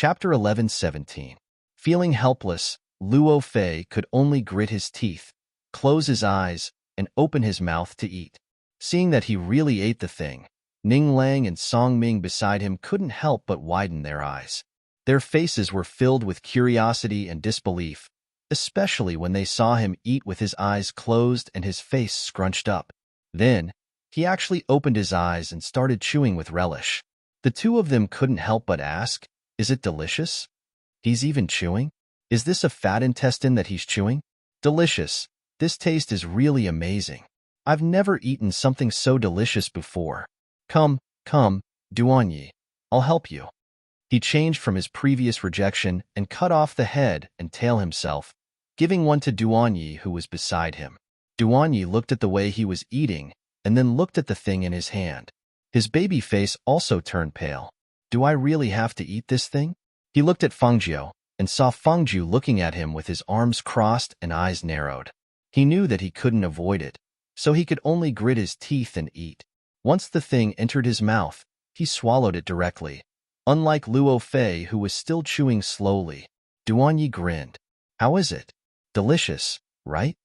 Chapter 11:17. Feeling helpless, Luo Fei could only grit his teeth, close his eyes, and open his mouth to eat. Seeing that he really ate the thing, Ning Lang and Song Ming beside him couldn't help but widen their eyes. Their faces were filled with curiosity and disbelief, especially when they saw him eat with his eyes closed and his face scrunched up. Then, he actually opened his eyes and started chewing with relish. The two of them couldn't help but ask, "Is it delicious? He's even chewing? Is this a fat intestine that he's chewing? Delicious. This taste is really amazing. I've never eaten something so delicious before. Come, Duanyi. I'll help you." He changed from his previous rejection and cut off the head and tail himself, giving one to Duanyi who was beside him. Duanyi looked at the way he was eating and then looked at the thing in his hand. His baby face also turned pale. "Do I really have to eat this thing?" He looked at Fengjiu and saw Fengjiu looking at him with his arms crossed and eyes narrowed. He knew that he couldn't avoid it, so he could only grit his teeth and eat. Once the thing entered his mouth, he swallowed it directly. Unlike Luo Fei, who was still chewing slowly, Duanyi grinned. "How is it? Delicious, right?"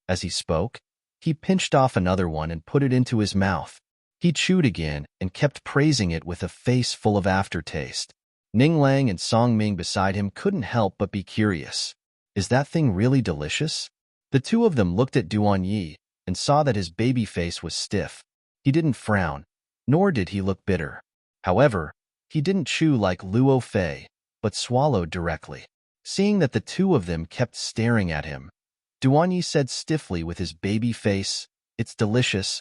As he spoke, he pinched off another one and put it into his mouth. He chewed again and kept praising it with a face full of aftertaste. Ning Lang and Song Ming beside him couldn't help but be curious. Is that thing really delicious? The two of them looked at Duanyi and saw that his baby face was stiff. He didn't frown, nor did he look bitter. However, he didn't chew like Luo Fei, but swallowed directly. Seeing that the two of them kept staring at him, Duanyi said stiffly with his baby face, "It's delicious.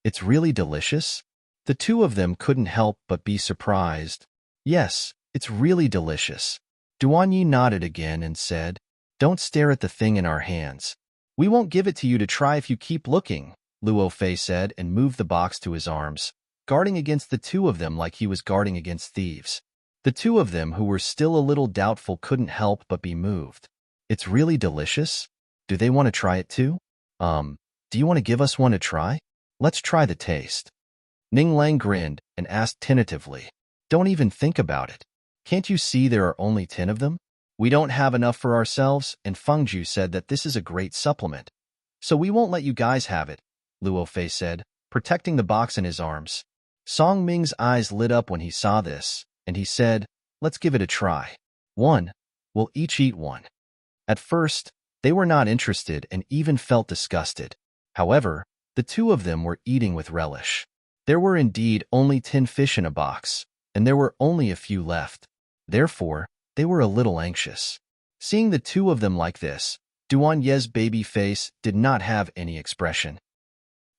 It's really delicious?" The two of them couldn't help but be surprised. "Yes, it's really delicious." Duanyi nodded again and said, "Don't stare at the thing in our hands. We won't give it to you to try if you keep looking," Luo Fei said and moved the box to his arms, guarding against the two of them like he was guarding against thieves. The two of them, who were still a little doubtful, couldn't help but be moved. "It's really delicious? Do they want to try it too? Do you want to give us one to try? Let's try the taste." Ning Lang grinned and asked tentatively, "Don't even think about it. Can't you see there are only 10 of them? We don't have enough for ourselves, and Fengjiu said that this is a great supplement. So we won't let you guys have it," Luo Fei said, protecting the box in his arms. Song Ming's eyes lit up when he saw this, and he said, "Let's give it a try. One. We'll each eat one." At first, they were not interested and even felt disgusted. However, the two of them were eating with relish. There were indeed only 10 fish in a box, and there were only a few left. Therefore, they were a little anxious. Seeing the two of them like this, Duanye's baby face did not have any expression.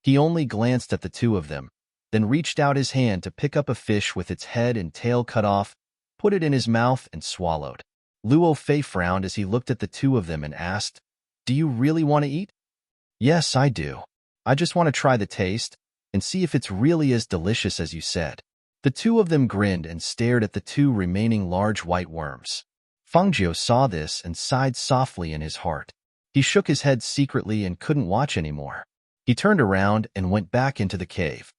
He only glanced at the two of them, then reached out his hand to pick up a fish with its head and tail cut off, put it in his mouth, and swallowed. Luo Fei frowned as he looked at the two of them and asked, "Do you really want to eat?" "Yes, I do. I just want to try the taste and see if it's really as delicious as you said." The two of them grinned and stared at the two remaining large white worms. Fengjiu saw this and sighed softly in his heart. He shook his head secretly and couldn't watch anymore. He turned around and went back into the cave.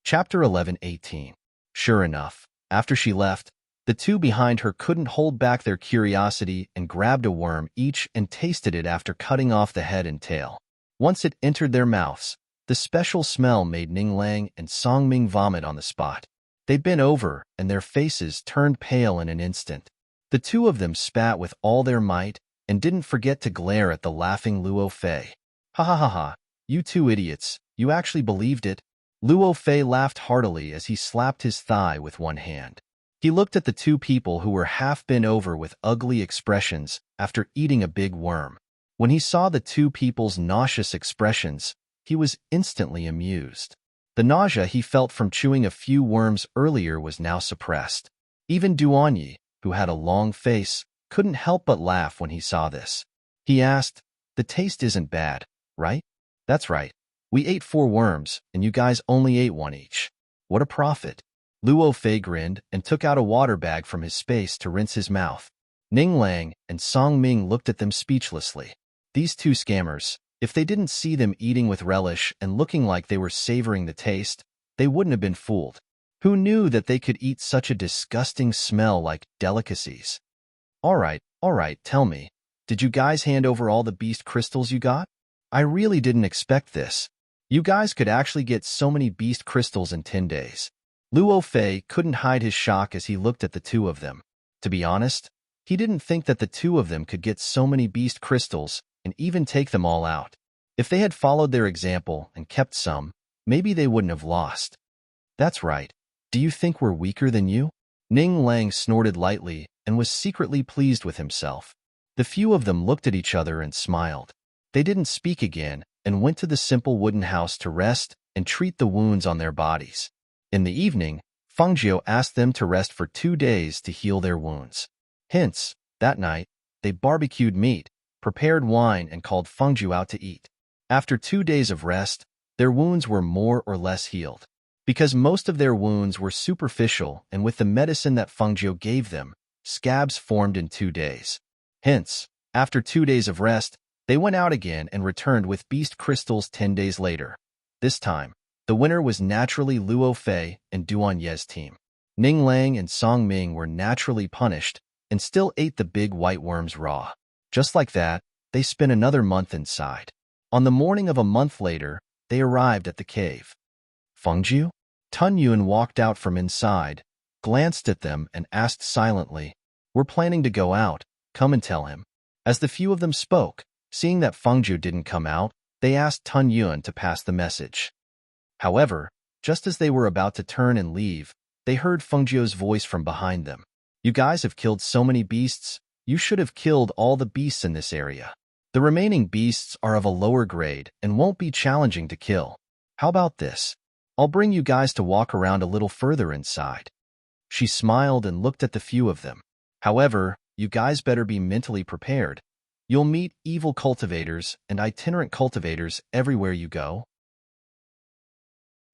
Chapter 11:18. Sure enough, after she left, the two behind her couldn't hold back their curiosity and grabbed a worm each and tasted it after cutting off the head and tail. Once it entered their mouths, the special smell made Ning Lang and Song Ming vomit on the spot. They bent over, and their faces turned pale in an instant. The two of them spat with all their might and didn't forget to glare at the laughing Luo Fei. "Ha ha ha ha, you two idiots, you actually believed it." Luo Fei laughed heartily as he slapped his thigh with one hand. He looked at the two people who were half bent over with ugly expressions after eating a big worm. When he saw the two people's nauseous expressions, he was instantly amused. The nausea he felt from chewing a few worms earlier was now suppressed. Even Duanyi, who had a long face, couldn't help but laugh when he saw this. He asked, "The taste isn't bad, right?" "That's right. We ate 4 worms, and you guys only ate 1 each. What a profit." Luo Fei grinned and took out a water bag from his space to rinse his mouth. Ning Lang and Song Ming looked at them speechlessly. These two scammers, if they didn't see them eating with relish and looking like they were savoring the taste, they wouldn't have been fooled. Who knew that they could eat such a disgusting smell like delicacies? All right, tell me. Did you guys hand over all the beast crystals you got? I really didn't expect this. You guys could actually get so many beast crystals in 10 days. Luo Fei couldn't hide his shock as he looked at the two of them. To be honest, he didn't think that the two of them could get so many beast crystals and even take them all out. If they had followed their example and kept some, maybe they wouldn't have lost. That's right. Do you think we're weaker than you? Ning Lang snorted lightly and was secretly pleased with himself. The few of them looked at each other and smiled. They didn't speak again and went to the simple wooden house to rest and treat the wounds on their bodies. In the evening, Fengjiu asked them to rest for 2 days to heal their wounds. Hence, that night, they barbecued meat, prepared wine, and called Fengjiu out to eat. After 2 days of rest, their wounds were more or less healed. Because most of their wounds were superficial and with the medicine that Fengjiu gave them, scabs formed in 2 days. Hence, after 2 days of rest, they went out again and returned with beast crystals 10 days later. This time, the winner was naturally Luo Fei and Duan Ye's team. Ning Lang and Song Ming were naturally punished and still ate the big white worms raw. Just like that, they spent another month inside. On the morning of a month later, they arrived at the cave. Fengjiu? Tun Yun walked out from inside, glanced at them, and asked silently, "We're planning to go out. Come and tell him." As the few of them spoke, seeing that Fengjiu didn't come out, they asked Tun Yun to pass the message. However, just as they were about to turn and leave, they heard Fengjiu's voice from behind them. "You guys have killed so many beasts. You should have killed all the beasts in this area. The remaining beasts are of a lower grade and won't be challenging to kill. How about this? I'll bring you guys to walk around a little further inside." She smiled and looked at the few of them. "However, you guys better be mentally prepared. You'll meet evil cultivators and itinerant cultivators everywhere you go."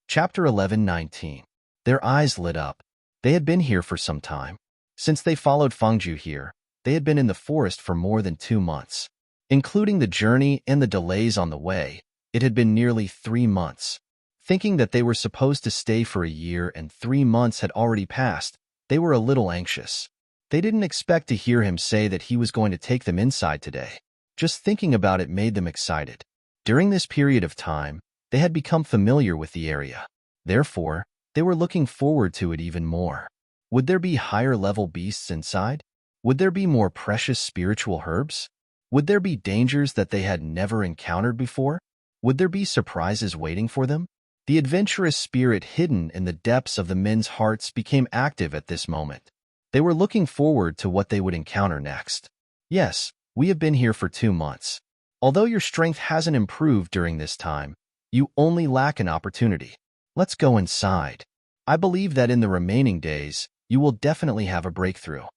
Chapter 11:19. Their eyes lit up. They had been here for some time. Since they followed Fengjiu here, they had been in the forest for more than 2 months. Including the journey and the delays on the way, it had been nearly 3 months. Thinking that they were supposed to stay for a year and 3 months had already passed, they were a little anxious. They didn't expect to hear him say that he was going to take them inside today. Just thinking about it made them excited. During this period of time, they had become familiar with the area. Therefore, they were looking forward to it even more. Would there be higher-level beasts inside? Would there be more precious spiritual herbs? Would there be dangers that they had never encountered before? Would there be surprises waiting for them? The adventurous spirit hidden in the depths of the men's hearts became active at this moment. They were looking forward to what they would encounter next. "Yes, we have been here for 2 months. Although your strength hasn't improved during this time, you only lack an opportunity. Let's go inside. I believe that in the remaining days, you will definitely have a breakthrough."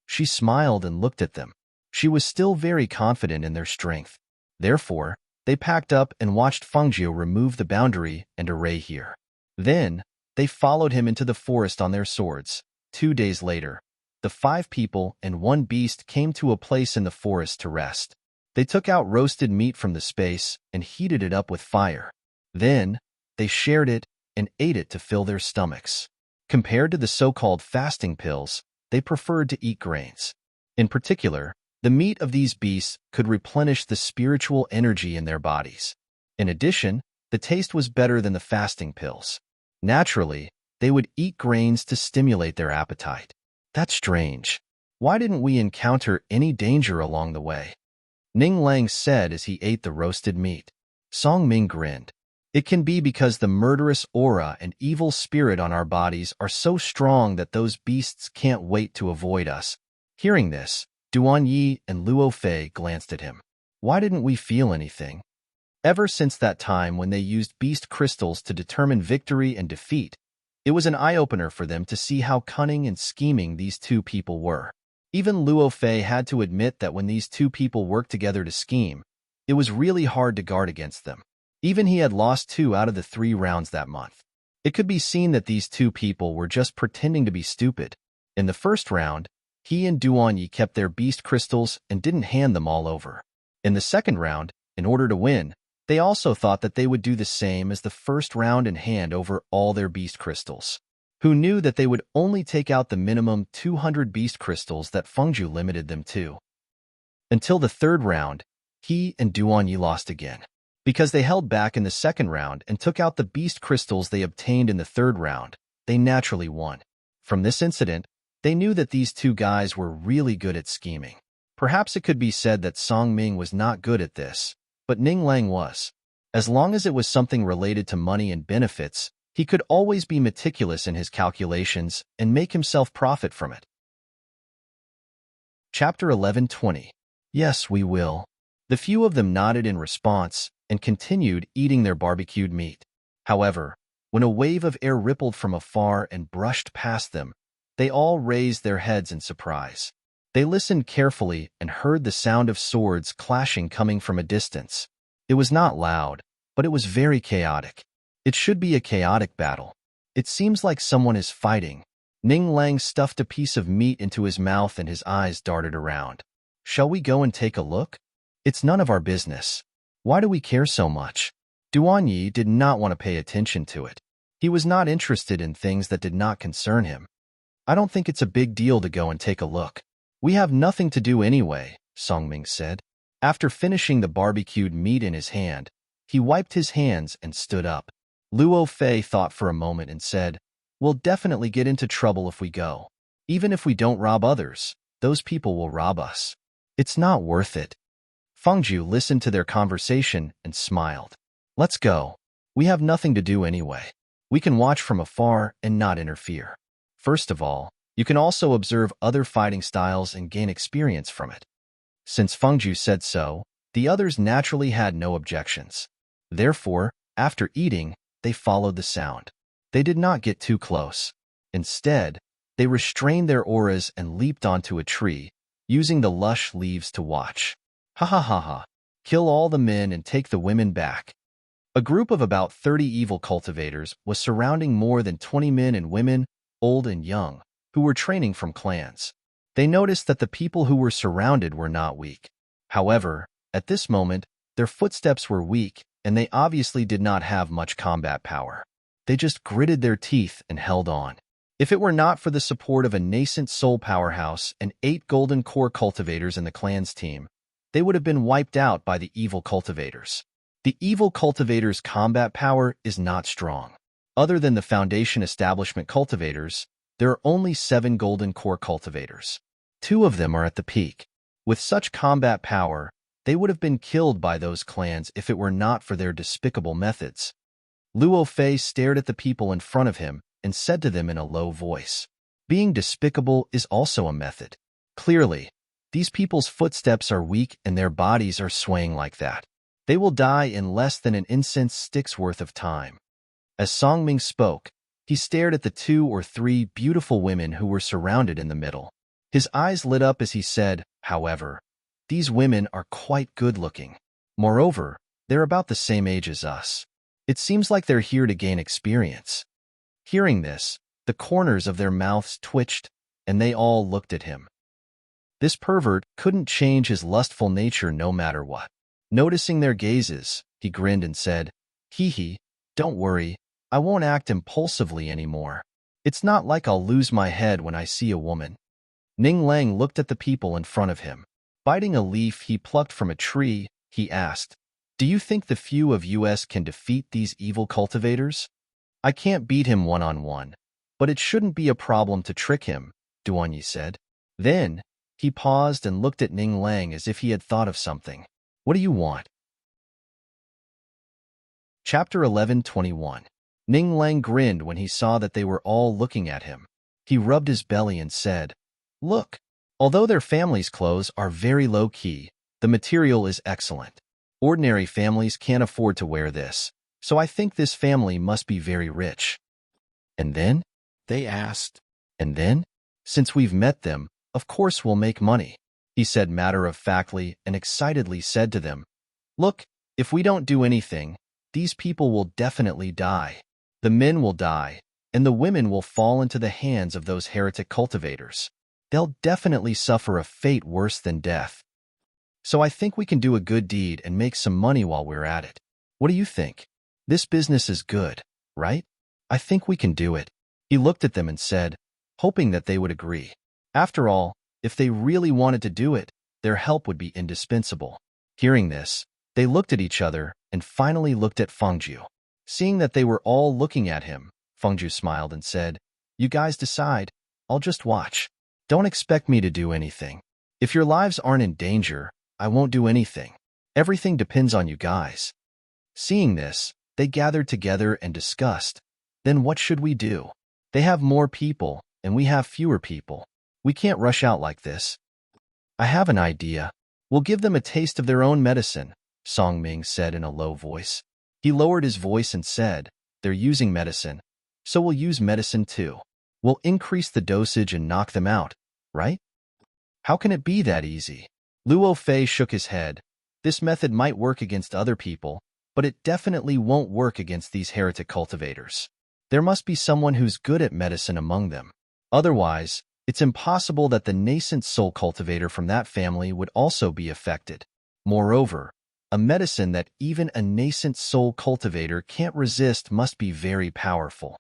She smiled and looked at them. She was still very confident in their strength. Therefore, they packed up and watched Fengjiu remove the boundary and array here. Then, they followed him into the forest on their swords. 2 days later, the 5 people and 1 beast came to a place in the forest to rest. They took out roasted meat from the space and heated it up with fire. Then, they shared it and ate it to fill their stomachs. Compared to the so-called fasting pills, they preferred to eat grains. In particular, the meat of these beasts could replenish the spiritual energy in their bodies. In addition, the taste was better than the fasting pills. Naturally, they would eat grains to stimulate their appetite. That's strange. Why didn't we encounter any danger along the way? Ning Lang said as he ate the roasted meat. Song Ming grinned. It can be because the murderous aura and evil spirit on our bodies are so strong that those beasts can't wait to avoid us. Hearing this, Duan Yi and Luo Fei glanced at him. Why didn't we feel anything? Ever since that time when they used beast crystals to determine victory and defeat, it was an eye-opener for them to see how cunning and scheming these two people were. Even Luo Fei had to admit that when these two people worked together to scheme, it was really hard to guard against them. Even he had lost 2 out of the 3 rounds that month. It could be seen that these two people were just pretending to be stupid. In the first round, he and Duan Yi kept their beast crystals and didn't hand them all over. In the second round, in order to win, they also thought that they would do the same as the first round and hand over all their beast crystals. who knew that they would only take out the minimum 200 beast crystals that Fengju limited them to. Until the third round, he and Duanyi lost again. Because they held back in the second round and took out the beast crystals they obtained in the third round, they naturally won. From this incident, they knew that these two guys were really good at scheming. Perhaps it could be said that Song Ming was not good at this, but Ning Lang was. As long as it was something related to money and benefits, he could always be meticulous in his calculations and make himself profit from it. Chapter 11:20. Yes, we will. The few of them nodded in response and continued eating their barbecued meat. However, when a wave of air rippled from afar and brushed past them, they all raised their heads in surprise. They listened carefully and heard the sound of swords clashing coming from a distance. It was not loud, but it was very chaotic. It should be a chaotic battle. It seems like someone is fighting. Ning Lang stuffed a piece of meat into his mouth and his eyes darted around. Shall we go and take a look? It's none of our business. Why do we care so much? Duanyi did not want to pay attention to it. He was not interested in things that did not concern him. I don't think it's a big deal to go and take a look. We have nothing to do anyway, Songming said. After finishing the barbecued meat in his hand, he wiped his hands and stood up. Luo Fei thought for a moment and said, "We'll definitely get into trouble if we go. Even if we don't rob others, those people will rob us. It's not worth it." Fengju listened to their conversation and smiled. "Let's go. We have nothing to do anyway. We can watch from afar and not interfere. First of all, you can also observe other fighting styles and gain experience from it." Since Fengju said so, the others naturally had no objections. Therefore, after eating, they followed the sound. They did not get too close. Instead, they restrained their auras and leaped onto a tree, using the lush leaves to watch. Ha ha ha ha. Kill all the men and take the women back. A group of about 30 evil cultivators was surrounding more than 20 men and women, old and young, who were training from clans. They noticed that the people who were surrounded were not weak. However, at this moment, their footsteps were weak, and they obviously did not have much combat power. They just gritted their teeth and held on. If it were not for the support of a nascent soul powerhouse and 8 golden core cultivators in the clan's team, they would have been wiped out by the evil cultivators. The evil cultivators' combat power is not strong. Other than the Foundation Establishment cultivators, there are only 7 golden core cultivators. 2 of them are at the peak. With such combat power, they would have been killed by those clans if it were not for their despicable methods. Luo Fei stared at the people in front of him and said to them in a low voice, "Being despicable is also a method. Clearly, these people's footsteps are weak and their bodies are swaying like that. They will die in less than an incense stick's worth of time." As Songming spoke, he stared at the 2 or 3 beautiful women who were surrounded in the middle. His eyes lit up as he said, "However, these women are quite good-looking. Moreover, they're about the same age as us. It seems like they're here to gain experience." Hearing this, the corners of their mouths twitched, and they all looked at him. This pervert couldn't change his lustful nature no matter what. Noticing their gazes, he grinned and said, "Hee hee, don't worry, I won't act impulsively anymore. It's not like I'll lose my head when I see a woman." Ning Lang looked at the people in front of him. Biting a leaf he plucked from a tree, he asked, "Do you think the few of us can defeat these evil cultivators?" "I can't beat him one-on-one, but it shouldn't be a problem to trick him," Duanyi said. Then, he paused and looked at Ning Lang as if he had thought of something. "What do you want?" Chapter 11:21. Ning Lang grinned when he saw that they were all looking at him. He rubbed his belly and said, "Look, although their families' clothes are very low-key, the material is excellent. Ordinary families can't afford to wear this, so I think this family must be very rich." "And then?" they asked. "And then? Since we've met them, of course we'll make money," he said matter-of-factly and excitedly said to them, "Look, if we don't do anything, these people will definitely die. The men will die, and the women will fall into the hands of those heretic cultivators. They'll definitely suffer a fate worse than death. So I think we can do a good deed and make some money while we're at it. What do you think? This business is good, right? I think we can do it." He looked at them and said, hoping that they would agree. After all, if they really wanted to do it, their help would be indispensable. Hearing this, they looked at each other and finally looked at Fengju. Seeing that they were all looking at him, Fengju smiled and said, "You guys decide. I'll just watch. Don't expect me to do anything. If your lives aren't in danger, I won't do anything. Everything depends on you guys." Seeing this, they gathered together and discussed, "Then what should we do? They have more people, and we have fewer people. We can't rush out like this." "I have an idea. We'll give them a taste of their own medicine," Song Ming said in a low voice. He lowered his voice and said, "They're using medicine, so we'll use medicine too. We'll increase the dosage and knock them out, right?" "How can it be that easy?" Luo Fei shook his head. "This method might work against other people, but it definitely won't work against these heretic cultivators. There must be someone who's good at medicine among them. Otherwise, it's impossible that the nascent soul cultivator from that family would also be affected. Moreover, a medicine that even a nascent soul cultivator can't resist must be very powerful.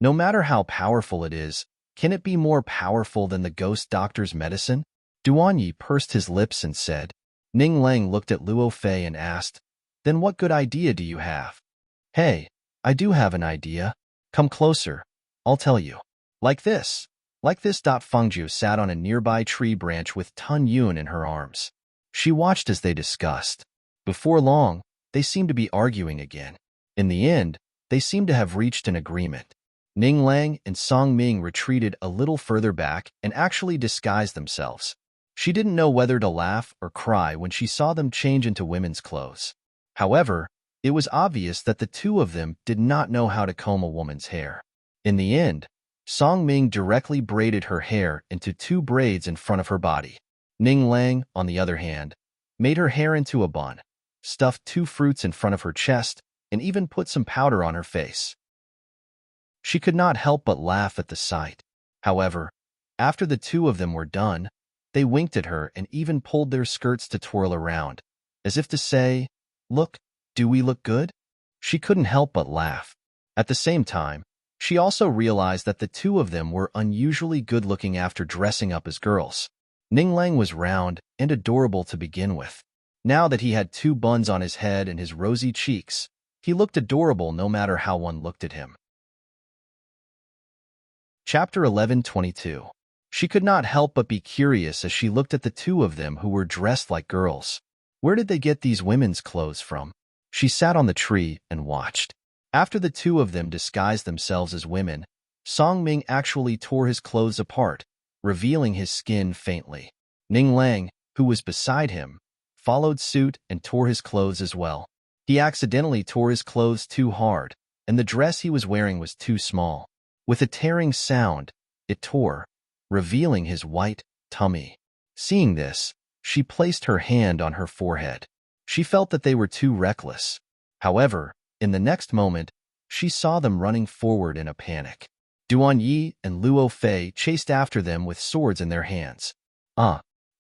No matter how powerful it is, can it be more powerful than the ghost doctor's medicine?" Duanyi pursed his lips and said. Ning Lang looked at Luo Fei and asked, "Then what good idea do you have?" "Hey, I do have an idea. Come closer. I'll tell you. Like this. Like this." Fengju sat on a nearby tree branch with Tun Yun in her arms. She watched as they discussed. Before long, they seemed to be arguing again. In the end, they seemed to have reached an agreement. Ning Lang and Song Ming retreated a little further back and actually disguised themselves. She didn't know whether to laugh or cry when she saw them change into women's clothes. However, it was obvious that the two of them did not know how to comb a woman's hair. In the end, Song Ming directly braided her hair into 2 braids in front of her body. Ning Lang, on the other hand, made her hair into a bun, stuffed 2 fruits in front of her chest, and even put some powder on her face. She could not help but laugh at the sight. However, after the two of them were done, they winked at her and even pulled their skirts to twirl around, as if to say, "Look, do we look good?" She couldn't help but laugh. At the same time, she also realized that the two of them were unusually good-looking after dressing up as girls. Ning Lang was round and adorable to begin with. Now that he had 2 buns on his head and his rosy cheeks, he looked adorable no matter how one looked at him. Chapter 11:22. She could not help but be curious as she looked at the two of them who were dressed like girls. Where did they get these women's clothes from? She sat on the tree and watched. After the two of them disguised themselves as women, Song Ming actually tore his clothes apart, revealing his skin faintly. Ning Lang, who was beside him, followed suit and tore his clothes as well. He accidentally tore his clothes too hard, and the dress he was wearing was too small. With a tearing sound, it tore, revealing his white tummy. Seeing this, she placed her hand on her forehead. She felt that they were too reckless. However, in the next moment, she saw them running forward in a panic. Duanyi and Luo Fei chased after them with swords in their hands.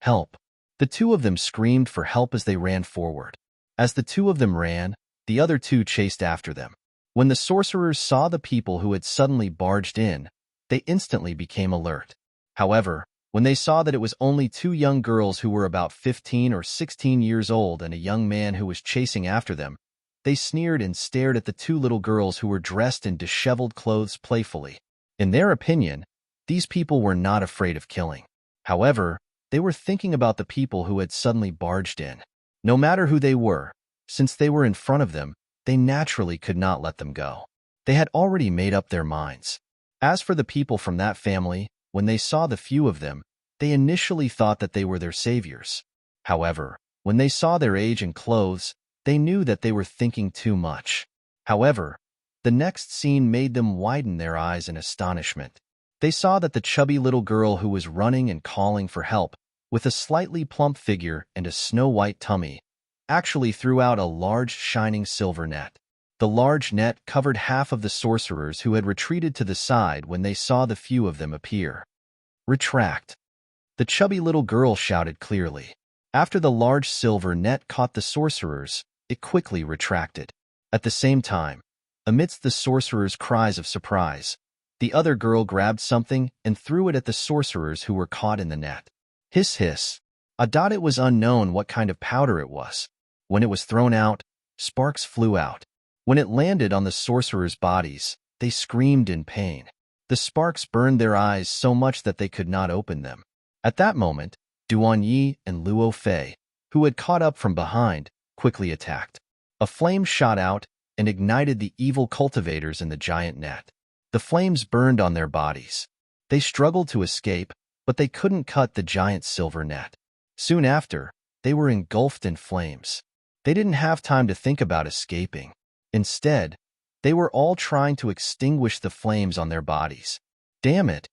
Help! The two of them screamed for help as they ran forward. As the two of them ran, the other two chased after them. When the sorcerers saw the people who had suddenly barged in, they instantly became alert. However, when they saw that it was only 2 young girls who were about 15 or 16 years old and a young man who was chasing after them, they sneered and stared at the 2 little girls who were dressed in disheveled clothes playfully. In their opinion, these people were not afraid of killing. However, they were thinking about the people who had suddenly barged in. No matter who they were, since they were in front of them, they naturally could not let them go. They had already made up their minds. As for the people from that family, when they saw the few of them, they initially thought that they were their saviors. However, when they saw their age and clothes, they knew that they were thinking too much. However, the next scene made them widen their eyes in astonishment. They saw that the chubby little girl who was running and calling for help, with a slightly plump figure and a snow-white tummy, actually threw out a large shining silver net. The large net covered half of the sorcerers who had retreated to the side when they saw the few of them appear. "Retract!" The chubby little girl shouted clearly. After the large silver net caught the sorcerers, it quickly retracted. At the same time, amidst the sorcerers' cries of surprise, The other girl grabbed something and threw it at the sorcerers who were caught in the net. Hiss, hiss. It was unknown what kind of powder it was. When it was thrown out, sparks flew out. When it landed on the sorcerers' bodies, they screamed in pain. The sparks burned their eyes so much that they could not open them. At that moment, Duan Yi and Luo Fei, who had caught up from behind, quickly attacked. A flame shot out and ignited the evil cultivators in the giant net. The flames burned on their bodies. They struggled to escape, but they couldn't cut the giant silver net. Soon after, they were engulfed in flames. They didn't have time to think about escaping. Instead, they were all trying to extinguish the flames on their bodies. Damn it!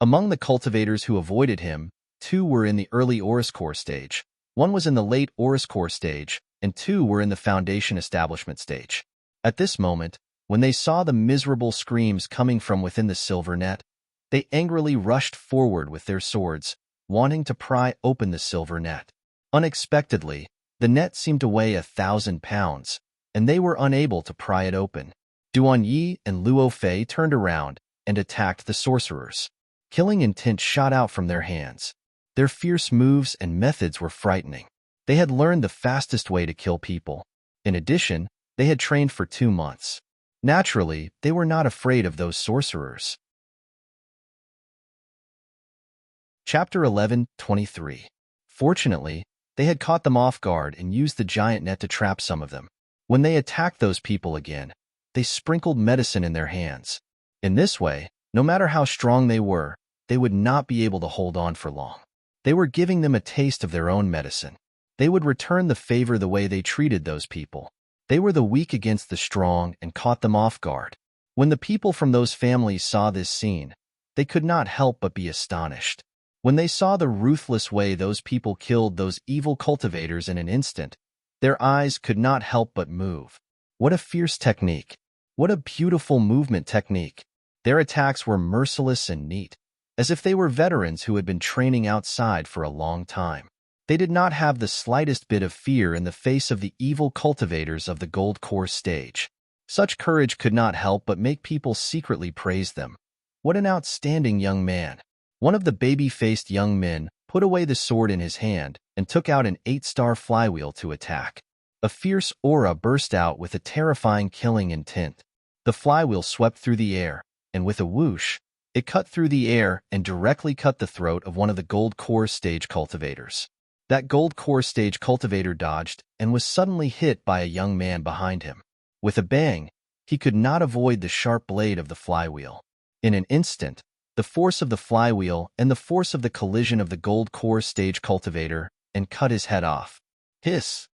Among the cultivators who avoided him, 2 were in the early Oriscore stage, 1 was in the late Oriscore stage, and 2 were in the Foundation Establishment stage. At this moment, when they saw the miserable screams coming from within the silver net, they angrily rushed forward with their swords, wanting to pry open the silver net. Unexpectedly, the net seemed to weigh 1,000 pounds, and they were unable to pry it open. Duan Yi and Luo Fei turned around and attacked the sorcerers. Killing intent shot out from their hands. Their fierce moves and methods were frightening. They had learned the fastest way to kill people. In addition, they had trained for 2 months. Naturally, they were not afraid of those sorcerers. Chapter 11:23. Fortunately, they had caught them off guard and used the giant net to trap some of them. When they attacked those people again, they sprinkled medicine in their hands. In this way, no matter how strong they were, they would not be able to hold on for long. They were giving them a taste of their own medicine. They would return the favor the way they treated those people. They were the weak against the strong and caught them off guard. When the people from those families saw this scene, they could not help but be astonished. When they saw the ruthless way those people killed those evil cultivators in an instant, their eyes could not help but move. What a fierce technique! What a beautiful movement technique! Their attacks were merciless and neat, as if they were veterans who had been training outside for a long time. They did not have the slightest bit of fear in the face of the evil cultivators of the gold core stage. Such courage could not help but make people secretly praise them. What an outstanding young man! One of the baby-faced young men put away the sword in his hand and took out an 8-star flywheel to attack. A fierce aura burst out with a terrifying killing intent. The flywheel swept through the air, and with a whoosh, it cut through the air and directly cut the throat of one of the gold core stage cultivators. That gold core stage cultivator dodged and was suddenly hit by a young man behind him. With a bang, he could not avoid the sharp blade of the flywheel. In an instant, the force of the flywheel and the force of the collision of the gold core stage cultivator and cut his head off. Hiss!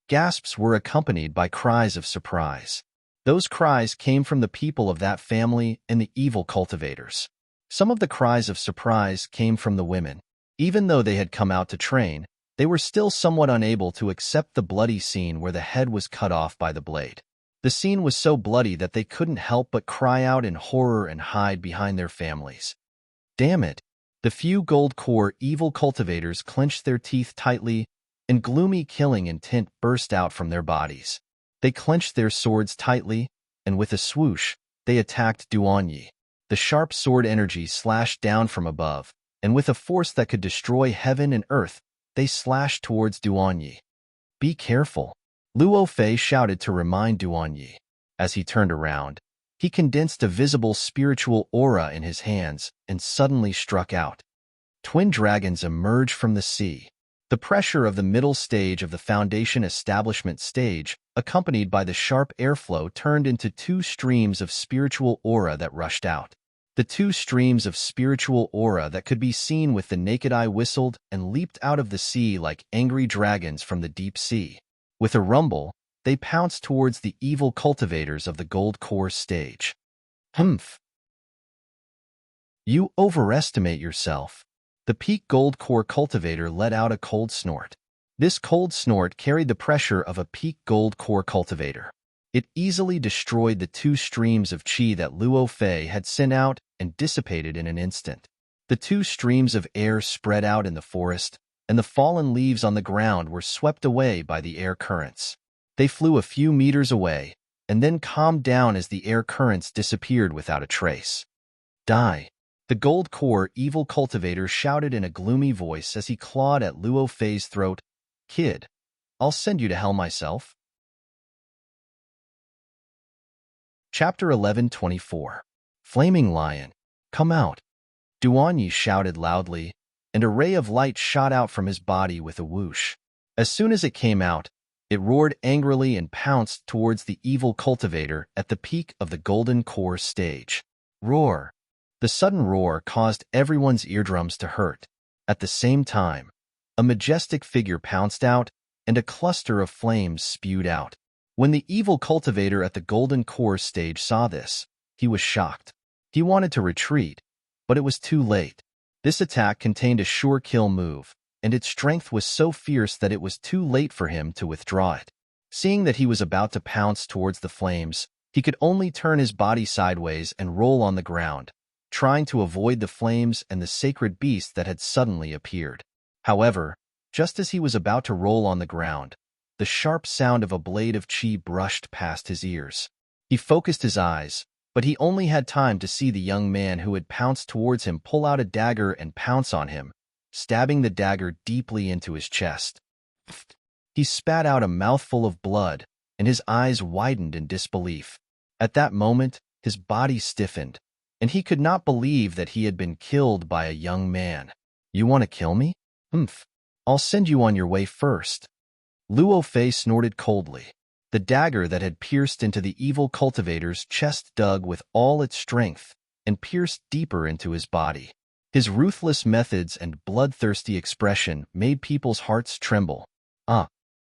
Gasps were accompanied by cries of surprise. Those cries came from the people of that family and the evil cultivators. Some of the cries of surprise came from the women. Even though they had come out to train, they were still somewhat unable to accept the bloody scene where the head was cut off by the blade. The scene was so bloody that they couldn't help but cry out in horror and hide behind their families. Damn it! The few gold core evil cultivators clenched their teeth tightly, and gloomy killing intent burst out from their bodies. They clenched their swords tightly, and with a swoosh, they attacked Duan Yi. The sharp sword energy slashed down from above, and with a force that could destroy heaven and earth, they slashed towards Duan Yi. Be careful! Luo Fei shouted to remind Duan Yi. As he turned around, he condensed a visible spiritual aura in his hands and suddenly struck out. Twin dragons emerged from the sea. The pressure of the middle stage of the Foundation Establishment stage, accompanied by the sharp airflow, turned into 2 streams of spiritual aura that rushed out. The 2 streams of spiritual aura that could be seen with the naked eye whistled and leaped out of the sea like angry dragons from the deep sea. With a rumble, they pounced towards the evil cultivators of the gold core stage. Humph! You overestimate yourself. The peak gold core cultivator let out a cold snort. This cold snort carried the pressure of a peak gold core cultivator. It easily destroyed the 2 streams of chi that Luo Fei had sent out and dissipated in an instant. The 2 streams of air spread out in the forest, and the fallen leaves on the ground were swept away by the air currents. They flew a few meters away, and then calmed down as the air currents disappeared without a trace. Die! The gold core evil cultivator shouted in a gloomy voice as he clawed at Luo Fei's throat. Kid, I'll send you to hell myself. Chapter 11:24. Flaming Lion, come out! Duanyi shouted loudly, and a ray of light shot out from his body with a whoosh. As soon as it came out, it roared angrily and pounced towards the evil cultivator at the peak of the golden core stage. Roar! The sudden roar caused everyone's eardrums to hurt. At the same time, a majestic figure pounced out, and a cluster of flames spewed out. When the evil cultivator at the golden core stage saw this, he was shocked. He wanted to retreat, but it was too late. This attack contained a sure kill move, and its strength was so fierce that it was too late for him to withdraw it. Seeing that he was about to pounce towards the flames, he could only turn his body sideways and roll on the ground, trying to avoid the flames and the sacred beast that had suddenly appeared. However, just as he was about to roll on the ground, the sharp sound of a blade of chi brushed past his ears. He focused his eyes, but he only had time to see the young man who had pounced towards him pull out a dagger and pounce on him, stabbing the dagger deeply into his chest. He spat out a mouthful of blood, and his eyes widened in disbelief. At that moment, his body stiffened, and he could not believe that he had been killed by a young man. You want to kill me? I'll send you on your way first. Luo Fei snorted coldly. The dagger that had pierced into the evil cultivator's chest dug with all its strength and pierced deeper into his body. His ruthless methods and bloodthirsty expression made people's hearts tremble.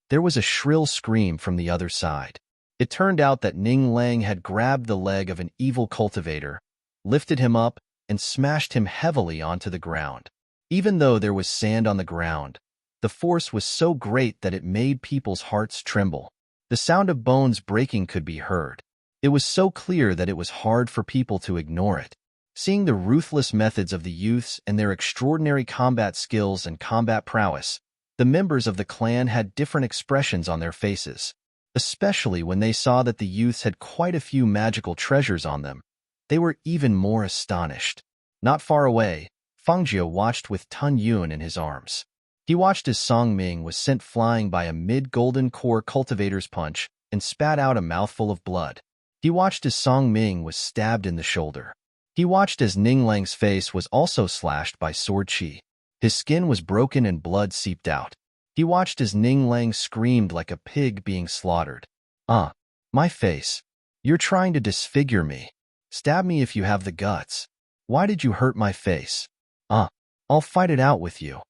There was a shrill scream from the other side. It turned out that Ning Lang had grabbed the leg of an evil cultivator, lifted him up, and smashed him heavily onto the ground. Even though there was sand on the ground, the force was so great that it made people's hearts tremble. The sound of bones breaking could be heard. It was so clear that it was hard for people to ignore it. Seeing the ruthless methods of the youths and their extraordinary combat skills and combat prowess, the members of the clan had different expressions on their faces. Especially when they saw that the youths had quite a few magical treasures on them, they were even more astonished. Not far away, Fangjiu watched with Tun Yun in his arms. He watched as Song Ming was sent flying by a mid-golden core cultivator's punch and spat out a mouthful of blood. He watched as Song Ming was stabbed in the shoulder. He watched as Ning Lang's face was also slashed by sword chi. His skin was broken and blood seeped out. He watched as Ning Lang screamed like a pig being slaughtered. My face. You're trying to disfigure me. Stab me if you have the guts. Why did you hurt my face? I'll fight it out with you.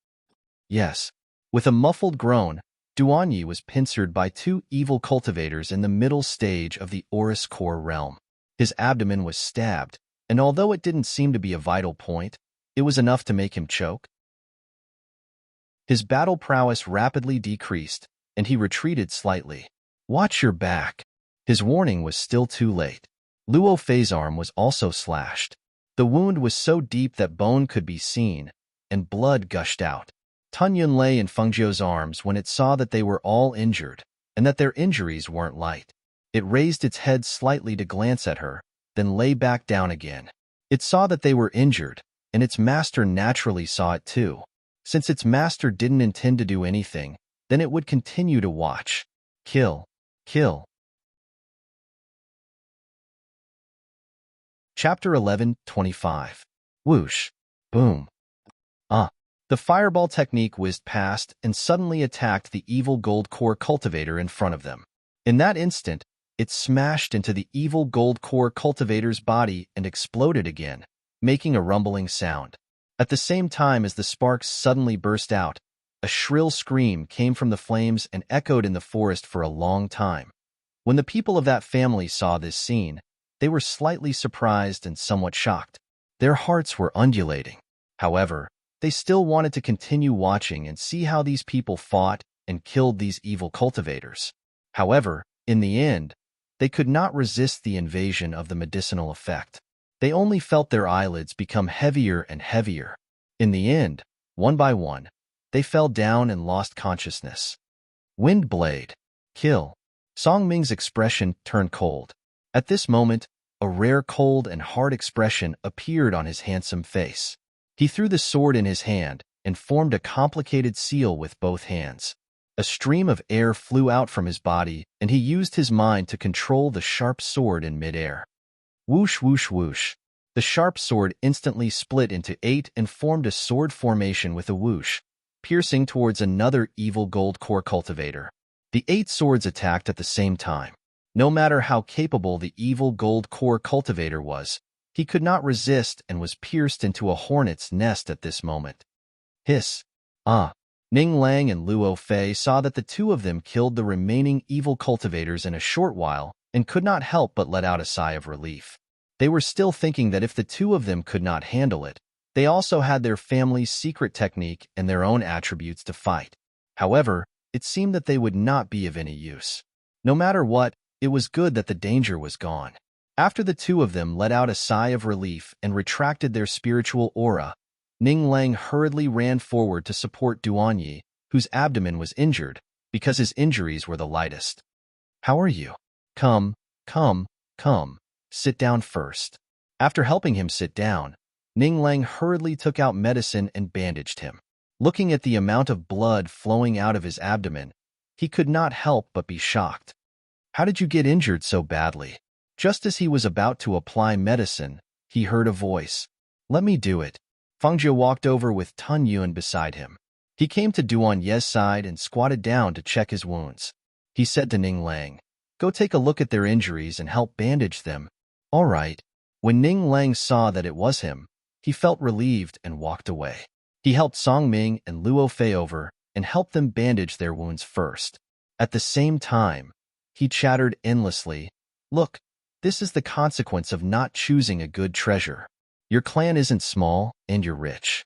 Yes. With a muffled groan, Duanyi was pincered by two evil cultivators in the middle stage of the Aurus core realm. His abdomen was stabbed, and although it didn't seem to be a vital point, it was enough to make him choke. His battle prowess rapidly decreased, and he retreated slightly. Watch your back. His warning was still too late. Luo Fei's arm was also slashed. The wound was so deep that bone could be seen, and blood gushed out. Tun Yun lay in Fengjiu's arms when it saw that they were all injured, and that their injuries weren't light. It raised its head slightly to glance at her, then lay back down again. It saw that they were injured, and its master naturally saw it too. Since its master didn't intend to do anything, then it would continue to watch. Kill. Kill. Chapter 11:25. Whoosh. Boom. The fireball technique whizzed past and suddenly attacked the evil gold core cultivator in front of them. In that instant, it smashed into the evil gold core cultivator's body and exploded again, making a rumbling sound. At the same time as the sparks suddenly burst out, a shrill scream came from the flames and echoed in the forest for a long time. When the people of that family saw this scene, they were slightly surprised and somewhat shocked. Their hearts were undulating. However, they still wanted to continue watching and see how these people fought and killed these evil cultivators. However, in the end, they could not resist the invasion of the medicinal effect. They only felt their eyelids become heavier and heavier. In the end, one by one, they fell down and lost consciousness. Wind blade. Kill. Song Ming's expression turned cold. At this moment, a rare cold and hard expression appeared on his handsome face. He threw the sword in his hand and formed a complicated seal with both hands. A stream of air flew out from his body, and he used his mind to control the sharp sword in midair. Whoosh, whoosh, whoosh. The sharp sword instantly split into 8 and formed a sword formation with a whoosh, piercing towards another evil gold core cultivator. The 8 swords attacked at the same time. No matter how capable the evil gold core cultivator was, he could not resist and was pierced into a hornet's nest at this moment. Hiss. Ah. Ning Lang and Luo Fei saw that the two of them killed the remaining evil cultivators in a short while and could not help but let out a sigh of relief. They were still thinking that if the two of them could not handle it, they also had their family's secret technique and their own attributes to fight. However, it seemed that they would not be of any use. No matter what, it was good that the danger was gone. After the two of them let out a sigh of relief and retracted their spiritual aura, Ning Lang hurriedly ran forward to support Duanyi, whose abdomen was injured, because his injuries were the lightest. "How are you? Come, come, come. Sit down first." After helping him sit down, Ning Lang hurriedly took out medicine and bandaged him. Looking at the amount of blood flowing out of his abdomen, he could not help but be shocked. "How did you get injured so badly?" Just as he was about to apply medicine, he heard a voice. "Let me do it." Fangzhou walked over with Tun Yuan beside him. He came to Duan Ye's side and squatted down to check his wounds. He said to Ning Lang, "Go take a look at their injuries and help bandage them." "All right." When Ning Lang saw that it was him, he felt relieved and walked away. He helped Song Ming and Luo Fei over and helped them bandage their wounds first. At the same time, he chattered endlessly. "Look, this is the consequence of not choosing a good treasure. Your clan isn't small, and you're rich.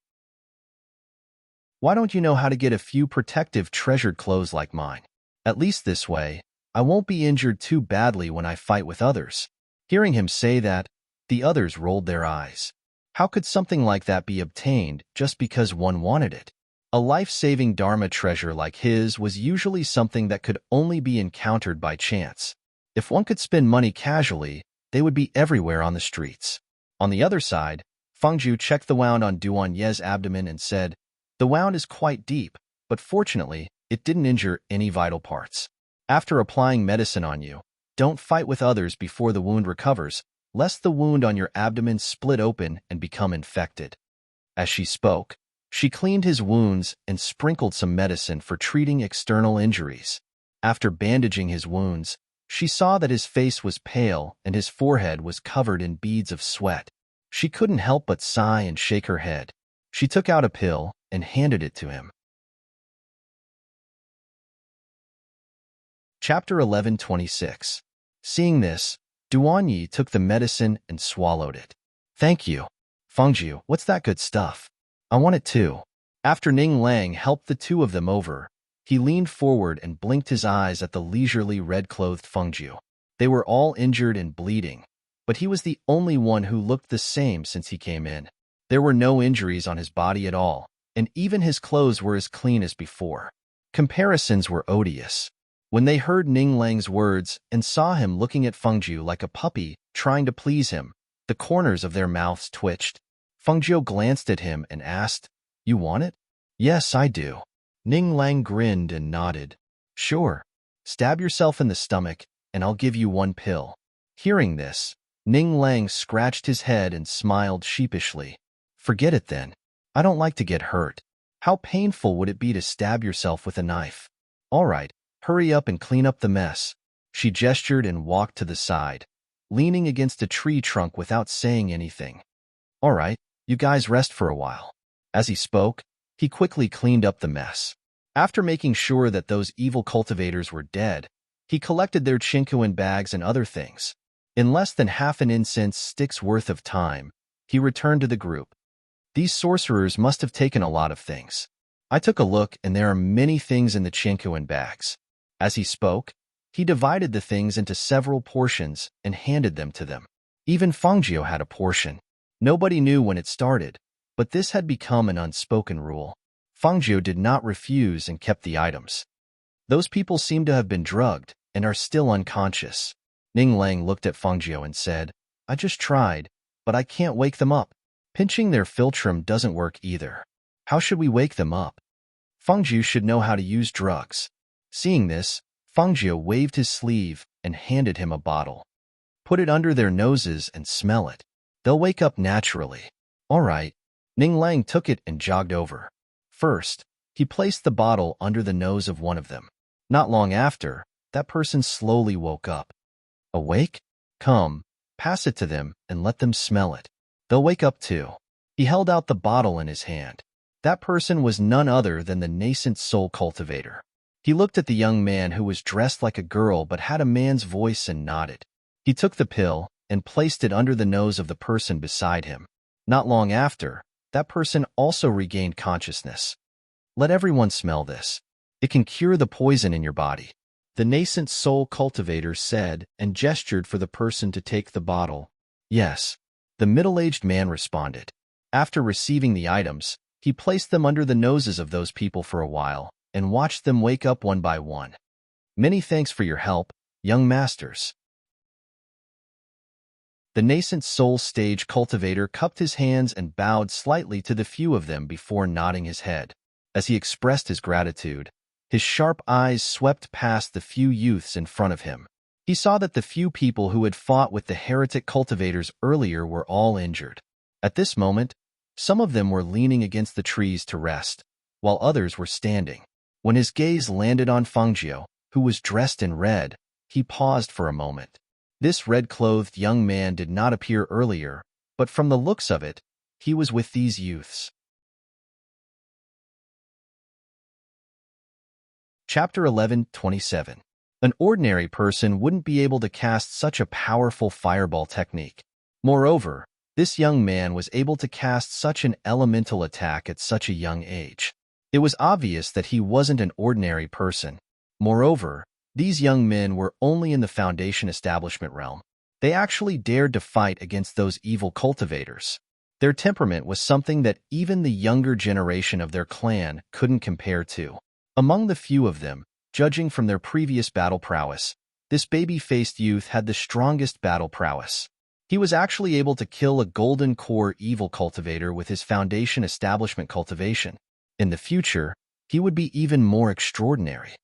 Why don't you know how to get a few protective treasured clothes like mine? At least this way, I won't be injured too badly when I fight with others." Hearing him say that, the others rolled their eyes. How could something like that be obtained just because one wanted it? A life-saving Dharma treasure like his was usually something that could only be encountered by chance. If one could spend money casually, they would be everywhere on the streets. On the other side, Fangzhou checked the wound on Duan Ye's abdomen and said, "The wound is quite deep, but fortunately, it didn't injure any vital parts. After applying medicine on you, don't fight with others before the wound recovers, lest the wound on your abdomen split open and become infected." As she spoke, she cleaned his wounds and sprinkled some medicine for treating external injuries. After bandaging his wounds, she saw that his face was pale and his forehead was covered in beads of sweat. She couldn't help but sigh and shake her head. She took out a pill and handed it to him. Chapter 11:26. Seeing this, Duanyi took the medicine and swallowed it. "Thank you. Fangzhou, what's that good stuff? I want it too." After Ning Lang helped the two of them over, he leaned forward and blinked his eyes at the leisurely red-clothed Fangzhou. They were all injured and bleeding, but he was the only one who looked the same since he came in. There were no injuries on his body at all, and even his clothes were as clean as before. Comparisons were odious. When they heard Ning Lang's words and saw him looking at Fangzhou like a puppy trying to please him, the corners of their mouths twitched. Fangzhou glanced at him and asked, "You want it?" "Yes, I do." Ning Lang grinned and nodded. "Sure. Stab yourself in the stomach, and I'll give you one pill." Hearing this, Ning Lang scratched his head and smiled sheepishly. "Forget it then. I don't like to get hurt. How painful would it be to stab yourself with a knife? All right, hurry up and clean up the mess." She gestured and walked to the side, leaning against a tree trunk without saying anything. "All right, you guys rest for a while." As he spoke, he quickly cleaned up the mess. After making sure that those evil cultivators were dead, he collected their chinkuan bags and other things. In less than half an incense stick's worth of time, he returned to the group. "These sorcerers must have taken a lot of things. I took a look and there are many things in the chinkuan bags." As he spoke, he divided the things into several portions and handed them to them. Even Fangzhou had a portion. Nobody knew when it started, but this had become an unspoken rule. Fangzhou did not refuse and kept the items. Those people seemed to have been drugged, and are still unconscious. Ning Lang looked at Fengjiu and said, I just tried, but I can't wake them up. Pinching their philtrum doesn't work either. How should we wake them up? Fengjiu should know how to use drugs. Seeing this, Fengjiu waved his sleeve and handed him a bottle. Put it under their noses and smell it. They'll wake up naturally. All right. Ning Lang took it and jogged over. First, he placed the bottle under the nose of one of them. Not long after, that person slowly woke up. Awake? Come, pass it to them and let them smell it. They'll wake up too. He held out the bottle in his hand. That person was none other than the nascent soul cultivator. He looked at the young man who was dressed like a girl but had a man's voice and nodded. He took the pill and placed it under the nose of the person beside him. Not long after, that person also regained consciousness. Let everyone smell this. It can cure the poison in your body. The nascent soul cultivator said and gestured for the person to take the bottle. Yes. The middle-aged man responded. After receiving the items, he placed them under the noses of those people for a while and watched them wake up one by one. Many thanks for your help, young masters. The nascent soul stage cultivator cupped his hands and bowed slightly to the few of them before nodding his head. As he expressed his gratitude, his sharp eyes swept past the few youths in front of him. He saw that the few people who had fought with the heretic cultivators earlier were all injured. At this moment, some of them were leaning against the trees to rest, while others were standing. When his gaze landed on Fengjiu, who was dressed in red, he paused for a moment. This red-clothed young man did not appear earlier, but from the looks of it, he was with these youths. Chapter 11:27. An ordinary person wouldn't be able to cast such a powerful fireball technique. Moreover, this young man was able to cast such an elemental attack at such a young age. It was obvious that he wasn't an ordinary person. Moreover, these young men were only in the Foundation establishment realm. They actually dared to fight against those evil cultivators. Their temperament was something that even the younger generation of their clan couldn't compare to. Among the few of them, judging from their previous battle prowess, this baby-faced youth had the strongest battle prowess. He was actually able to kill a golden core evil cultivator with his Foundation establishment cultivation. In the future, he would be even more extraordinary.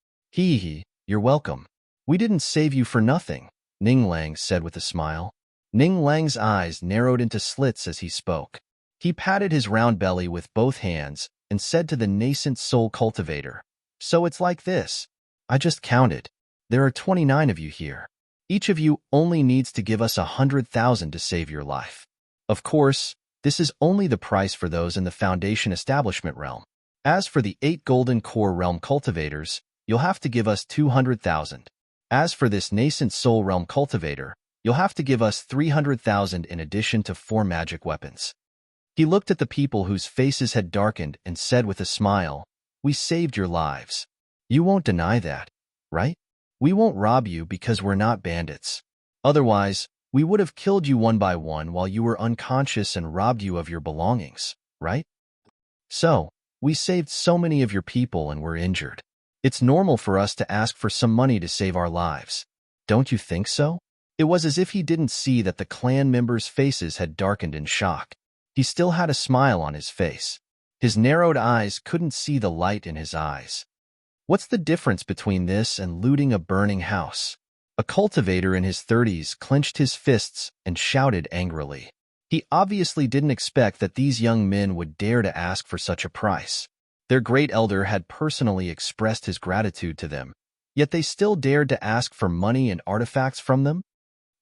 You're welcome. We didn't save you for nothing, Ning Lang said with a smile. Ning Lang's eyes narrowed into slits as he spoke. He patted his round belly with both hands and said to the nascent soul cultivator, So it's like this. I just counted. There are 29 of you here. Each of you only needs to give us 100,000 to save your life. Of course, this is only the price for those in the Foundation establishment realm. As for the 8 golden core realm cultivators, you'll have to give us 200,000. As for this nascent soul realm cultivator, you'll have to give us 300,000 in addition to 4 magic weapons. He looked at the people whose faces had darkened and said with a smile, We saved your lives. You won't deny that, right? We won't rob you because we're not bandits. Otherwise, we would have killed you one by one while you were unconscious and robbed you of your belongings, right? So, we saved so many of your people and were injured. It's normal for us to ask for some money to save our lives. Don't you think so? It was as if he didn't see that the clan members' faces had darkened in shock. He still had a smile on his face. His narrowed eyes couldn't see the light in his eyes. What's the difference between this and looting a burning house? A cultivator in his 30s clenched his fists and shouted angrily. He obviously didn't expect that these young men would dare to ask for such a price. Their great elder had personally expressed his gratitude to them, yet they still dared to ask for money and artifacts from them?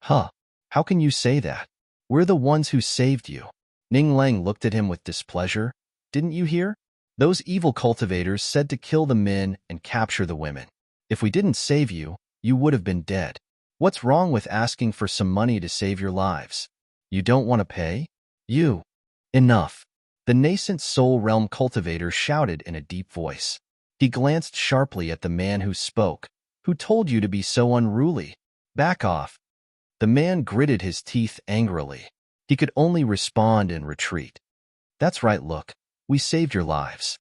How can you say that? We're the ones who saved you. Ning Lang looked at him with displeasure. Didn't you hear? Those evil cultivators said to kill the men and capture the women. If we didn't save you, you would have been dead. What's wrong with asking for some money to save your lives? You don't want to pay? Enough. The nascent soul realm cultivator shouted in a deep voice. He glanced sharply at the man who spoke. Who told you to be so unruly? Back off. The man gritted his teeth angrily. He could only respond and retreat. That's right, look. We saved your lives.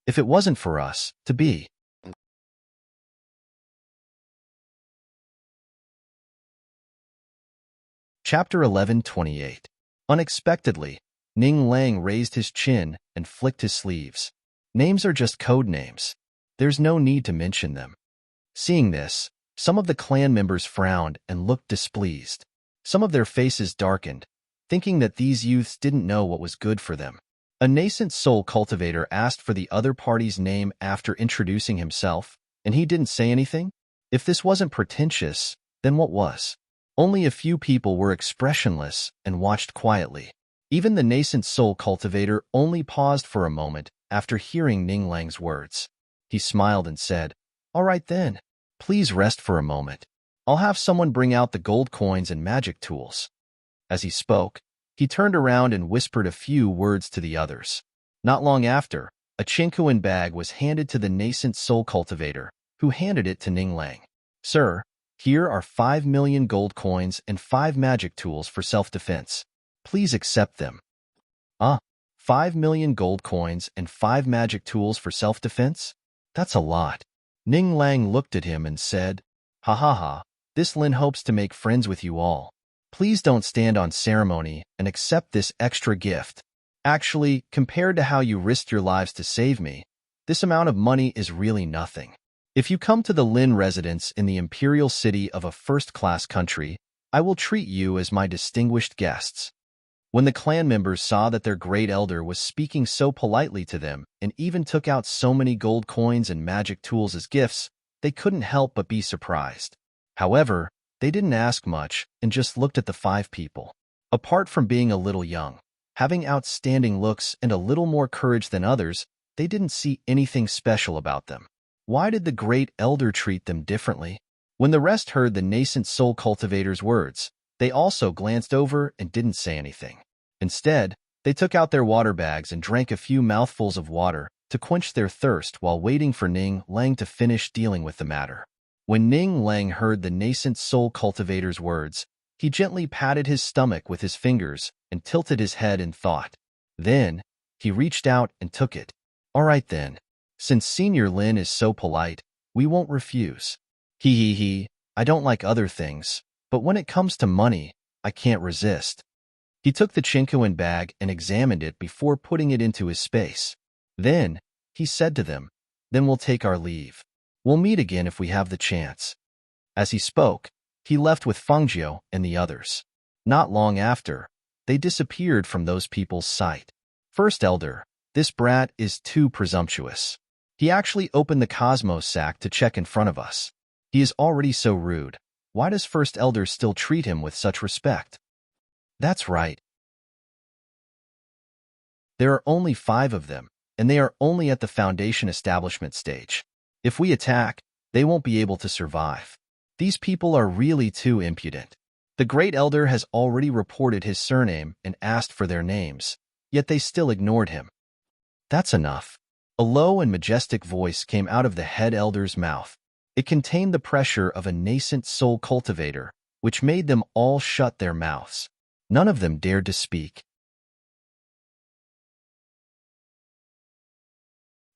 If it wasn't for us, Chapter 11:28. Unexpectedly, Ning Lang raised his chin and flicked his sleeves. Names are just code names. There's no need to mention them. Seeing this, some of the clan members frowned and looked displeased. Some of their faces darkened, thinking that these youths didn't know what was good for them. A nascent soul cultivator asked for the other party's name after introducing himself, and he didn't say anything? If this wasn't pretentious, then what was? Only a few people were expressionless and watched quietly. Even the nascent soul cultivator only paused for a moment after hearing Ning Lang's words. He smiled and said, "All right then. Please rest for a moment. I'll have someone bring out the gold coins and magic tools." As he spoke, he turned around and whispered a few words to the others. Not long after, a Chinquan bag was handed to the nascent soul cultivator, who handed it to Ning Lang. "Sir, here are 5 million gold coins and 5 magic tools for self-defense. Please accept them." 5 million gold coins and 5 magic tools for self-defense? That's a lot. Ning Lang looked at him and said, "Ha ha ha, this Lin hopes to make friends with you all. Please don't stand on ceremony and accept this extra gift. Actually, compared to how you risked your lives to save me, this amount of money is really nothing. If you come to the Lin residence in the imperial city of a first-class country, I will treat you as my distinguished guests." When the clan members saw that their great elder was speaking so politely to them and even took out so many gold coins and magic tools as gifts, they couldn't help but be surprised. However, they didn't ask much and just looked at the 5 people. Apart from being a little young, having outstanding looks and a little more courage than others, they didn't see anything special about them. Why did the great elder treat them differently? When the rest heard the nascent soul cultivator's words, they also glanced over and didn't say anything. Instead, they took out their water bags and drank a few mouthfuls of water to quench their thirst while waiting for Ning Lang to finish dealing with the matter. When Ning Lang heard the nascent soul cultivator's words, he gently patted his stomach with his fingers and tilted his head in thought. Then, he reached out and took it. "All right then. Since Senior Lin is so polite, we won't refuse. I don't like other things, but when it comes to money, I can't resist." He took the Chinquan bag and examined it before putting it into his space. Then, he said to them, "Then we'll take our leave. We'll meet again if we have the chance." As he spoke, he left with Fengjiu and the others. Not long after, they disappeared from those people's sight. "First Elder, this brat is too presumptuous. He actually opened the Cosmos sack to check in front of us. He is already so rude. Why does First Elder still treat him with such respect?" That's right. There are only 5 of them, and they are only at the Foundation establishment stage. If we attack, they won't be able to survive. These people are really too impudent. The Great Elder has already reported his surname and asked for their names, yet they still ignored him. That's enough. A low and majestic voice came out of the head elder's mouth. It contained the pressure of a nascent soul cultivator, which made them all shut their mouths. None of them dared to speak.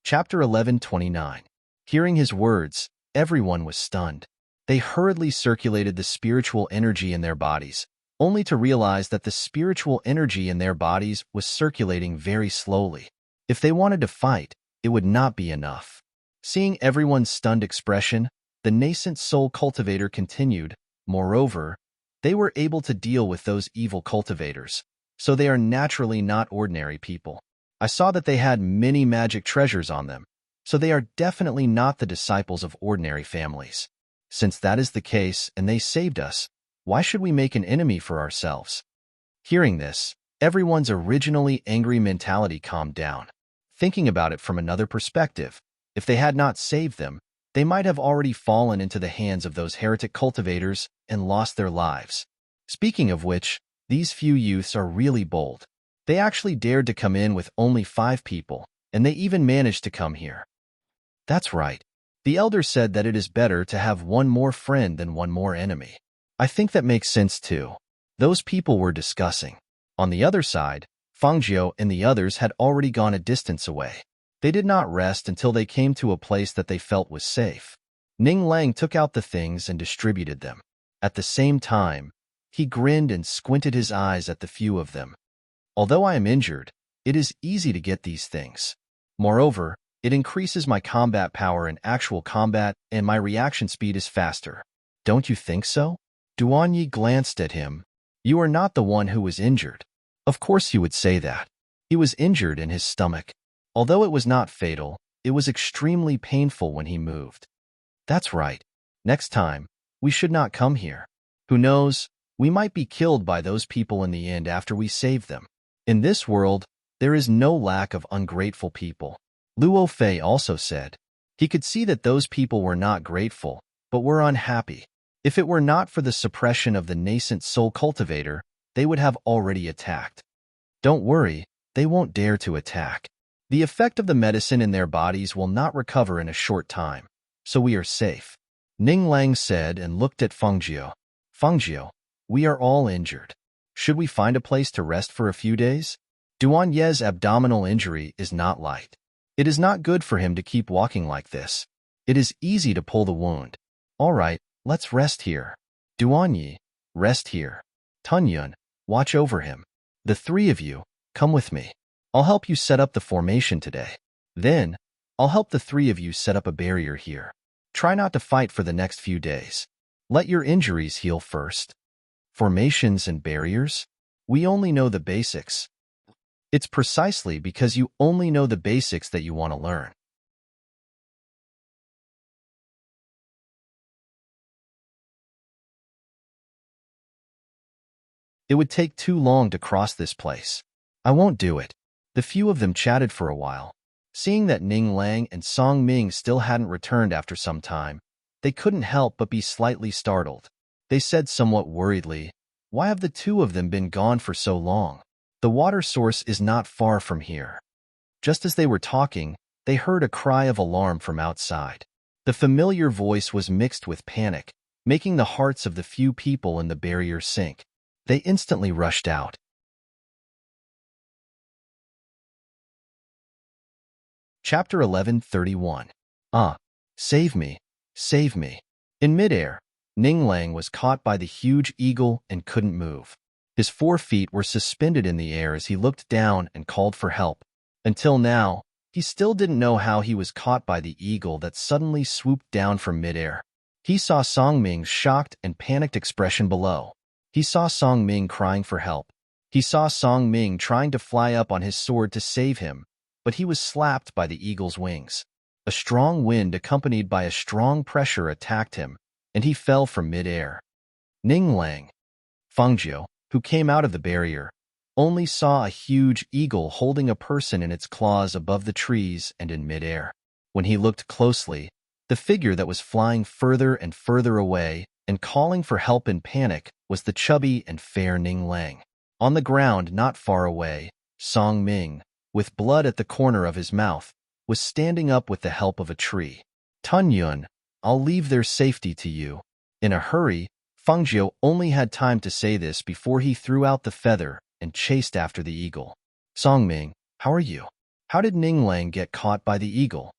Chapter 11:29. Hearing his words, everyone was stunned. They hurriedly circulated the spiritual energy in their bodies, only to realize that the spiritual energy in their bodies was circulating very slowly. If they wanted to fight, it would not be enough. Seeing everyone's stunned expression, the nascent soul cultivator continued, "Moreover, they were able to deal with those evil cultivators, so they are naturally not ordinary people. I saw that they had many magic treasures on them, so they are definitely not the disciples of ordinary families. Since that is the case and they saved us, why should we make an enemy for ourselves?" Hearing this, everyone's originally angry mentality calmed down. Thinking about it from another perspective, if they had not saved them, they might have already fallen into the hands of those heretic cultivators and lost their lives. Speaking of which, these few youths are really bold. They actually dared to come in with only 5 people, and they even managed to come here. That's right. The elder said that it is better to have one more friend than one more enemy. I think that makes sense too. Those people were discussing. On the other side, Fengjiu and the others had already gone a distance away. They did not rest until they came to a place that they felt was safe. Ning Lang took out the things and distributed them. At the same time, He grinned and squinted his eyes at the few of them. Although I am injured, it is easy to get these things. Moreover, it increases my combat power in actual combat, and my reaction speed is faster. Don't you think so? Duanyi glanced at him. You are not the one who was injured. Of course you would say that. He was injured in his stomach. Although it was not fatal, it was extremely painful when he moved. That's right. Next time, we should not come here. Who knows, we might be killed by those people in the end after we save them. In this world, there is no lack of ungrateful people. Luo Fei also said. He could see that those people were not grateful, but were unhappy. If it were not for the suppression of the nascent soul cultivator, they would have already attacked. Don't worry, they won't dare to attack. The effect of the medicine in their bodies will not recover in a short time, so we are safe. Ning Lang said and looked at Fengjiu. Fengjiu, we are all injured. Should we find a place to rest for a few days? Duan Ye's abdominal injury is not light. It is not good for him to keep walking like this. It is easy to pull the wound. All right, let's rest here. Duan Ye, rest here. Tunyun, watch over him. The three of you, come with me. I'll help you set up the formation today. Then, I'll help the three of you set up a barrier here. Try not to fight for the next few days. Let your injuries heal first. Formations and barriers? We only know the basics. It's precisely because you only know the basics that you want to learn. It would take too long to cross this place. I won't do it. The few of them chatted for a while. Seeing that Ning Lang and Song Ming still hadn't returned after some time, they couldn't help but be slightly startled. They said somewhat worriedly, "Why have the two of them been gone for so long? The water source is not far from here." Just as they were talking, they heard a cry of alarm from outside. The familiar voice was mixed with panic, making the hearts of the few people in the barrier sink. They instantly rushed out. Chapter 11:31. Save me, save me. In midair, Ning Lang was caught by the huge eagle and couldn't move. His 4 feet were suspended in the air as he looked down and called for help. Until now, he still didn't know how he was caught by the eagle that suddenly swooped down from midair. He saw Song Ming's shocked and panicked expression below. He saw Song Ming crying for help. He saw Song Ming trying to fly up on his sword to save him, but he was slapped by the eagle's wings. A strong wind accompanied by a strong pressure attacked him, and he fell from midair. Ning Lang, Fengjiu, who came out of the barrier, only saw a huge eagle holding a person in its claws above the trees and in midair. When he looked closely, the figure that was flying further and further away and calling for help in panic was the chubby and fair Ning Lang. On the ground not far away, Song Ming, with blood at the corner of his mouth, was standing up with the help of a tree. Tunyun, I'll leave their safety to you. In a hurry, Fengjiu only had time to say this before he threw out the feather and chased after the eagle. Song Ming, how are you? How did Ning Lang get caught by the eagle?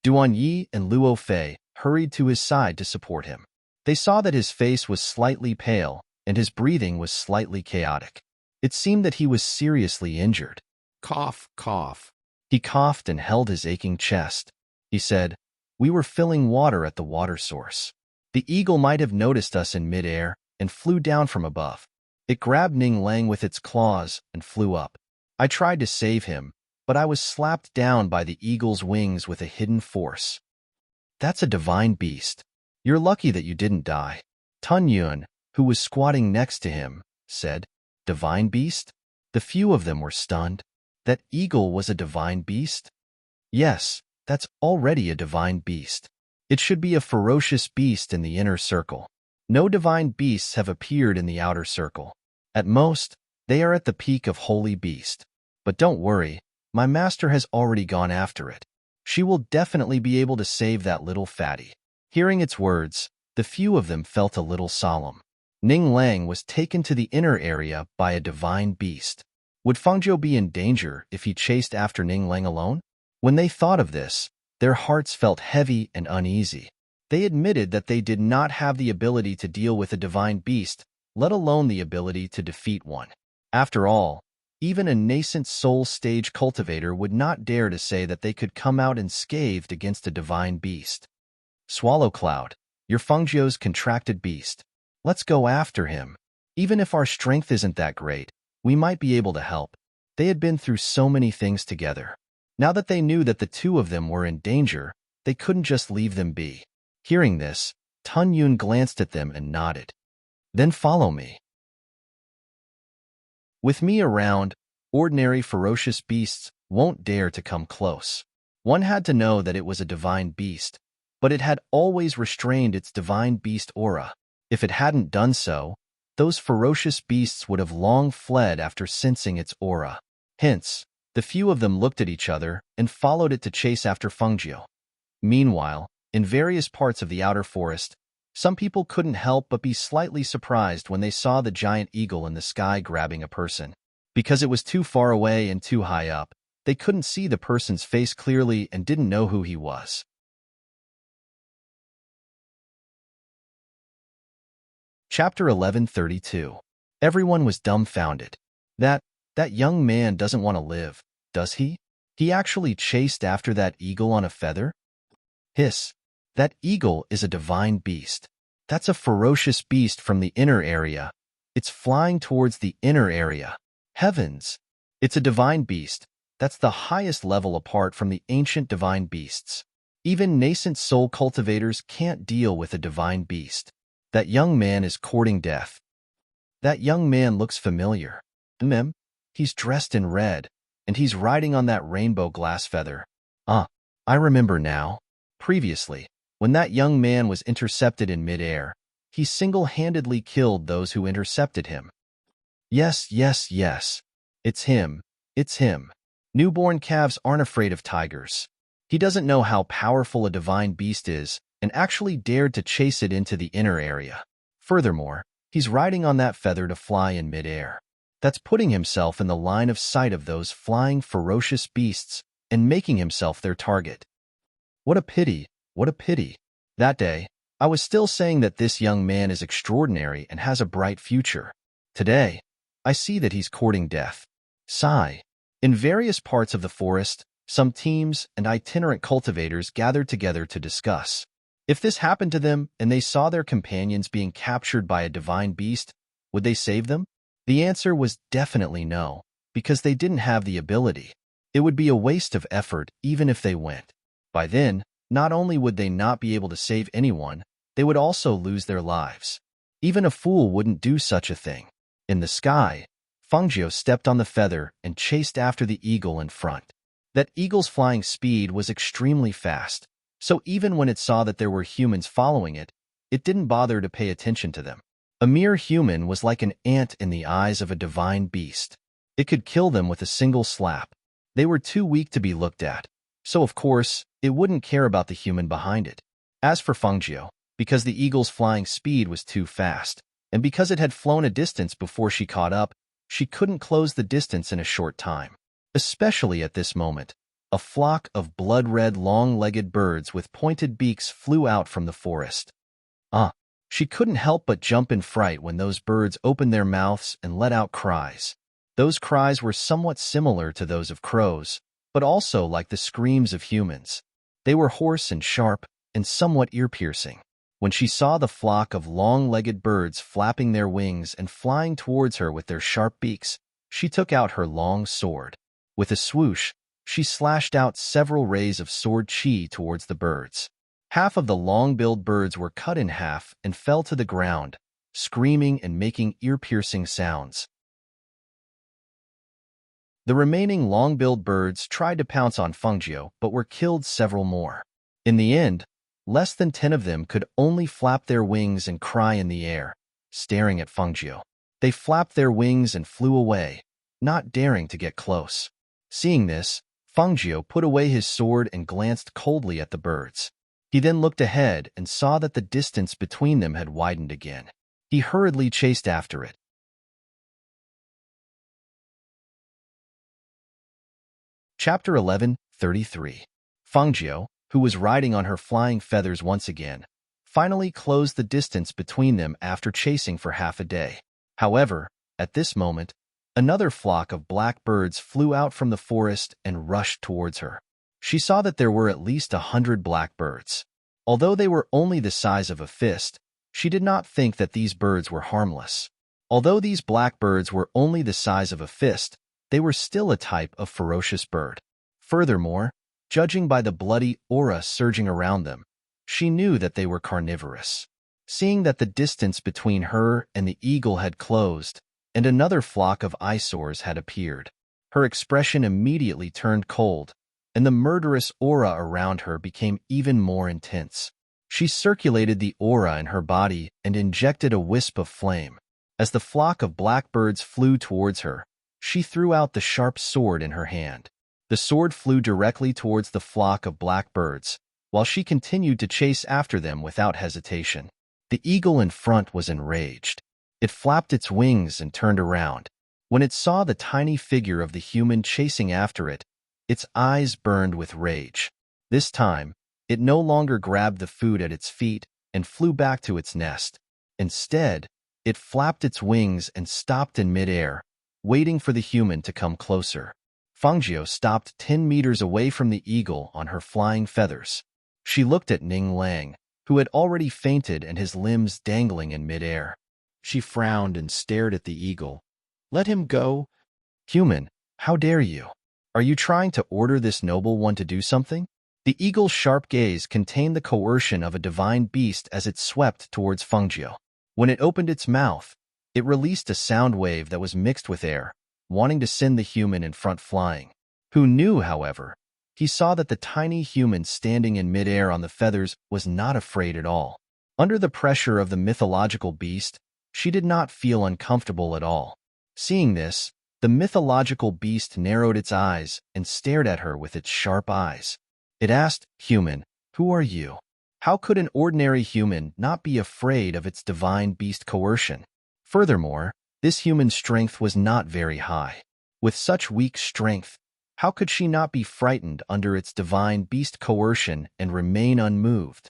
Duan Yi and Luo Fei hurried to his side to support him. They saw that his face was slightly pale and his breathing was slightly chaotic. It seemed that he was seriously injured. Cough, cough. He coughed and held his aching chest. He said, "We were filling water at the water source. The eagle might have noticed us in midair and flew down from above. It grabbed Ning Lang with its claws and flew up. I tried to save him, but I was slapped down by the eagle's wings with a hidden force." That's a divine beast. You're lucky that you didn't die. Tunyun, who was squatting next to him, said, "Divine beast?" The few of them were stunned. That eagle was a divine beast? Yes, that's already a divine beast. It should be a ferocious beast in the inner circle. No divine beasts have appeared in the outer circle. At most, they are at the peak of holy beast. But don't worry, my master has already gone after it. She will definitely be able to save that little fatty. Hearing its words, the few of them felt a little solemn. Ning Lang was taken to the inner area by a divine beast. Would Fengjiu be in danger if he chased after Ning Lang alone? When they thought of this, their hearts felt heavy and uneasy. They admitted that they did not have the ability to deal with a divine beast, let alone the ability to defeat one. After all, even a nascent soul stage cultivator would not dare to say that they could come out unscathed against a divine beast. Swallow Cloud, you're Fungio's contracted beast. Let's go after him. Even if our strength isn't that great, we might be able to help. They had been through so many things together. Now that they knew that the two of them were in danger, they couldn't just leave them be. Hearing this, Tun Yun glanced at them and nodded. Then follow me. With me around, ordinary ferocious beasts won't dare to come close. One had to know that it was a divine beast, but it had always restrained its divine beast aura. If it hadn't done so, those ferocious beasts would have long fled after sensing its aura. Hence, the few of them looked at each other and followed it to chase after Fungio. Meanwhile, in various parts of the outer forest, some people couldn't help but be slightly surprised when they saw the giant eagle in the sky grabbing a person. Because it was too far away and too high up, they couldn't see the person's face clearly and didn't know who he was. Chapter 1132. Everyone was dumbfounded. That young man doesn't want to live, does he? He actually chased after that eagle on a feather? Hiss. That eagle is a divine beast. That's a ferocious beast from the inner area. It's flying towards the inner area. Heavens! It's a divine beast. That's the highest level apart from the ancient divine beasts. Even nascent soul cultivators can't deal with a divine beast. That young man is courting death. That young man looks familiar. He's dressed in red, and he's riding on that rainbow glass feather. I remember now. Previously, when that young man was intercepted in midair, he single-handedly killed those who intercepted him. Yes. It's him. It's him. Newborn calves aren't afraid of tigers. He doesn't know how powerful a divine beast is and actually dared to chase it into the inner area. Furthermore, he's riding on that feather to fly in midair. That's putting himself in the line of sight of those flying ferocious beasts and making himself their target. What a pity, what a pity. That day, I was still saying that this young man is extraordinary and has a bright future. Today, I see that he's courting death. Sigh. In various parts of the forest, some teams and itinerant cultivators gathered together to discuss. If this happened to them and they saw their companions being captured by a divine beast, would they save them? The answer was definitely no, because they didn't have the ability. It would be a waste of effort even if they went. By then, not only would they not be able to save anyone, they would also lose their lives. Even a fool wouldn't do such a thing. In the sky, Fungio stepped on the feather and chased after the eagle in front. That eagle's flying speed was extremely fast, so even when it saw that there were humans following it, it didn't bother to pay attention to them. A mere human was like an ant in the eyes of a divine beast. It could kill them with a single slap. They were too weak to be looked at, so of course, it wouldn't care about the human behind it. As for Fungio, because the eagle's flying speed was too fast, and because it had flown a distance before she caught up, she couldn't close the distance in a short time. Especially at this moment, a flock of blood-red long-legged birds with pointed beaks flew out from the forest. She couldn't help but jump in fright when those birds opened their mouths and let out cries. Those cries were somewhat similar to those of crows, but also like the screams of humans. They were hoarse and sharp and somewhat ear-piercing. When she saw the flock of long-legged birds flapping their wings and flying towards her with their sharp beaks, she took out her long sword. With a swoosh, she slashed out several rays of sword chi towards the birds. Half of the long-billed birds were cut in half and fell to the ground, screaming and making ear-piercing sounds. The remaining long-billed birds tried to pounce on Fungio but were killed several more. In the end, less than 10 of them could only flap their wings and cry in the air, staring at Fungio. They flapped their wings and flew away, not daring to get close. Seeing this, Fungio put away his sword and glanced coldly at the birds. He then looked ahead and saw that the distance between them had widened again. He hurriedly chased after it. Chapter 1133. Fungio, who was riding on her flying feathers once again, finally closed the distance between them after chasing for half a day. However, at this moment, another flock of black birds flew out from the forest and rushed towards her. She saw that there were at least 100 blackbirds. Although they were only the size of a fist, she did not think that these birds were harmless. Although these blackbirds were only the size of a fist, they were still a type of ferocious bird. Furthermore, judging by the bloody aura surging around them, she knew that they were carnivorous. Seeing that the distance between her and the eagle had closed, and another flock of eyesores had appeared, her expression immediately turned cold, and the murderous aura around her became even more intense. She circulated the aura in her body and injected a wisp of flame. As the flock of blackbirds flew towards her, she threw out the sharp sword in her hand. The sword flew directly towards the flock of blackbirds, while she continued to chase after them without hesitation. The eagle in front was enraged. It flapped its wings and turned around. When it saw the tiny figure of the human chasing after it, its eyes burned with rage. This time, it no longer grabbed the food at its feet and flew back to its nest. Instead, it flapped its wings and stopped in midair, waiting for the human to come closer. Fangzhou stopped 10 meters away from the eagle on her flying feathers. She looked at Ning Lang, who had already fainted and his limbs dangling in midair. She frowned and stared at the eagle. "Let him go." "Human, how dare you? Are you trying to order this noble one to do something?" The eagle's sharp gaze contained the coercion of a divine beast as it swept towards Fangzhou. When it opened its mouth, it released a sound wave that was mixed with air, wanting to send the human in front flying. Who knew, however, he saw that the tiny human standing in midair on the feathers was not afraid at all. Under the pressure of the mythological beast, she did not feel uncomfortable at all. Seeing this, the mythological beast narrowed its eyes and stared at her with its sharp eyes. It asked, "Human, who are you?" How could an ordinary human not be afraid of its divine beast coercion? Furthermore, this human's strength was not very high. With such weak strength, how could she not be frightened under its divine beast coercion and remain unmoved?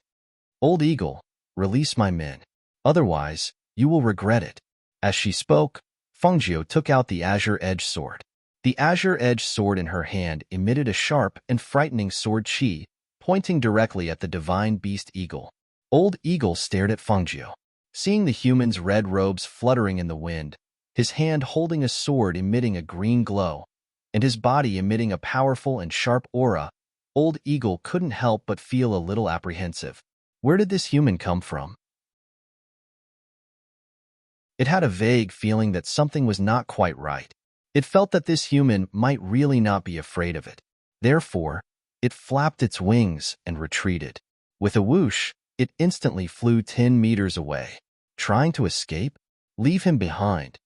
"Old eagle, release my men. Otherwise, you will regret it." As she spoke, Fangzhou took out the azure-edged sword. The azure-edged sword in her hand emitted a sharp and frightening sword chi, pointing directly at the divine beast eagle. Old eagle stared at Fangzhou. Seeing the human's red robes fluttering in the wind, his hand holding a sword emitting a green glow, and his body emitting a powerful and sharp aura, Old Eagle couldn't help but feel a little apprehensive. Where did this human come from? It had a vague feeling that something was not quite right. It felt that this human might really not be afraid of it. Therefore, it flapped its wings and retreated. With a whoosh, it instantly flew 10 meters away. Trying to escape? Leave him behind.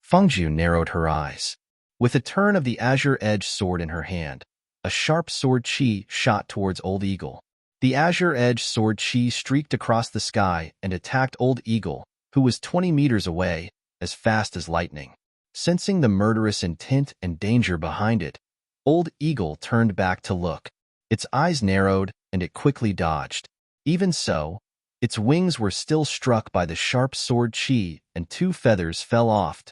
Fengju narrowed her eyes. With a turn of the azure-edged sword in her hand, a sharp sword chi shot towards Old Eagle. The azure-edged sword chi streaked across the sky and attacked Old Eagle, who was 20 meters away, as fast as lightning. Sensing the murderous intent and danger behind it, Old Eagle turned back to look. Its eyes narrowed, and it quickly dodged. Even so, its wings were still struck by the sharp sword chi, and 2 feathers fell off.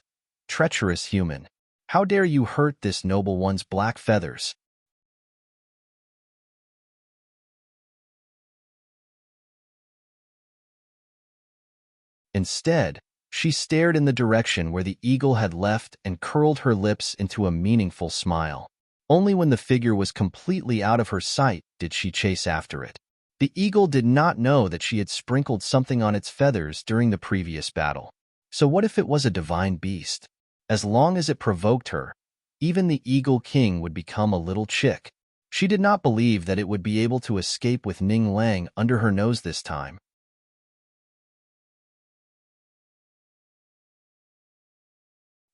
Treacherous human! How dare you hurt this noble one's black feathers? Instead, she stared in the direction where the eagle had left and curled her lips into a meaningful smile. Only when the figure was completely out of her sight did she chase after it. The eagle did not know that she had sprinkled something on its feathers during the previous battle. So what if it was a divine beast? As long as it provoked her, even the Eagle King would become a little chick. She did not believe that it would be able to escape with Ning Lang under her nose this time.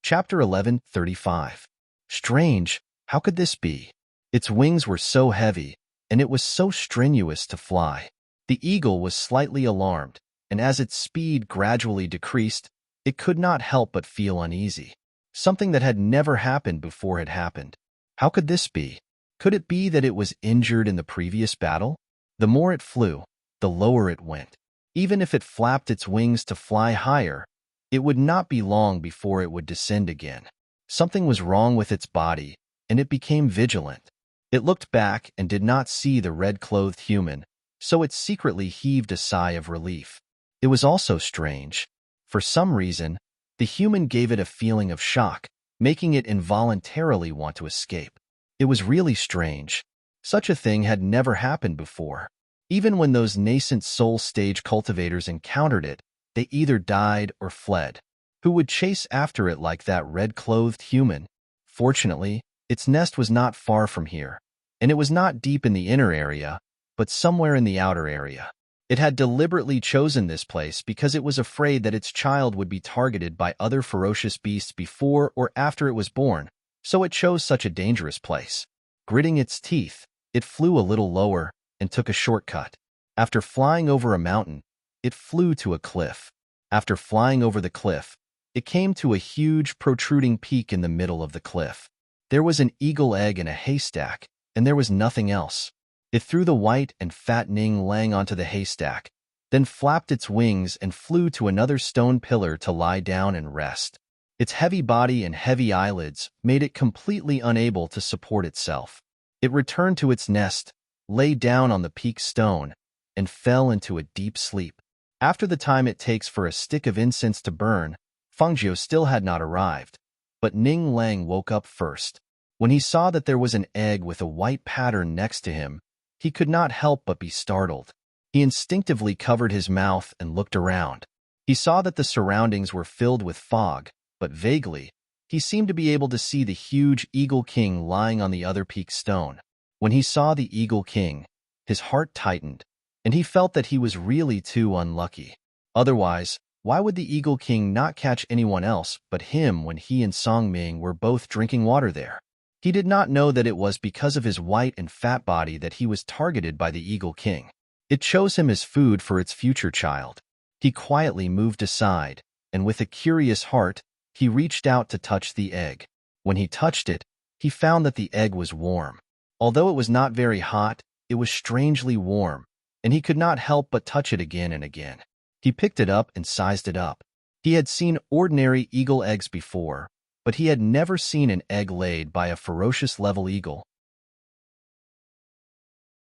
Chapter 11:35. Strange, how could this be? Its wings were so heavy, and it was so strenuous to fly. The eagle was slightly alarmed, and as its speed gradually decreased, it could not help but feel uneasy. Something that had never happened before had happened. How could this be? Could it be that it was injured in the previous battle? The more it flew, the lower it went. Even if it flapped its wings to fly higher, It would not be long before it would descend again. Something was wrong with its body, and it became vigilant. It looked back and did not see the red-clothed human, so it secretly heaved a sigh of relief. It was also strange. For some reason, the human gave it a feeling of shock, making it involuntarily want to escape. It was really strange. Such a thing had never happened before. Even when those nascent soul stage cultivators encountered it, they either died or fled. Who would chase after it like that red-clothed human? Fortunately, its nest was not far from here, and it was not deep in the inner area, but somewhere in the outer area. It had deliberately chosen this place because it was afraid that its child would be targeted by other ferocious beasts before or after it was born, so it chose such a dangerous place. Gritting its teeth, it flew a little lower and took a shortcut. After flying over a mountain, it flew to a cliff. After flying over the cliff, it came to a huge protruding peak in the middle of the cliff. There was an eagle egg in a haystack, and there was nothing else. It threw the white and fat Ning Lang onto the haystack, then flapped its wings and flew to another stone pillar to lie down and rest. Its heavy body and heavy eyelids made it completely unable to support itself. It returned to its nest, lay down on the peak stone, and fell into a deep sleep. After the time it takes for a stick of incense to burn, Fengjiu still had not arrived, but Ning Lang woke up first. When he saw that there was an egg with a white pattern next to him, he could not help but be startled. He instinctively covered his mouth and looked around. He saw that the surroundings were filled with fog, but vaguely, he seemed to be able to see the huge Eagle King lying on the other peak stone. When he saw the Eagle King, his heart tightened, and he felt that he was really too unlucky. Otherwise, why would the Eagle King not catch anyone else but him when he and Song Ming were both drinking water there? He did not know that it was because of his white and fat body that he was targeted by the Eagle King. It chose him as food for its future child. He quietly moved aside, and with a curious heart, he reached out to touch the egg. When he touched it, he found that the egg was warm. Although it was not very hot, it was strangely warm, and he could not help but touch it again and again. He picked it up and sized it up. He had seen ordinary eagle eggs before, but he had never seen an egg laid by a ferocious level eagle.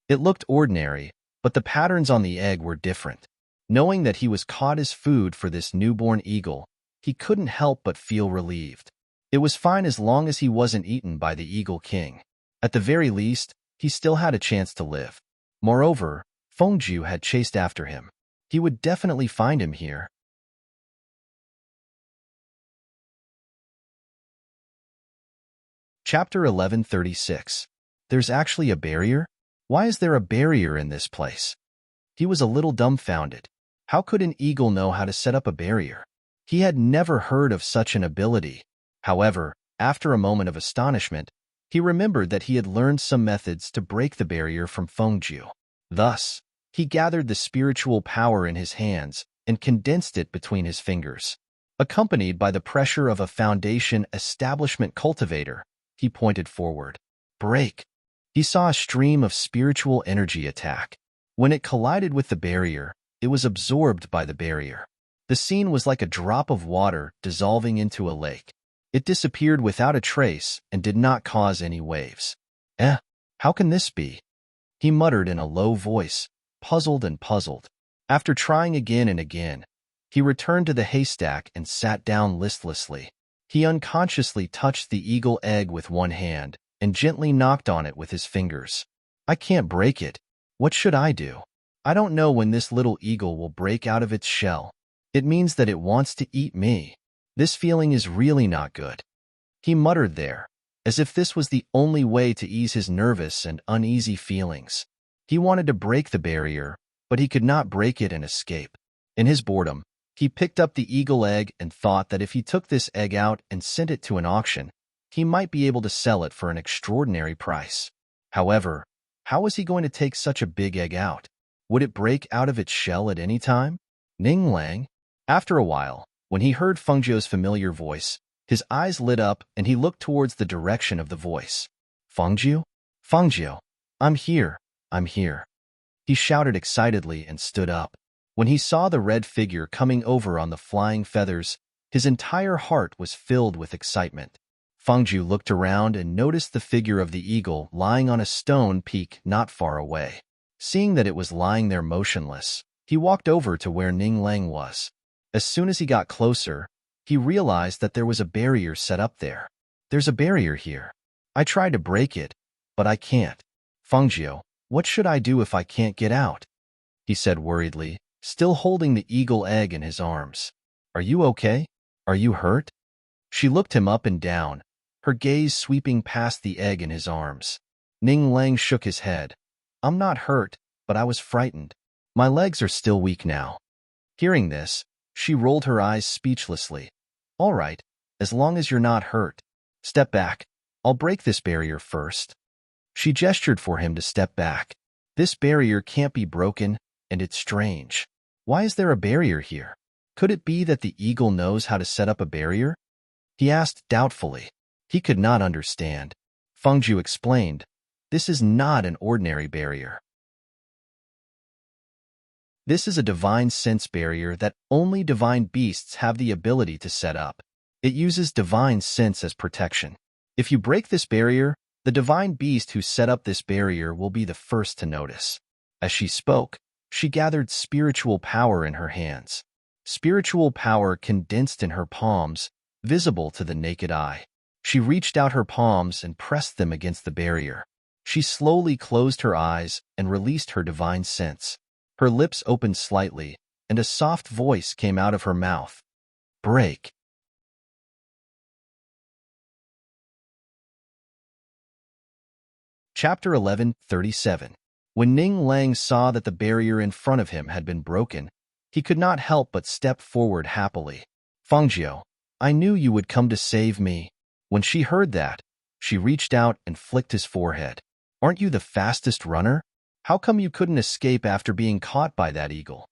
It looked ordinary, but the patterns on the egg were different. Knowing that he was caught as food for this newborn eagle, he couldn't help but feel relieved. It was fine as long as he wasn't eaten by the Eagle King. At the very least, he still had a chance to live. Moreover, Fengjiu had chased after him. He would definitely find him here. Chapter 1136. There's actually a barrier? Why is there a barrier in this place? He was a little dumbfounded. How could an eagle know how to set up a barrier? He had never heard of such an ability. However, after a moment of astonishment, he remembered that he had learned some methods to break the barrier from Fengjiu. Thus, he gathered the spiritual power in his hands and condensed it between his fingers. Accompanied by the pressure of a foundation establishment cultivator, he pointed forward. Break! He saw a stream of spiritual energy attack. When it collided with the barrier, it was absorbed by the barrier. The scene was like a drop of water dissolving into a lake. It disappeared without a trace and did not cause any waves. How can this be? He muttered in a low voice, puzzled and puzzled. After trying again and again, he returned to the haystack and sat down listlessly. He unconsciously touched the eagle egg with one hand and gently knocked on it with his fingers. I can't break it. What should I do? I don't know when this little eagle will break out of its shell. It means that it wants to eat me. This feeling is really not good. He muttered there, as if this was the only way to ease his nervous and uneasy feelings. He wanted to break the barrier, but he could not break it and escape. In his boredom, he picked up the eagle egg and thought that if he took this egg out and sent it to an auction, he might be able to sell it for an extraordinary price. However, how was he going to take such a big egg out? Would it break out of its shell at any time? Ning Lang? After a while, when he heard Fengjiu's familiar voice, his eyes lit up and he looked towards the direction of the voice. Fengjiu? Fengjiu, I'm here, I'm here. He shouted excitedly and stood up. When he saw the red figure coming over on the flying feathers, His entire heart was filled with excitement. Fengju looked around and noticed the figure of the eagle lying on a stone peak not far away. Seeing that it was lying there motionless, he walked over to where Ning Lang was. As soon as he got closer, he realized that there was a barrier set up there. There's a barrier here. I tried to break it, but I can't. Fengju, what should I do if I can't get out? He said worriedly, still holding the eagle egg in his arms. Are you okay? Are you hurt? She looked him up and down, her gaze sweeping past the egg in his arms. Ning Lang shook his head. I'm not hurt, but I was frightened. My legs are still weak now. Hearing this, she rolled her eyes speechlessly. All right, as long as you're not hurt. Step back. I'll break this barrier first. She gestured for him to step back. This barrier can't be broken, and it's strange. Why is there a barrier here? Could it be that the eagle knows how to set up a barrier? He asked doubtfully. He could not understand. Fengju explained, this is not an ordinary barrier. This is a divine sense barrier that only divine beasts have the ability to set up. It uses divine sense as protection. If you break this barrier, the divine beast who set up this barrier will be the first to notice. As she spoke, she gathered spiritual power in her hands. Spiritual power condensed in her palms, visible to the naked eye. She reached out her palms and pressed them against the barrier. She slowly closed her eyes and released her divine sense. Her lips opened slightly, and a soft voice came out of her mouth. Break. Chapter 11:37. When Ning Lang saw that the barrier in front of him had been broken, he could not help but step forward happily. Fengju, I knew you would come to save me. When she heard that, she reached out and flicked his forehead. Aren't you the fastest runner? How come you couldn't escape after being caught by that eagle?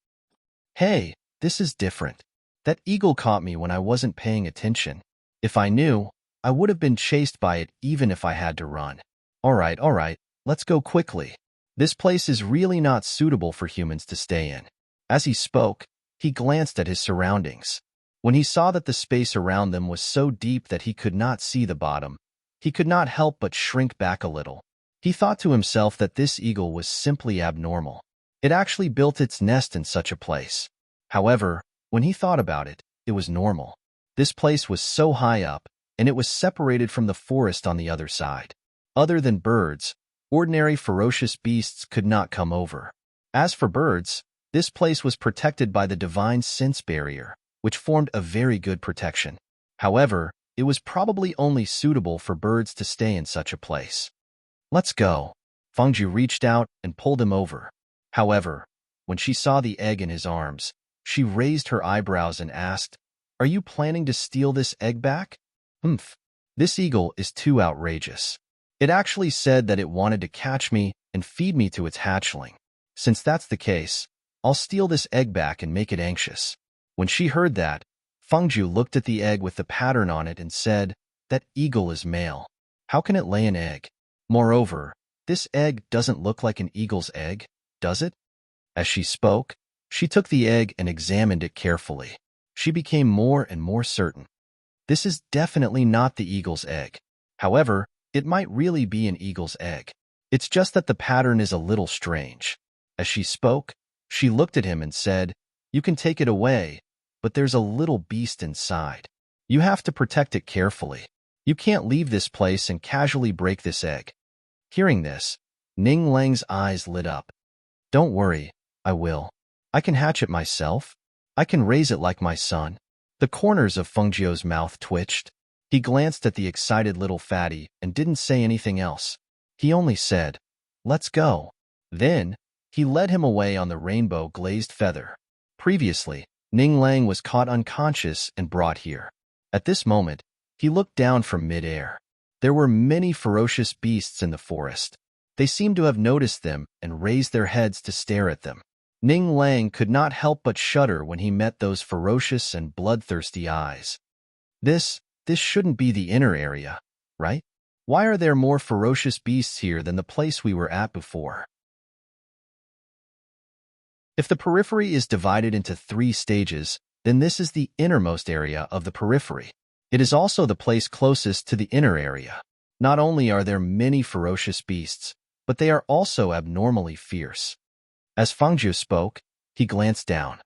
Hey, this is different. That eagle caught me when I wasn't paying attention. If I knew, I would have been chased by it even if I had to run. All right, let's go quickly. This place is really not suitable for humans to stay in. As he spoke, he glanced at his surroundings. When he saw that the space around them was so deep that he could not see the bottom, he could not help but shrink back a little. He thought to himself that this eagle was simply abnormal. It actually built its nest in such a place. However, when he thought about it, it was normal. This place was so high up, and it was separated from the forest on the other side. Other than birds, ordinary ferocious beasts could not come over. As for birds, this place was protected by the divine sense barrier, which formed a very good protection. However, it was probably only suitable for birds to stay in such a place. Let's go. Fengju reached out and pulled him over. However, when she saw the egg in his arms, she raised her eyebrows and asked, Are you planning to steal this egg back? This eagle is too outrageous. It actually said that it wanted to catch me and feed me to its hatchling. Since that's the case, I'll steal this egg back and make it anxious. When she heard that, Fengju looked at the egg with the pattern on it and said, That eagle is male. How can it lay an egg? Moreover, this egg doesn't look like an eagle's egg, does it? As she spoke, she took the egg and examined it carefully. She became more and more certain. This is definitely not the eagle's egg. However, it might really be an eagle's egg. It's just that the pattern is a little strange. As she spoke, she looked at him and said, You can take it away, but there's a little beast inside. You have to protect it carefully. You can't leave this place and casually break this egg. Hearing this, Ning Lang's eyes lit up. Don't worry, I will. I can hatch it myself. I can raise it like my son. The corners of Fengju's mouth twitched. He glanced at the excited little fatty and didn't say anything else. He only said, Let's go. Then, he led him away on the rainbow-glazed feather. Previously, Ning Lang was caught unconscious and brought here. At this moment, he looked down from mid-air. There were many ferocious beasts in the forest. They seemed to have noticed them and raised their heads to stare at them. Ning Lang could not help but shudder when he met those ferocious and bloodthirsty eyes. This shouldn't be the inner area, right? Why are there more ferocious beasts here than the place we were at before? If the periphery is divided into 3 stages, then this is the innermost area of the periphery. It is also the place closest to the inner area. Not only are there many ferocious beasts, but they are also abnormally fierce. As Fangjiu spoke, he glanced down.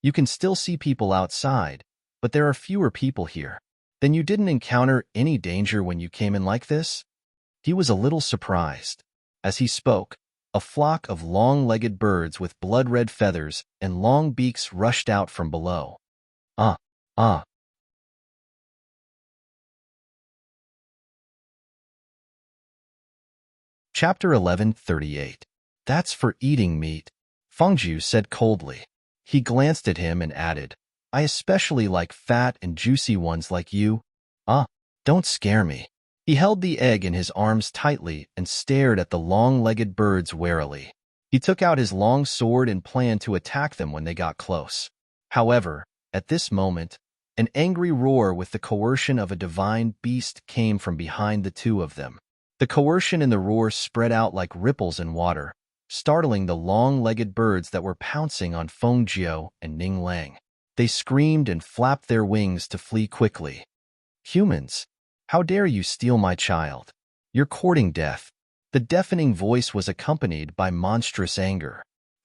You can still see people outside, but there are fewer people here. Then you didn't encounter any danger when you came in like this? He was a little surprised. As he spoke, a flock of long-legged birds with blood-red feathers and long beaks rushed out from below. Ah, ah. Chapter 11:38. That's for eating meat, Fangjiu said coldly. He glanced at him and added, I especially like fat and juicy ones like you. Ah, don't scare me. He held the egg in his arms tightly and stared at the long-legged birds warily. He took out his long sword and planned to attack them when they got close. However, at this moment, an angry roar with the coercion of a divine beast came from behind the two of them. The coercion in the roar spread out like ripples in water, startling the long-legged birds that were pouncing on Fengjiu and Ning Lang. They screamed and flapped their wings to flee quickly. Humans, how dare you steal my child? You're courting death. The deafening voice was accompanied by monstrous anger.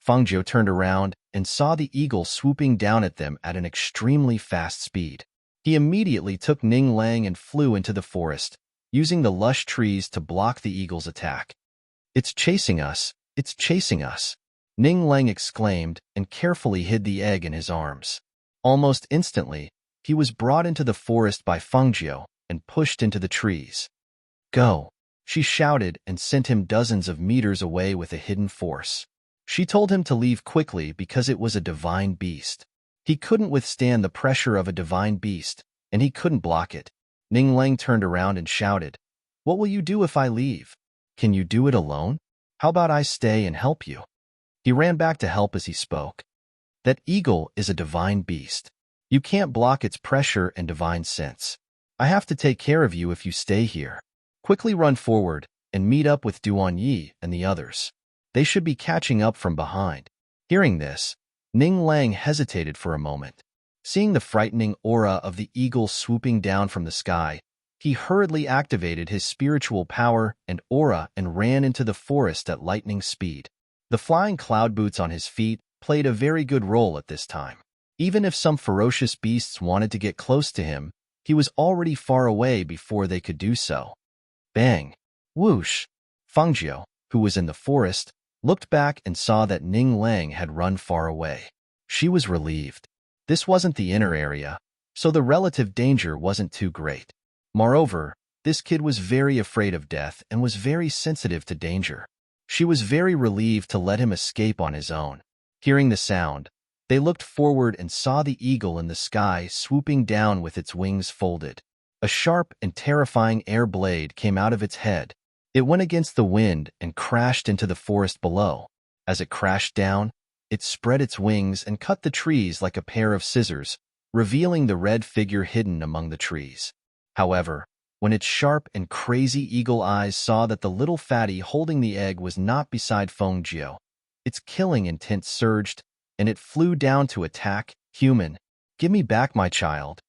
Fengjiu turned around and saw the eagle swooping down at them at an extremely fast speed. He immediately took Ning Lang and flew into the forest, using the lush trees to block the eagle's attack. It's chasing us! It's chasing us! Ning Lang exclaimed and carefully hid the egg in his arms. Almost instantly, he was brought into the forest by Fengjiu and pushed into the trees. Go! She shouted and sent him dozens of meters away with a hidden force. She told him to leave quickly because it was a divine beast. He couldn't withstand the pressure of a divine beast, and he couldn't block it. Ning Lang turned around and shouted, What will you do if I leave? Can you do it alone? How about I stay and help you? He ran back to help as he spoke. That eagle is a divine beast. You can't block its pressure and divine sense. I have to take care of you if you stay here. Quickly run forward and meet up with Duan Yi and the others. They should be catching up from behind. Hearing this, Ning Lang hesitated for a moment. Seeing the frightening aura of the eagle swooping down from the sky, he hurriedly activated his spiritual power and aura and ran into the forest at lightning speed. The flying cloud boots on his feet played a very good role at this time. Even if some ferocious beasts wanted to get close to him, he was already far away before they could do so. Bang! Whoosh! Fengjiu, who was in the forest, looked back and saw that Ning Lang had run far away. She was relieved. This wasn't the inner area, so the relative danger wasn't too great. Moreover, this kid was very afraid of death and was very sensitive to danger. She was very relieved to let him escape on his own. Hearing the sound, they looked forward and saw the eagle in the sky swooping down with its wings folded. A sharp and terrifying air blade came out of its head. It went against the wind and crashed into the forest below. As it crashed down, it spread its wings and cut the trees like a pair of scissors, revealing the red figure hidden among the trees. However, when its sharp and crazy eagle eyes saw that the little fatty holding the egg was not beside Fengjiu, its killing intent surged, and it flew down to attack. Human, give me back my child.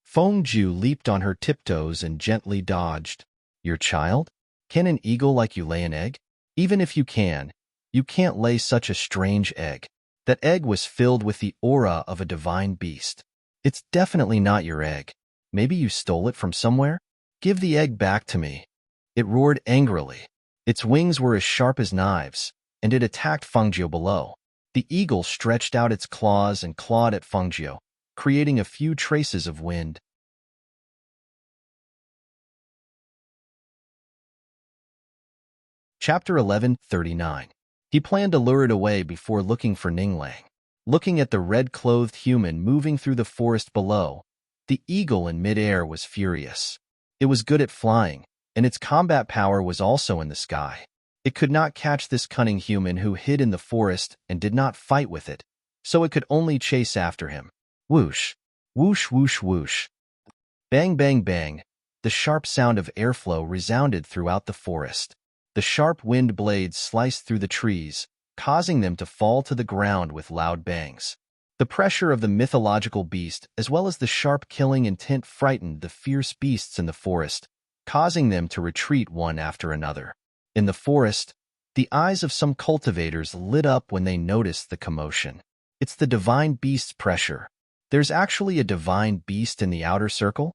Fengjiu leaped on her tiptoes and gently dodged. Your child? Can an eagle like you lay an egg? Even if you can't lay such a strange egg. That egg was filled with the aura of a divine beast. It's definitely not your egg. Maybe you stole it from somewhere? Give the egg back to me. It roared angrily. Its wings were as sharp as knives, and it attacked Fengjiu below. The eagle stretched out its claws and clawed at Fengjiu, creating a few traces of wind. Chapter 11:39. He planned to lure it away before looking for Ning Lang. Looking at the red-clothed human moving through the forest below, the eagle in midair was furious. It was good at flying, and its combat power was also in the sky. It could not catch this cunning human who hid in the forest and did not fight with it, so it could only chase after him. Whoosh! Whoosh whoosh whoosh! Bang bang bang! The sharp sound of airflow resounded throughout the forest. The sharp wind blades sliced through the trees, causing them to fall to the ground with loud bangs. The pressure of the mythological beast, as well as the sharp killing intent, frightened the fierce beasts in the forest, causing them to retreat one after another. In the forest, the eyes of some cultivators lit up when they noticed the commotion. It's the divine beast's pressure. There's actually a divine beast in the outer circle?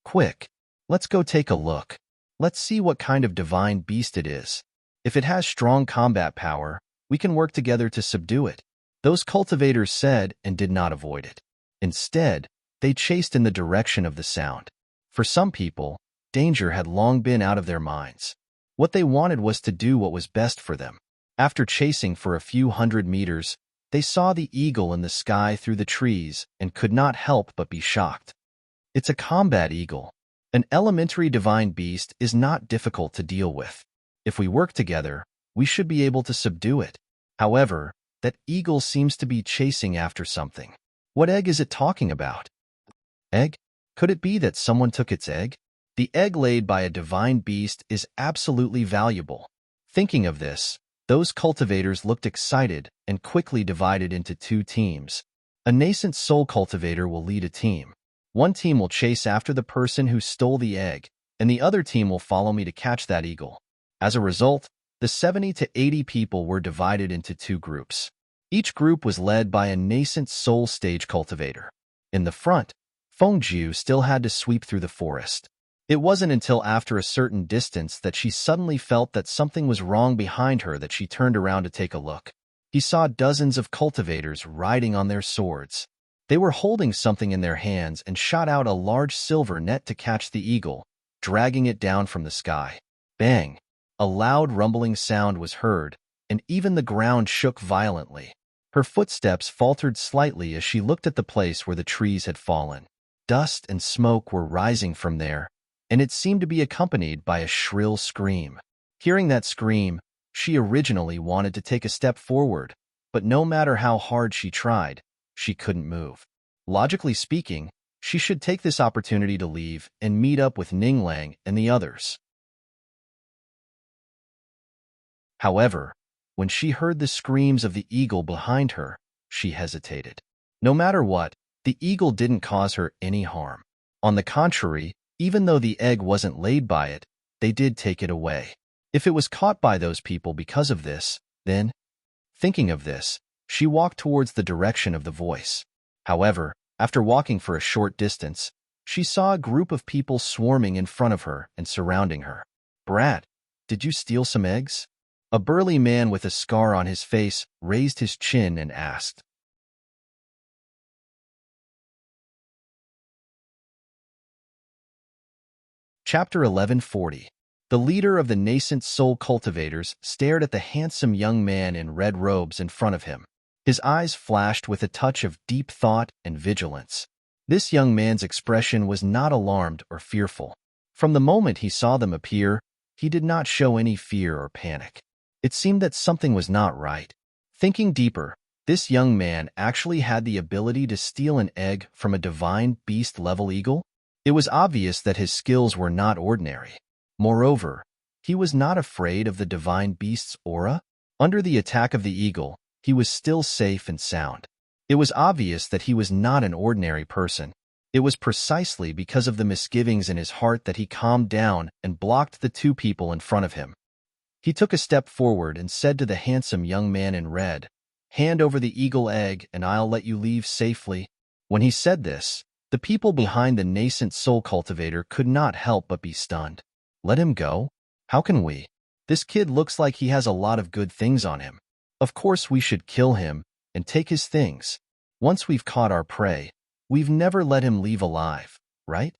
Quick, let's go take a look. Let's see what kind of divine beast it is. If it has strong combat power, we can work together to subdue it. Those cultivators said and did not avoid it. Instead, they chased in the direction of the sound. For some people, danger had long been out of their minds. What they wanted was to do what was best for them. After chasing for a few hundred meters, they saw the eagle in the sky through the trees and could not help but be shocked. It's a combat eagle. An elementary divine beast is not difficult to deal with. If we work together, we should be able to subdue it. However, that eagle seems to be chasing after something. What egg is it talking about? Egg? Could it be that someone took its egg? The egg laid by a divine beast is absolutely valuable. Thinking of this, those cultivators looked excited and quickly divided into two teams. A nascent soul cultivator will lead a team. One team will chase after the person who stole the egg, and the other team will follow me to catch that eagle. As a result, the 70 to 80 people were divided into two groups. Each group was led by a nascent soul stage cultivator. In the front, Fengjiu still had to sweep through the forest. It wasn't until after a certain distance that she suddenly felt that something was wrong behind her that she turned around to take a look. He saw dozens of cultivators riding on their swords. They were holding something in their hands and shot out a large silver net to catch the eagle, dragging it down from the sky. Bang! A loud rumbling sound was heard, and even the ground shook violently. Her footsteps faltered slightly as she looked at the place where the trees had fallen. Dust and smoke were rising from there, and it seemed to be accompanied by a shrill scream. Hearing that scream, she originally wanted to take a step forward, but no matter how hard she tried, she couldn't move. Logically speaking, she should take this opportunity to leave and meet up with Ninglang and the others. However, when she heard the screams of the eagle behind her, she hesitated. No matter what, the eagle didn't cause her any harm. On the contrary, even though the egg wasn't laid by it, they did take it away. If it was caught by those people because of this, then, thinking of this, she walked towards the direction of the voice. However, after walking for a short distance, she saw a group of people swarming in front of her and surrounding her. "Brat, did you steal some eggs?" A burly man with a scar on his face raised his chin and asked. Chapter 1140. The leader of the nascent soul cultivators stared at the handsome young man in red robes in front of him. His eyes flashed with a touch of deep thought and vigilance. This young man's expression was not alarmed or fearful. From the moment he saw them appear, he did not show any fear or panic. It seemed that something was not right. Thinking deeper, this young man actually had the ability to steal an egg from a divine beast-level eagle. It was obvious that his skills were not ordinary. Moreover, he was not afraid of the divine beast's aura. Under the attack of the eagle, he was still safe and sound. It was obvious that he was not an ordinary person. It was precisely because of the misgivings in his heart that he calmed down and blocked the two people in front of him. He took a step forward and said to the handsome young man in red, "Hand over the eagle egg and I'll let you leave safely." When he said this, the people behind the nascent soul cultivator could not help but be stunned. "Let him go? How can we? This kid looks like he has a lot of good things on him. Of course we should kill him and take his things. Once we've caught our prey, we've never let him leave alive, right?"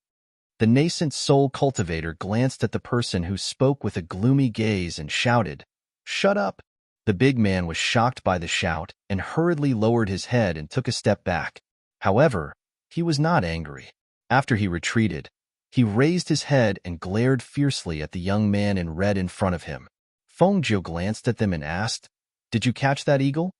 The nascent soul cultivator glanced at the person who spoke with a gloomy gaze and shouted, "Shut up!" The big man was shocked by the shout and hurriedly lowered his head and took a step back. However, he was not angry. After he retreated, he raised his head and glared fiercely at the young man in red in front of him. Fengjiu glanced at them and asked, "Did you catch that eagle?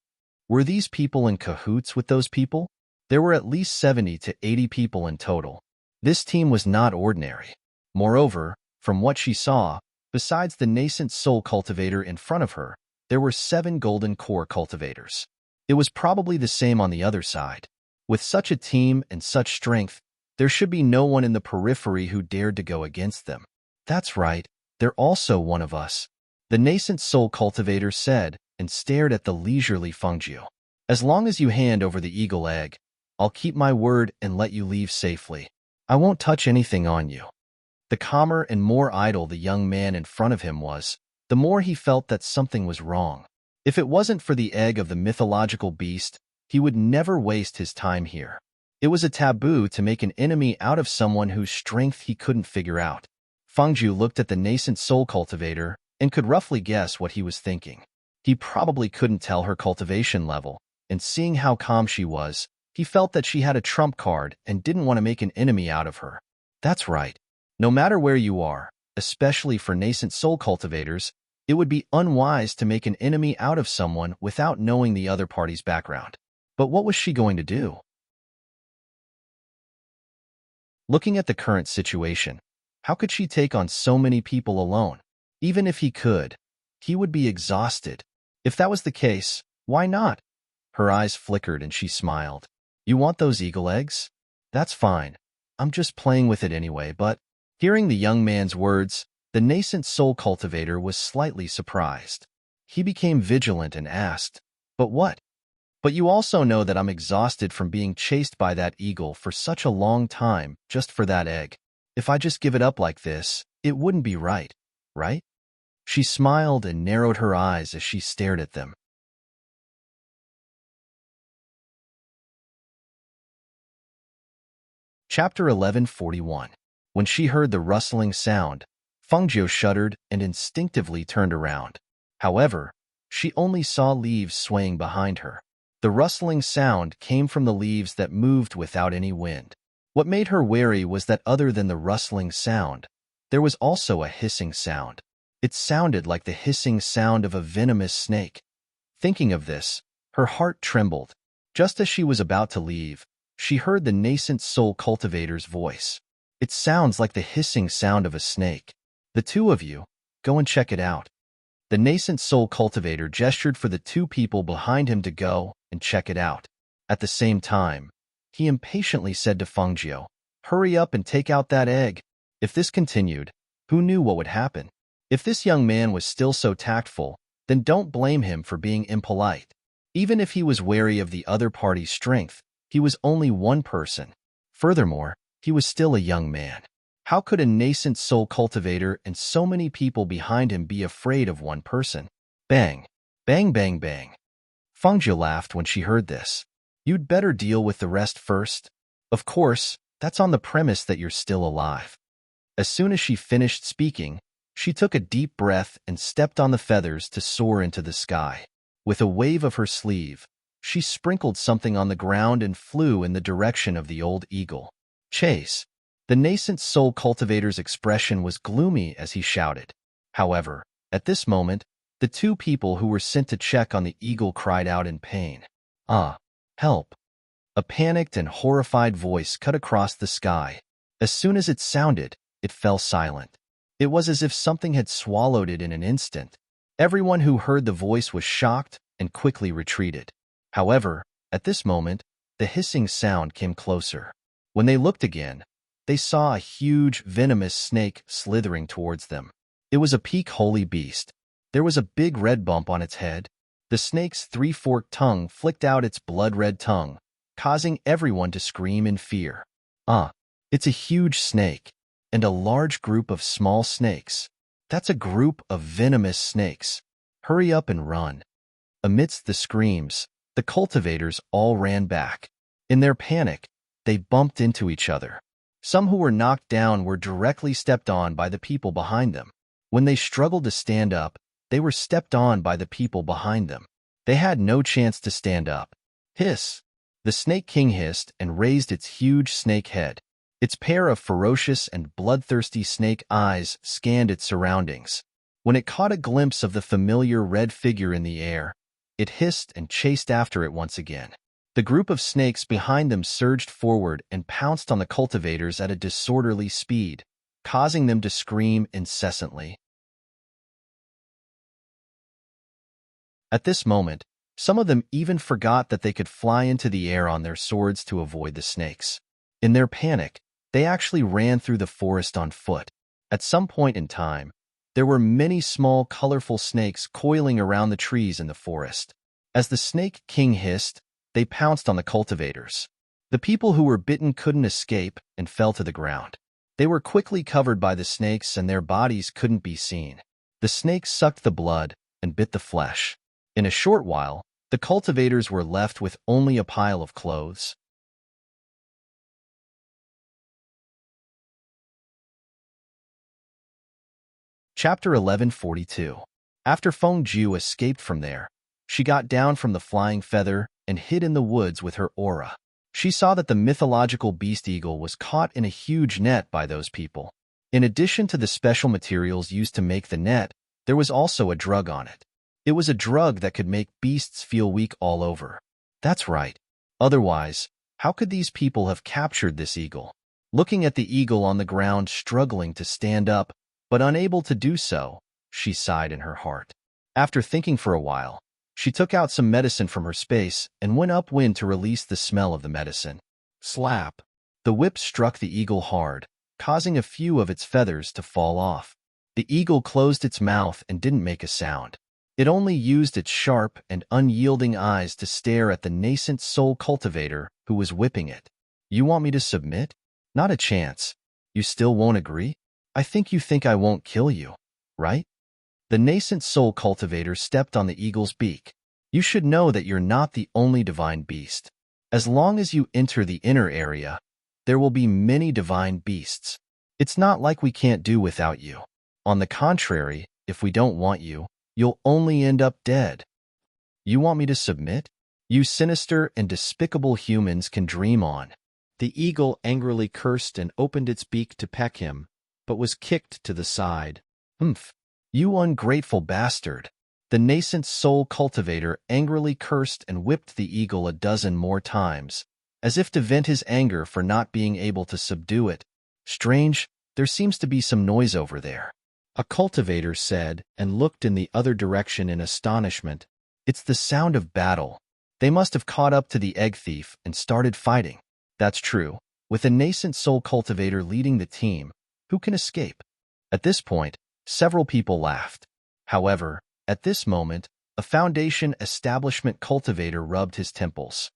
Were these people in cahoots with those people?" There were at least 70 to 80 people in total. This team was not ordinary. Moreover, from what she saw, besides the nascent soul cultivator in front of her, there were 7 golden core cultivators. It was probably the same on the other side. With such a team and such strength, there should be no one in the periphery who dared to go against them. That's right, they're also one of us, the nascent soul cultivator said and stared at the leisurely Fengjiu. As long as you hand over the eagle egg, I'll keep my word and let you leave safely. I won't touch anything on you. The calmer and more idle the young man in front of him was, the more he felt that something was wrong. If it wasn't for the egg of the mythological beast, he would never waste his time here. It was a taboo to make an enemy out of someone whose strength he couldn't figure out. Fengjiu looked at the nascent soul cultivator and could roughly guess what he was thinking. He probably couldn't tell her cultivation level, and seeing how calm she was, he felt that she had a trump card and didn't want to make an enemy out of her. That's right. No matter where you are, especially for nascent soul cultivators, it would be unwise to make an enemy out of someone without knowing the other party's background. But what was she going to do? Looking at the current situation, how could she take on so many people alone? Even if he could, he would be exhausted. If that was the case, why not? Her eyes flickered and she smiled. You want those eagle eggs? That's fine. I'm just playing with it anyway, but… Hearing the young man's words, the nascent soul cultivator was slightly surprised. He became vigilant and asked, But what? But you also know that I'm exhausted from being chased by that eagle for such a long time just for that egg. If I just give it up like this, it wouldn't be right, right? She smiled and narrowed her eyes as she stared at them. Chapter 1141. When she heard the rustling sound, Fengjiu shuddered and instinctively turned around. However, she only saw leaves swaying behind her. The rustling sound came from the leaves that moved without any wind. What made her wary was that other than the rustling sound, there was also a hissing sound. It sounded like the hissing sound of a venomous snake. Thinking of this, her heart trembled. Just as she was about to leave, she heard the nascent soul cultivator's voice. It sounds like the hissing sound of a snake. The two of you, go and check it out. The nascent soul cultivator gestured for the 2 people behind him to go and check it out. At the same time, he impatiently said to Fengjiu, Hurry up and take out that egg. If this continued, who knew what would happen? If this young man was still so tactful, then don't blame him for being impolite. Even if he was wary of the other party's strength, he was only one person. Furthermore, he was still a young man. How could a nascent soul cultivator and so many people behind him be afraid of one person? Bang! Bang, bang, bang. Fengjiu laughed when she heard this. You'd better deal with the rest first. Of course, that's on the premise that you're still alive. As soon as she finished speaking, she took a deep breath and stepped on the feathers to soar into the sky. With a wave of her sleeve, she sprinkled something on the ground and flew in the direction of the old eagle. Chase. The nascent soul cultivator's expression was gloomy as he shouted. However, at this moment, the 2 people who were sent to check on the eagle cried out in pain. Ah, help! A panicked and horrified voice cut across the sky. As soon as it sounded, it fell silent. It was as if something had swallowed it in an instant. Everyone who heard the voice was shocked and quickly retreated. However, at this moment, the hissing sound came closer. When they looked again, they saw a huge, venomous snake slithering towards them. It was a peak holy beast. There was a big red bump on its head. The snake's 3-forked tongue flicked out its blood-red tongue, causing everyone to scream in fear. It's a huge snake, and a large group of small snakes. That's a group of venomous snakes. Hurry up and run. Amidst the screams, the cultivators all ran back. In their panic, they bumped into each other. Some who were knocked down were directly stepped on by the people behind them. When they struggled to stand up, they were stepped on by the people behind them. They had no chance to stand up. Hiss! The Snake King hissed and raised its huge snake head. Its pair of ferocious and bloodthirsty snake eyes scanned its surroundings. When it caught a glimpse of the familiar red figure in the air, it hissed and chased after it once again. The group of snakes behind them surged forward and pounced on the cultivators at a disorderly speed, causing them to scream incessantly. At this moment, some of them even forgot that they could fly into the air on their swords to avoid the snakes. In their panic, they actually ran through the forest on foot. At some point in time, there were many small, colorful snakes coiling around the trees in the forest. As the Snake King hissed, they pounced on the cultivators. The people who were bitten couldn't escape and fell to the ground. They were quickly covered by the snakes and their bodies couldn't be seen. The snakes sucked the blood and bit the flesh. In a short while, the cultivators were left with only a pile of clothes. Chapter 1142. After Feng Jiu escaped from there, she got down from the flying feather and hid in the woods with her aura. She saw that the mythological beast eagle was caught in a huge net by those people. In addition to the special materials used to make the net, there was also a drug on it. It was a drug that could make beasts feel weak all over. That's right. Otherwise, how could these people have captured this eagle? Looking at the eagle on the ground struggling to stand up, but unable to do so, she sighed in her heart. After thinking for a while, she took out some medicine from her space and went upwind to release the smell of the medicine. Slap! The whip struck the eagle hard, causing a few of its feathers to fall off. The eagle closed its mouth and didn't make a sound. It only used its sharp and unyielding eyes to stare at the nascent soul cultivator who was whipping it. You want me to submit? Not a chance. You still won't agree? I think you think I won't kill you, right? The nascent soul cultivator stepped on the eagle's beak. You should know that you're not the only divine beast. As long as you enter the inner area, there will be many divine beasts. It's not like we can't do without you. On the contrary, if we don't want you, you'll only end up dead. You want me to submit? You sinister and despicable humans can dream on. The eagle angrily cursed and opened its beak to peck him, but was kicked to the side. Humph! You ungrateful bastard! The nascent soul cultivator angrily cursed and whipped the eagle a dozen more times, as if to vent his anger for not being able to subdue it. Strange, there seems to be some noise over there. A cultivator said and looked in the other direction in astonishment. It's the sound of battle. They must have caught up to the egg thief and started fighting. That's true. With a nascent soul cultivator leading the team, who can escape? At this point, several people laughed. However, at this moment, a Foundation establishment cultivator rubbed his temples.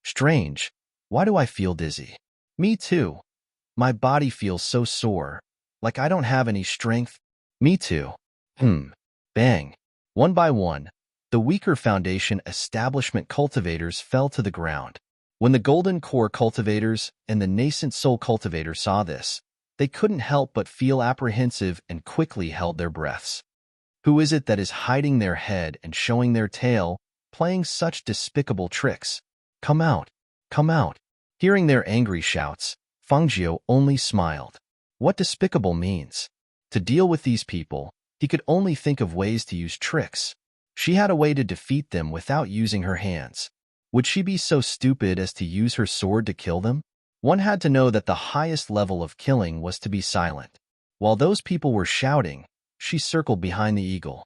Strange. Why do I feel dizzy? Me too. My body feels so sore, like I don't have any strength. Me too. Bang. One by one, the weaker Foundation establishment cultivators fell to the ground. When the Golden Core cultivators and the Nascent Soul cultivator saw this, they couldn't help but feel apprehensive and quickly held their breaths. Who is it that is hiding their head and showing their tail, playing such despicable tricks? Come out! Come out! Hearing their angry shouts, Fangio only smiled. What despicable means? To deal with these people, he could only think of ways to use tricks. She had a way to defeat them without using her hands. Would she be so stupid as to use her sword to kill them? One had to know that the highest level of killing was to be silent. While those people were shouting, she circled behind the eagle.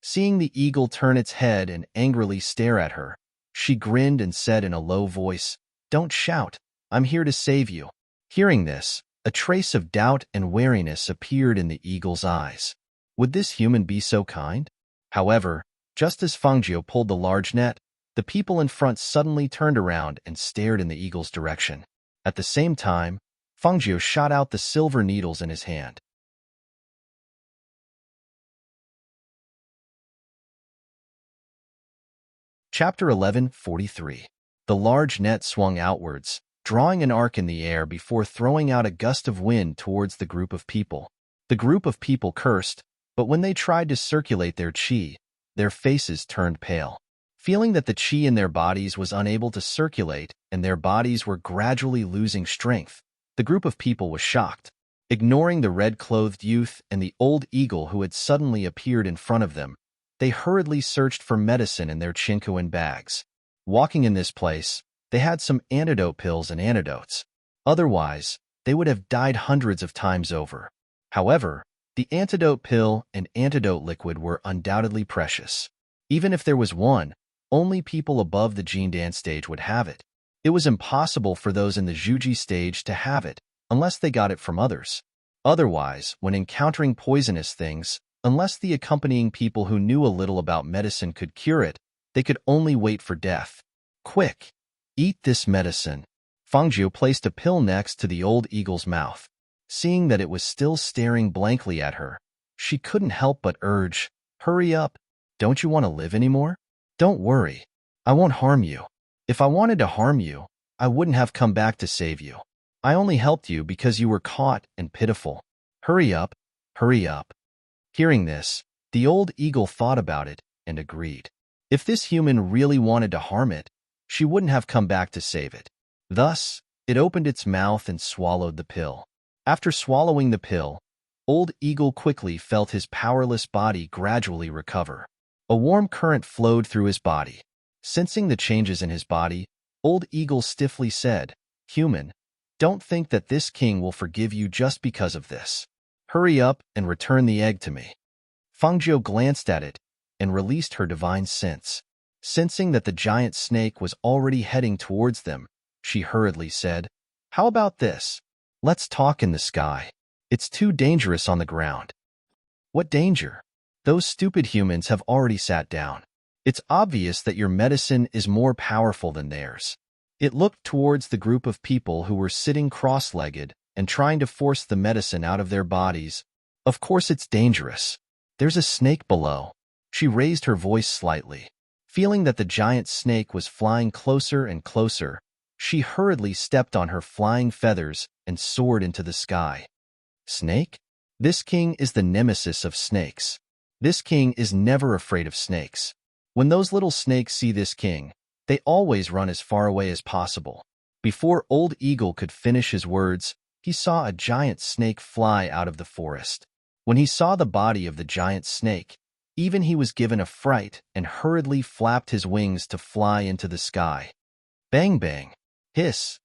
Seeing the eagle turn its head and angrily stare at her, she grinned and said in a low voice, "Don't shout. I'm here to save you." Hearing this, a trace of doubt and wariness appeared in the eagle's eyes. Would this human be so kind? However, just as Fangio pulled the large net, the people in front suddenly turned around and stared in the eagle's direction. At the same time, Fangio shot out the silver needles in his hand. Chapter 1143. The large net swung outwards, drawing an arc in the air before throwing out a gust of wind towards the group of people. The group of people cursed, but when they tried to circulate their chi, their faces turned pale. Feeling that the chi in their bodies was unable to circulate and their bodies were gradually losing strength, the group of people was shocked. Ignoring the red-clothed youth and the old eagle who had suddenly appeared in front of them, they hurriedly searched for medicine in their chinkuan bags. Walking in this place, they had some antidote pills and antidotes. Otherwise, they would have died hundreds of times over. However, The antidote pill and antidote liquid were undoubtedly precious. Even if there was one, only people above the Gene Dance stage would have it. It was impossible for those in the Zhuji stage to have it, unless they got it from others. Otherwise, when encountering poisonous things, unless the accompanying people who knew a little about medicine could cure it, they could only wait for death. Quick! Eat this medicine. Fangzhou placed a pill next to the old eagle's mouth. Seeing that it was still staring blankly at her, she couldn't help but urge, "Hurry up! Don't you want to live anymore? Don't worry. I won't harm you. If I wanted to harm you, I wouldn't have come back to save you. I only helped you because you were caught and pitiful. Hurry up, hurry up." Hearing this, the old eagle thought about it and agreed. If this human really wanted to harm it, she wouldn't have come back to save it. Thus, it opened its mouth and swallowed the pill. After swallowing the pill, Old Eagle quickly felt his powerless body gradually recover. A warm current flowed through his body. Sensing the changes in his body, Old Eagle stiffly said, "Human, don't think that this king will forgive you just because of this. Hurry up and return the egg to me." Fangzhou glanced at it and released her divine sense. Sensing that the giant snake was already heading towards them, she hurriedly said, "How about this? Let's talk in the sky. It's too dangerous on the ground." "What danger? Those stupid humans have already sat down. It's obvious that your medicine is more powerful than theirs." It looked towards the group of people who were sitting cross-legged and trying to force the medicine out of their bodies. "Of course it's dangerous. There's a snake below." She raised her voice slightly. Feeling that the giant snake was flying closer and closer, she hurriedly stepped on her flying feathers and soared into the sky. Snake? This king is the nemesis of snakes. This king is never afraid of snakes. When those little snakes see this king, they always run as far away as possible. Before Old Eagle could finish his words, he saw a giant snake fly out of the forest. When he saw the body of the giant snake, even he was given a fright and hurriedly flapped his wings to fly into the sky. Bang bang! Hiss!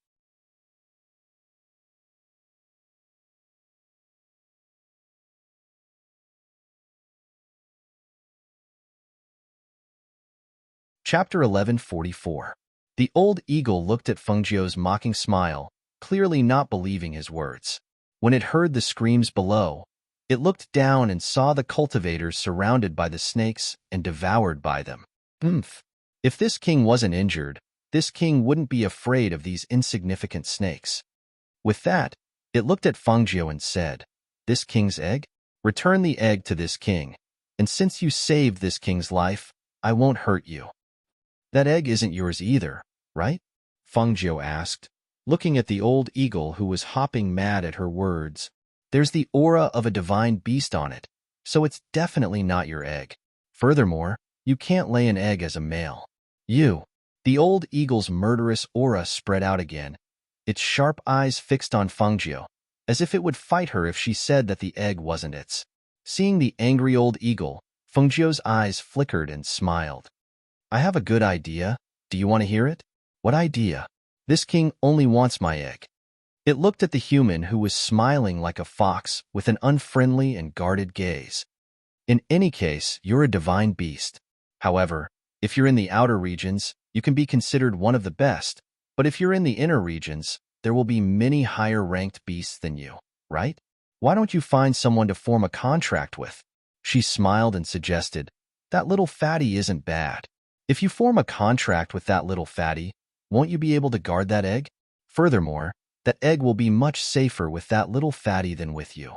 Chapter 1144. The old eagle looked at Fengzhou's mocking smile, clearly not believing his words. When it heard the screams below, it looked down and saw the cultivators surrounded by the snakes and devoured by them. If this king wasn't injured, this king wouldn't be afraid of these insignificant snakes. With that, it looked at Fengzhou and said, "This king's egg? Return the egg to this king, and since you saved this king's life, I won't hurt you." "That egg isn't yours either, right?" Fengzhou asked, looking at the old eagle who was hopping mad at her words. "There's the aura of a divine beast on it, so it's definitely not your egg. Furthermore, you can't lay an egg as a male. The old eagle's murderous aura spread out again, its sharp eyes fixed on Fengzhou, as if it would fight her if she said that the egg wasn't its. Seeing the angry old eagle, Fengzhou's eyes flickered and smiled. "I have a good idea. Do you want to hear it?" "What idea?" "This king only wants my egg." It looked at the human who was smiling like a fox with an unfriendly and guarded gaze. "In any case, you're a divine beast. However, if you're in the outer regions, you can be considered one of the best, but if you're in the inner regions, there will be many higher-ranked beasts than you, right? Why don't you find someone to form a contract with?" She smiled and suggested, "That little fatty isn't bad. If you form a contract with that little fatty, won't you be able to guard that egg? Furthermore, that egg will be much safer with that little fatty than with you."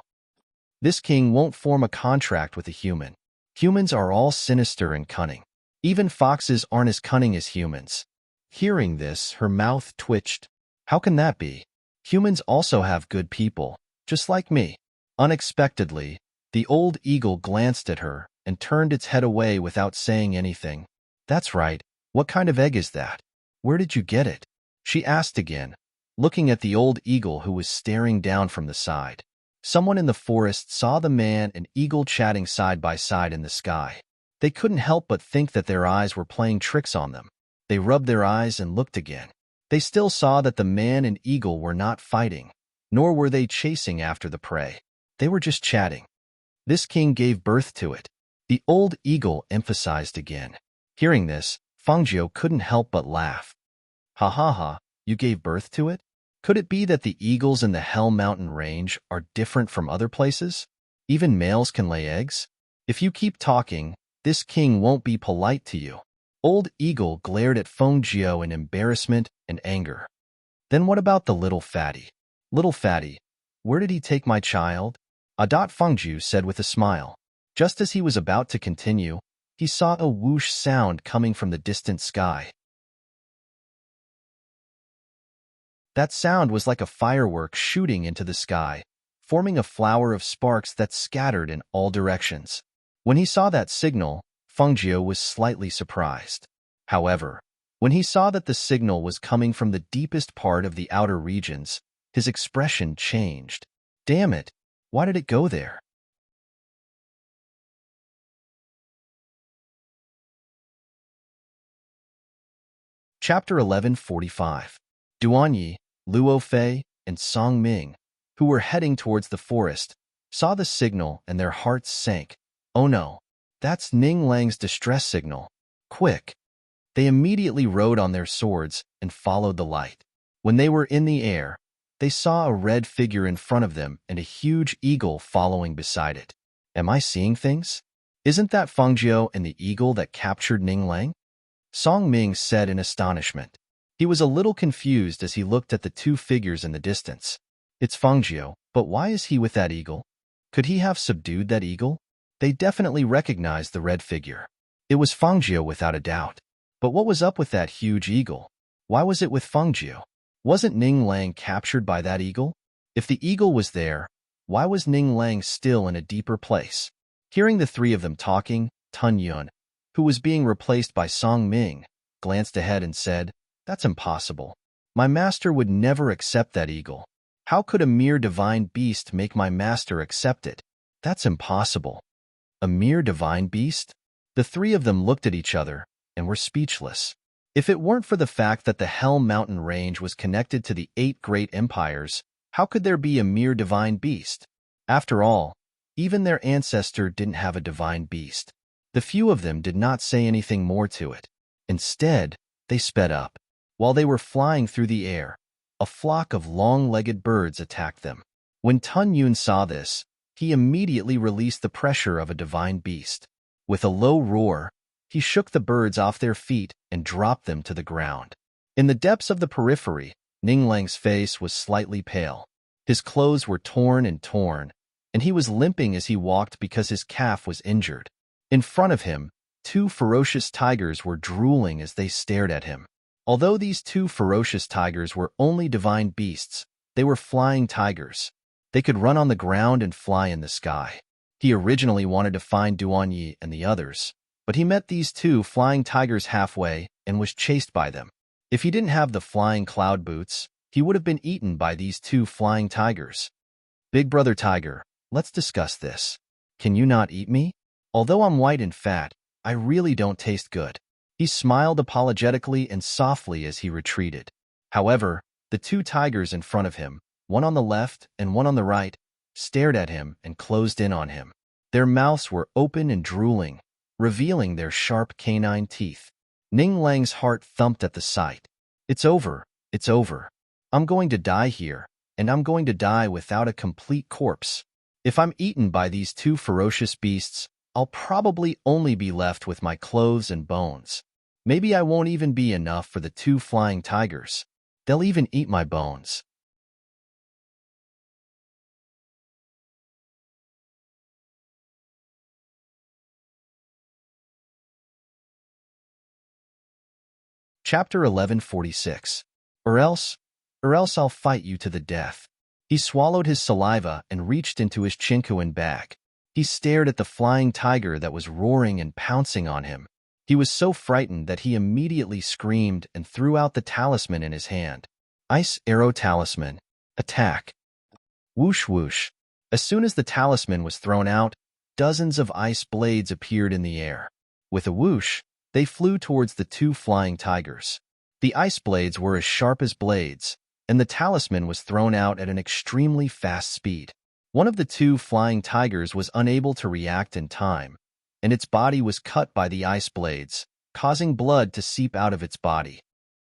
This king won't form a contract with a human. Humans are all sinister and cunning. Even foxes aren't as cunning as humans. Hearing this, her mouth twitched. "How can that be? Humans also have good people, just like me." Unexpectedly, the old eagle glanced at her and turned its head away without saying anything. "That's right. What kind of egg is that? Where did you get it?" she asked again, looking at the old eagle who was staring down from the side. Someone in the forest saw the man and eagle chatting side by side in the sky. They couldn't help but think that their eyes were playing tricks on them. They rubbed their eyes and looked again. They still saw that the man and eagle were not fighting, nor were they chasing after the prey. They were just chatting. This king gave birth to it. The old eagle emphasized again. Hearing this, Fangzhou couldn't help but laugh. Ha ha ha, you gave birth to it? Could it be that the eagles in the Hell Mountain range are different from other places? Even males can lay eggs? If you keep talking, this king won't be polite to you. Old Eagle glared at Fangzhou in embarrassment and anger. Then what about the little fatty? Little fatty, where did he take my child? Fangzhou said with a smile. Just as he was about to continue, he saw a whoosh sound coming from the distant sky. That sound was like a firework shooting into the sky, forming a flower of sparks that scattered in all directions. When he saw that signal, Fangzhou was slightly surprised. However, when he saw that the signal was coming from the deepest part of the outer regions, his expression changed. Damn it, why did it go there? Chapter 1145. Duanyi, Luo Fei, and Song Ming, who were heading towards the forest, saw the signal and their hearts sank. Oh no, that's Ning Lang's distress signal. Quick! They immediately rode on their swords and followed the light. When they were in the air, they saw a red figure in front of them and a huge eagle following beside it. Am I seeing things? Isn't that Fangzhou and the eagle that captured Ning Lang? Song Ming said in astonishment. He was a little confused as he looked at the two figures in the distance. It's Fangzhou, but why is he with that eagle? Could he have subdued that eagle? They definitely recognized the red figure. It was Fangzhou without a doubt. But what was up with that huge eagle? Why was it with Fangzhou? Wasn't Ning Lang captured by that eagle? If the eagle was there, why was Ning Lang still in a deeper place? Hearing the three of them talking, Tun Yun, who was being replaced by Song Ming, glanced ahead and said, That's impossible. My master would never accept that eagle. How could a mere divine beast make my master accept it? That's impossible. A mere divine beast? The three of them looked at each other and were speechless. If it weren't for the fact that the Hell Mountain range was connected to the 8 great empires, how could there be a mere divine beast? After all, even their ancestor didn't have a divine beast. The few of them did not say anything more to it. Instead, they sped up. While they were flying through the air, a flock of long-legged birds attacked them. When Tun Yun saw this, he immediately released the pressure of a divine beast. With a low roar, he shook the birds off their feet and dropped them to the ground. In the depths of the periphery, Ning Lang's face was slightly pale. His clothes were torn, and he was limping as he walked because his calf was injured. In front of him, 2 ferocious tigers were drooling as they stared at him. Although these 2 ferocious tigers were only divine beasts, they were flying tigers. They could run on the ground and fly in the sky. He originally wanted to find Duanyi and the others, but he met these 2 flying tigers halfway and was chased by them. If he didn't have the flying cloud boots, he would have been eaten by these 2 flying tigers. Big brother tiger, let's discuss this. Can you not eat me? Although I'm white and fat, I really don't taste good. He smiled apologetically and softly as he retreated. However, the 2 tigers in front of him, one on the left and one on the right, stared at him and closed in on him. Their mouths were open and drooling, revealing their sharp canine teeth. Ning Lang's heart thumped at the sight. It's over. I'm going to die here, and I'm going to die without a complete corpse. If I'm eaten by these 2 ferocious beasts, I'll probably only be left with my clothes and bones. Maybe I won't even be enough for the 2 flying tigers. They'll even eat my bones. Chapter 1146. Or else I'll fight you to the death. He swallowed his saliva and reached into his chinkuan bag. He stared at the flying tiger that was roaring and pouncing on him. He was so frightened that he immediately screamed and threw out the talisman in his hand. Ice Arrow Talisman. Attack. Whoosh whoosh. As soon as the talisman was thrown out, dozens of ice blades appeared in the air. With a whoosh, they flew towards the 2 flying tigers. The ice blades were as sharp as blades, and the talisman was thrown out at an extremely fast speed. One of the two flying tigers was unable to react in time, and its body was cut by the ice blades, causing blood to seep out of its body.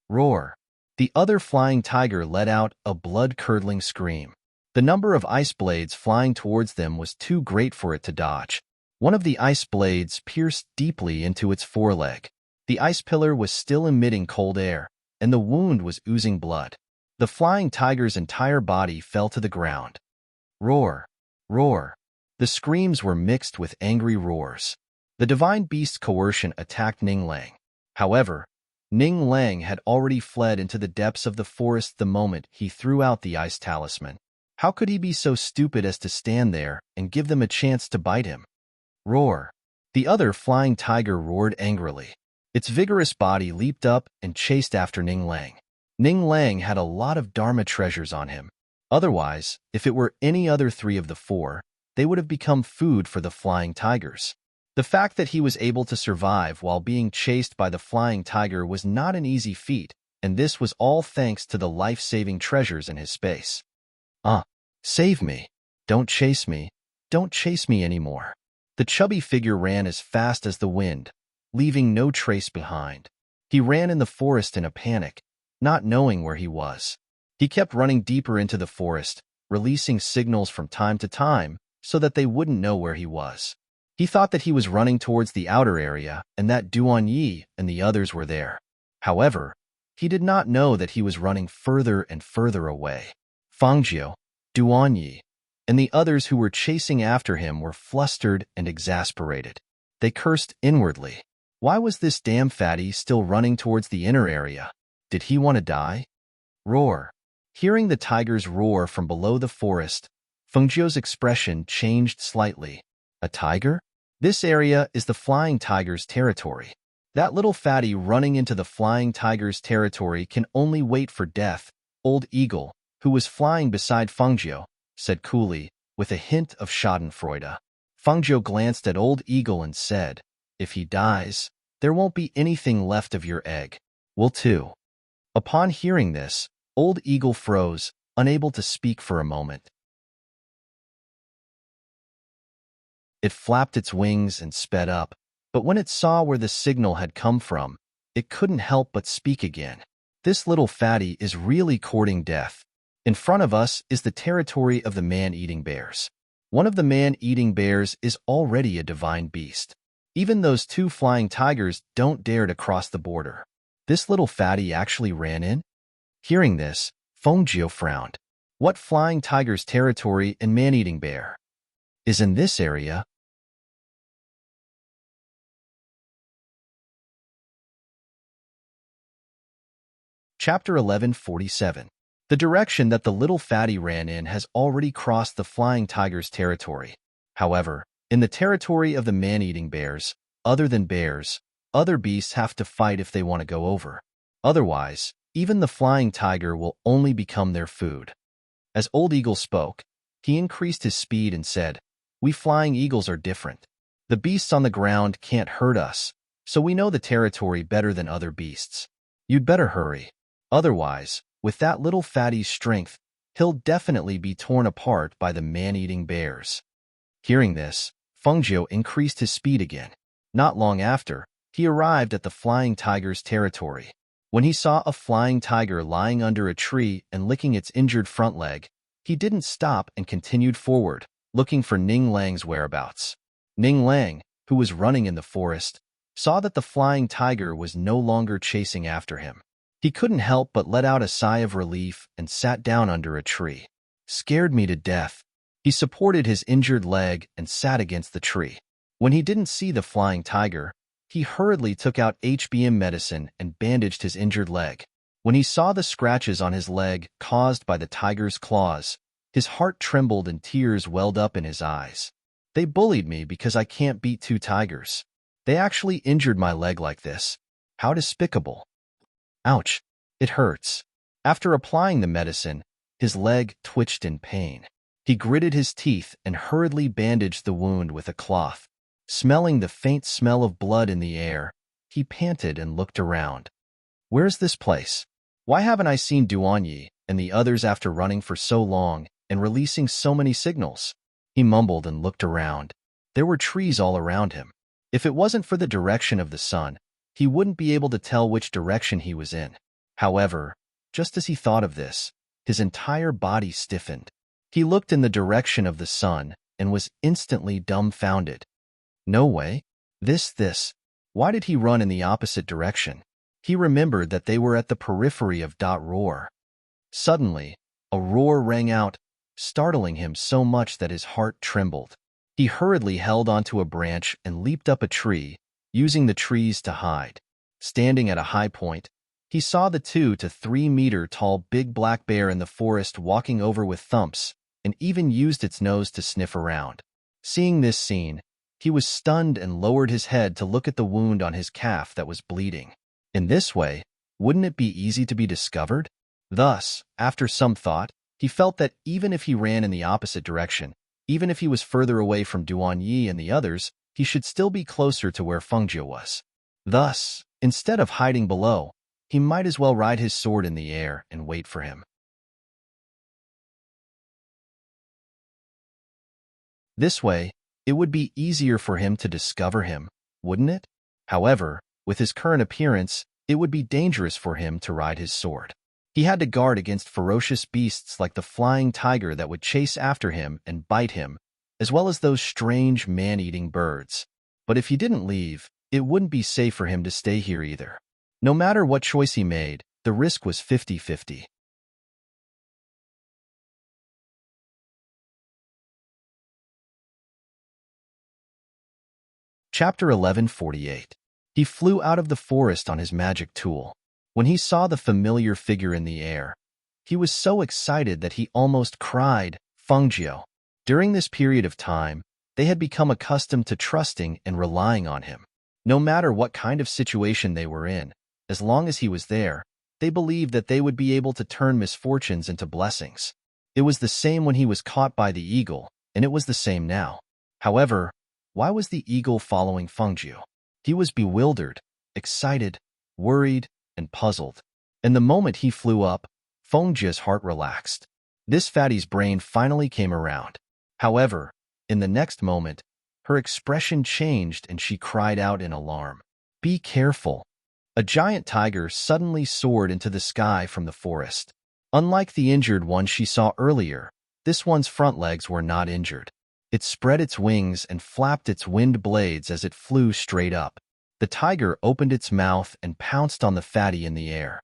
Roar! The other flying tiger let out a blood-curdling scream. The number of ice blades flying towards them was too great for it to dodge. One of the ice blades pierced deeply into its foreleg. The ice pillar was still emitting cold air, and the wound was oozing blood. The flying tiger's entire body fell to the ground. Roar! Roar! The screams were mixed with angry roars. The divine beast's coercion attacked Ning Lang. However, Ning Lang had already fled into the depths of the forest the moment he threw out the ice talisman. How could he be so stupid as to stand there and give them a chance to bite him? Roar! The other flying tiger roared angrily. Its vigorous body leaped up and chased after Ning Lang. Ning Lang had a lot of Dharma treasures on him. Otherwise, if it were any other three of the four, they would have become food for the flying tigers. The fact that he was able to survive while being chased by the flying tiger was not an easy feat, and this was all thanks to the life-saving treasures in his space. Save me. Don't chase me. Don't chase me anymore. The chubby figure ran as fast as the wind, leaving no trace behind. He ran in the forest in a panic, not knowing where he was. He kept running deeper into the forest, releasing signals from time to time so that they wouldn't know where he was. He thought that he was running towards the outer area and that Duan Yi and the others were there. However, he did not know that he was running further and further away. Fangjiu, Duan Yi, and the others who were chasing after him were flustered and exasperated. They cursed inwardly. Why was this damn fatty still running towards the inner area? Did he want to die? Roar! Hearing the tigers roar from below the forest, Fengjiu's expression changed slightly. A tiger? This area is the flying tiger's territory. That little fatty running into the flying tiger's territory can only wait for death. Old Eagle, who was flying beside Fengjiu, said coolly, with a hint of schadenfreude. Fengjiu glanced at Old Eagle and said, "If he dies, there won't be anything left of your egg. Will too." Upon hearing this, Old Eagle froze, unable to speak for a moment. It flapped its wings and sped up, but when it saw where the signal had come from, it couldn't help but speak again. This little fatty is really courting death. In front of us is the territory of the man-eating bears. One of the man-eating bears is already a divine beast. Even those two flying tigers don't dare to cross the border. This little fatty actually ran in? Hearing this, Fengjiu frowned. What flying tiger's territory and man-eating bear is in this area? Chapter 1147. The direction that the little fatty ran in has already crossed the flying tiger's territory. However, in the territory of the man-eating bears, other than bears, other beasts have to fight if they want to go over. Otherwise, even the flying tiger will only become their food. As Old Eagle spoke, he increased his speed and said, "We flying eagles are different. The beasts on the ground can't hurt us, so we know the territory better than other beasts. You'd better hurry. Otherwise, with that little fatty's strength, he'll definitely be torn apart by the man-eating bears." Hearing this, Fengjiu increased his speed again. Not long after, he arrived at the flying tiger's territory. When he saw a flying tiger lying under a tree and licking its injured front leg, he didn't stop and continued forward, looking for Ning Lang's whereabouts. Ning Lang, who was running in the forest, saw that the flying tiger was no longer chasing after him. He couldn't help but let out a sigh of relief and sat down under a tree. "Scared me to death." He supported his injured leg and sat against the tree. When he didn't see the flying tiger, he hurriedly took out HBM medicine and bandaged his injured leg. When he saw the scratches on his leg caused by the tiger's claws, his heart trembled and tears welled up in his eyes. "They bullied me because I can't beat two tigers. They actually injured my leg like this. How despicable. Ouch, it hurts." After applying the medicine, his leg twitched in pain. He gritted his teeth and hurriedly bandaged the wound with a cloth. Smelling the faint smell of blood in the air, he panted and looked around. "Where's this place? Why haven't I seen Duan Yi and the others after running for so long, and releasing so many signals. He mumbled and looked around. There were trees all around him. If it wasn't for the direction of the sun, he wouldn't be able to tell which direction he was in. However, just as he thought of this, his entire body stiffened. He looked in the direction of the sun and was instantly dumbfounded. No way. This. Why did he run in the opposite direction? He remembered that they were at the periphery of roar. Suddenly, a roar rang out, startling him so much that his heart trembled. He hurriedly held onto a branch and leaped up a tree, using the trees to hide. Standing at a high point, he saw the 2 to 3 meter tall big black bear in the forest walking over with thumps, and even used its nose to sniff around. Seeing this scene, he was stunned and lowered his head to look at the wound on his calf that was bleeding. In this way, wouldn't it be easy to be discovered? Thus, after some thought, he felt that even if he ran in the opposite direction, even if he was further away from Duan Yi and the others, he should still be closer to where Fengjie was. Thus, instead of hiding below, he might as well ride his sword in the air and wait for him. This way, it would be easier for him to discover him, wouldn't it? However, with his current appearance, it would be dangerous for him to ride his sword. He had to guard against ferocious beasts like the flying tiger that would chase after him and bite him, as well as those strange man-eating birds. But if he didn't leave, it wouldn't be safe for him to stay here either. No matter what choice he made, the risk was 50-50. Chapter 1148. He flew out of the forest on his magic tool. When he saw the familiar figure in the air, he was so excited that he almost cried, Fengjie. During this period of time, they had become accustomed to trusting and relying on him. No matter what kind of situation they were in, as long as he was there, they believed that they would be able to turn misfortunes into blessings. It was the same when he was caught by the eagle, and it was the same now. However, why was the eagle following Fengjie? He was bewildered, excited, worried, and puzzled. And the moment he flew up, Fengjie's heart relaxed. This fatty's brain finally came around. However, in the next moment, her expression changed and she cried out in alarm. Be careful. A giant tiger suddenly soared into the sky from the forest. Unlike the injured one she saw earlier, this one's front legs were not injured. It spread its wings and flapped its wind blades as it flew straight up. The tiger opened its mouth and pounced on the fatty in the air.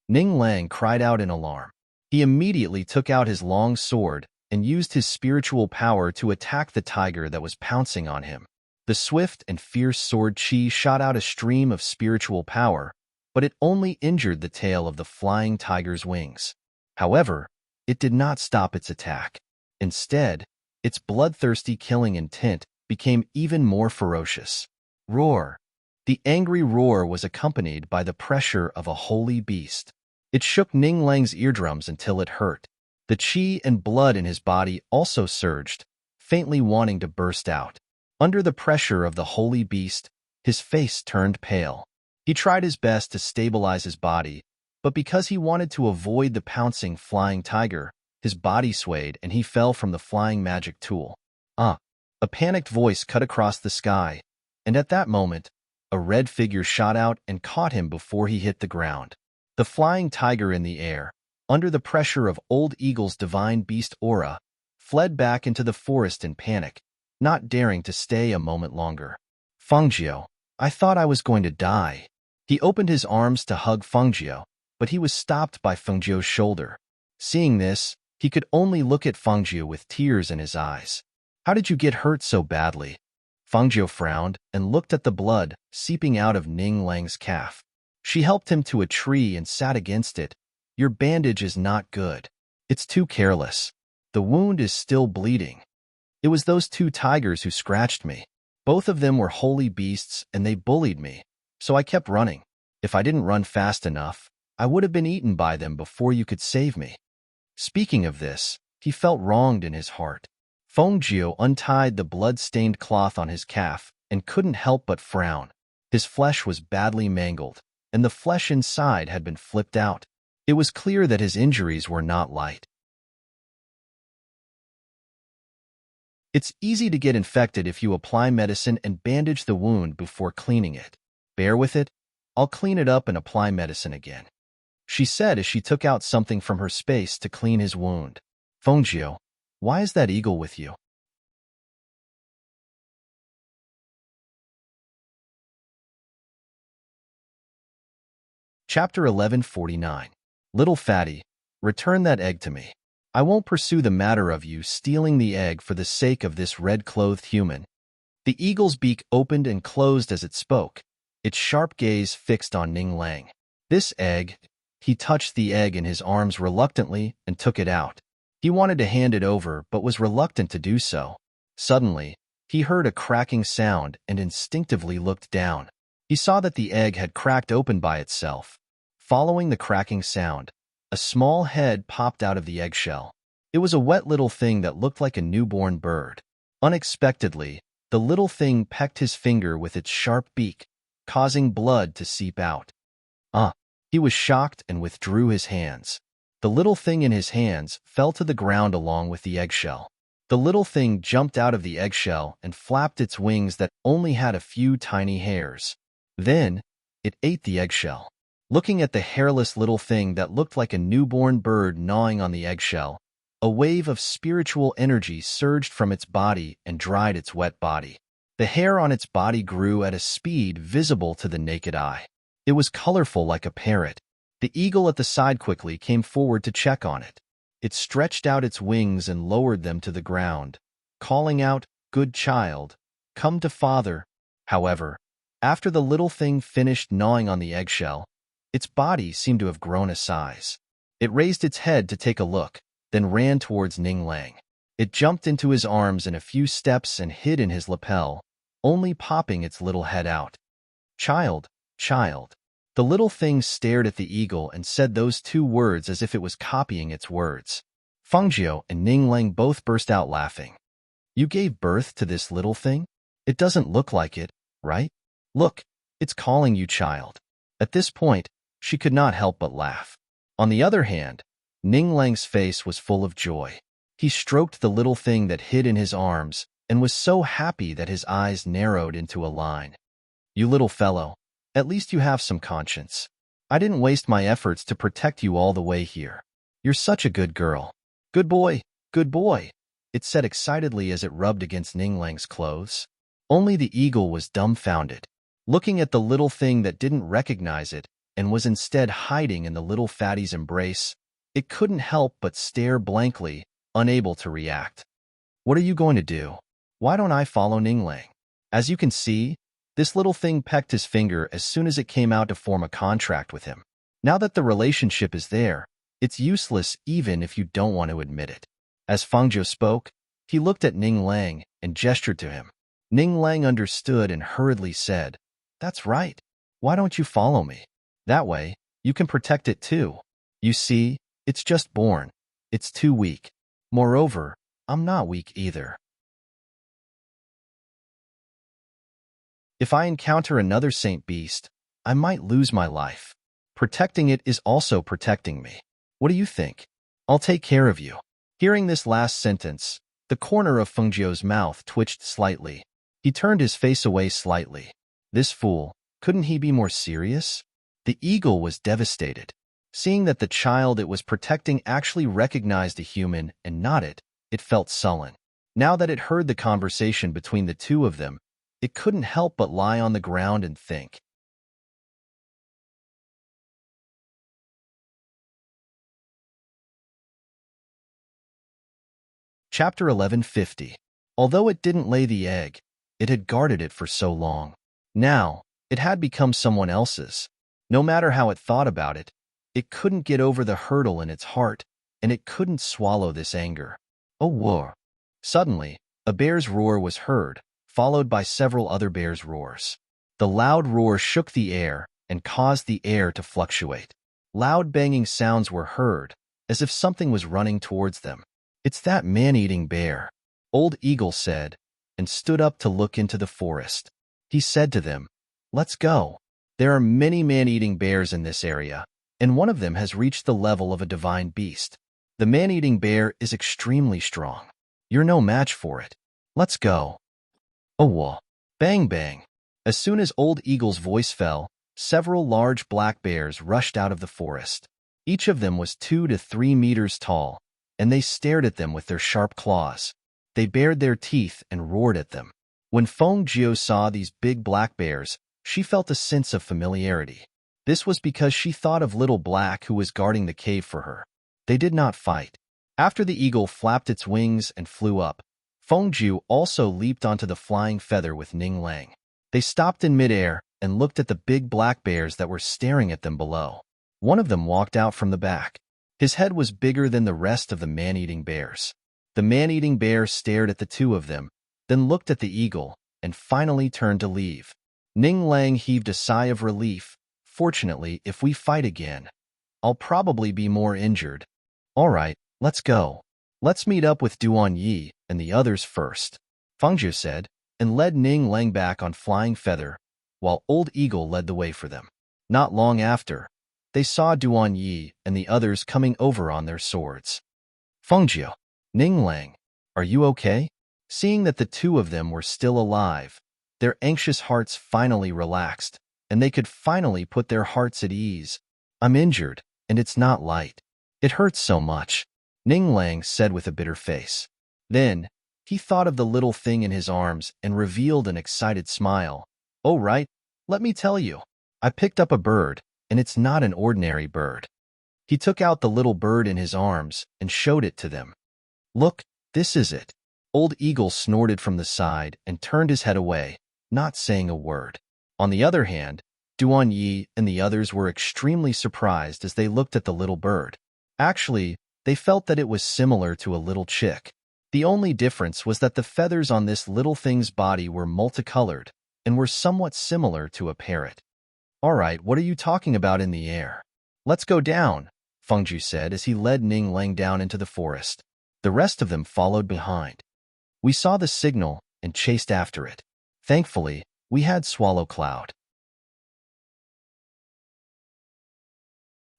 Ning Lang cried out in alarm. He immediately took out his long sword and used his spiritual power to attack the tiger that was pouncing on him. The swift and fierce sword chi shot out a stream of spiritual power, but it only injured the tail of the flying tiger's wings. However, it did not stop its attack. Instead, its bloodthirsty killing intent became even more ferocious. Roar. The angry roar was accompanied by the pressure of a holy beast. It shook Ning Lang's eardrums until it hurt. The qi and blood in his body also surged, faintly wanting to burst out. Under the pressure of the holy beast, his face turned pale. He tried his best to stabilize his body, but because he wanted to avoid the pouncing flying tiger, his body swayed and he fell from the flying magic tool. A panicked voice cut across the sky, and at that moment, a red figure shot out and caught him before he hit the ground. The flying tiger in the air, under the pressure of Old Eagle's divine beast aura, fled back into the forest in panic, not daring to stay a moment longer. Fengjie, I thought I was going to die. He opened his arms to hug Fengjie, but he was stopped by Fengjie's shoulder. Seeing this, he could only look at Fengjie with tears in his eyes. How did you get hurt so badly? Fengjie frowned and looked at the blood seeping out of Ning Lang's calf. She helped him to a tree and sat against it. Your bandage is not good. It's too careless. The wound is still bleeding. It was those 2 tigers who scratched me. Both of them were holy beasts and they bullied me, so I kept running. If I didn't run fast enough, I would have been eaten by them before you could save me. Speaking of this, he felt wronged in his heart. Fengjie untied the blood-stained cloth on his calf and couldn't help but frown. His flesh was badly mangled, and the flesh inside had been flipped out. It was clear that his injuries were not light. It's easy to get infected if you apply medicine and bandage the wound before cleaning it. Bear with it. I'll clean it up and apply medicine again, she said as she took out something from her space to clean his wound. Fengjiu, why is that eagle with you? Chapter 1149. Little fatty, return that egg to me. I won't pursue the matter of you stealing the egg for the sake of this red-clothed human. The eagle's beak opened and closed as it spoke, its sharp gaze fixed on Ning Lang. This egg, he touched the egg in his arms reluctantly and took it out. He wanted to hand it over but was reluctant to do so. Suddenly, he heard a cracking sound and instinctively looked down. He saw that the egg had cracked open by itself. Following the cracking sound, a small head popped out of the eggshell. It was a wet little thing that looked like a newborn bird. Unexpectedly, the little thing pecked his finger with its sharp beak, causing blood to seep out. He was shocked and withdrew his hands. The little thing in his hands fell to the ground along with the eggshell. The little thing jumped out of the eggshell and flapped its wings that only had a few tiny hairs. Then, it ate the eggshell. Looking at the hairless little thing that looked like a newborn bird gnawing on the eggshell, a wave of spiritual energy surged from its body and dried its wet body. The hair on its body grew at a speed visible to the naked eye. It was colorful like a parrot. The eagle at the side quickly came forward to check on it. It stretched out its wings and lowered them to the ground, calling out, "Good child, come to father." However, after the little thing finished gnawing on the eggshell, its body seemed to have grown a size. It raised its head to take a look, then ran towards Ning Lang. It jumped into his arms in a few steps and hid in his lapel, only popping its little head out. "Child, child." The little thing stared at the eagle and said those two words as if it was copying its words. Fengjiu and Ning Lang both burst out laughing. "You gave birth to this little thing? It doesn't look like it, right? Look, it's calling you child." At this point, she could not help but laugh. On the other hand, Ning Lang's face was full of joy. He stroked the little thing that hid in his arms and was so happy that his eyes narrowed into a line. "You little fellow, at least you have some conscience. I didn't waste my efforts to protect you all the way here. You're such a good girl." "Good boy, good boy," it said excitedly as it rubbed against Ning Lang's clothes. Only the eagle was dumbfounded, looking at the little thing that didn't recognize it and was instead hiding in the little fatty's embrace. It couldn't help but stare blankly, unable to react. "What are you going to do? Why don't I follow Ning Lang?" As you can see, this little thing pecked his finger as soon as it came out to form a contract with him. Now that the relationship is there, it's useless even if you don't want to admit it. As Fengjiu spoke, he looked at Ning Lang and gestured to him. Ning Lang understood and hurriedly said, "That's right. Why don't you follow me? That way, you can protect it too. You see, it's just born. It's too weak. Moreover, I'm not weak either. If I encounter another saint beast, I might lose my life. Protecting it is also protecting me. What do you think? I'll take care of you." Hearing this last sentence, the corner of Fengjiu's mouth twitched slightly. He turned his face away slightly. This fool, couldn't he be more serious? The eagle was devastated. Seeing that the child it was protecting actually recognized a human and not it, it felt sullen. Now that it heard the conversation between the two of them, it couldn't help but lie on the ground and think. Chapter 1150. Although it didn't lay the egg, it had guarded it for so long. Now, it had become someone else's. No matter how it thought about it, it couldn't get over the hurdle in its heart, and it couldn't swallow this anger. "Oh, war!" Suddenly, a bear's roar was heard, followed by several other bears' roars. The loud roar shook the air and caused the air to fluctuate. Loud banging sounds were heard, as if something was running towards them. "It's that man-eating bear," Old Eagle said, and stood up to look into the forest. He said to them, "Let's go. There are many man-eating bears in this area, and one of them has reached the level of a divine beast. The man-eating bear is extremely strong. You're no match for it. Let's go. Oh, whoa. Bang, bang. As soon as Old Eagle's voice fell, several large black bears rushed out of the forest. Each of them was 2 to 3 meters tall, and they stared at them with their sharp claws. They bared their teeth and roared at them. When Feng Jiu saw these big black bears, she felt a sense of familiarity. This was because she thought of Little Black who was guarding the cave for her. They did not fight. After the eagle flapped its wings and flew up, Feng Jiu also leaped onto the flying feather with Ning Lang. They stopped in midair and looked at the big black bears that were staring at them below. One of them walked out from the back. His head was bigger than the rest of the man-eating bears. The man-eating bear stared at the two of them, then looked at the eagle, and finally turned to leave. Ning Lang heaved a sigh of relief. Fortunately, if we fight again, I'll probably be more injured. All right, let's go. Let's meet up with Duan Yi and the others first, Feng Jiu said, and led Ning Lang back on Flying Feather, while Old Eagle led the way for them. Not long after, they saw Duan Yi and the others coming over on their swords. Feng Jiu, Ning Lang, are you okay? Seeing that the two of them were still alive, their anxious hearts finally relaxed, and they could finally put their hearts at ease. I'm injured, and it's not light. It hurts so much, Ning Lang said with a bitter face. Then, he thought of the little thing in his arms and revealed an excited smile. Oh right, let me tell you. I picked up a bird, and it's not an ordinary bird. He took out the little bird in his arms and showed it to them. Look, this is it. Old Eagle snorted from the side and turned his head away, not saying a word. On the other hand, Duan Yi and the others were extremely surprised as they looked at the little bird. Actually, they felt that it was similar to a little chick. The only difference was that the feathers on this little thing's body were multicolored and were somewhat similar to a parrot. All right, what are you talking about in the air? Let's go down, Feng Jiu said as he led Ning Lang down into the forest. The rest of them followed behind. We saw the signal and chased after it. Thankfully, we had Swallow Cloud.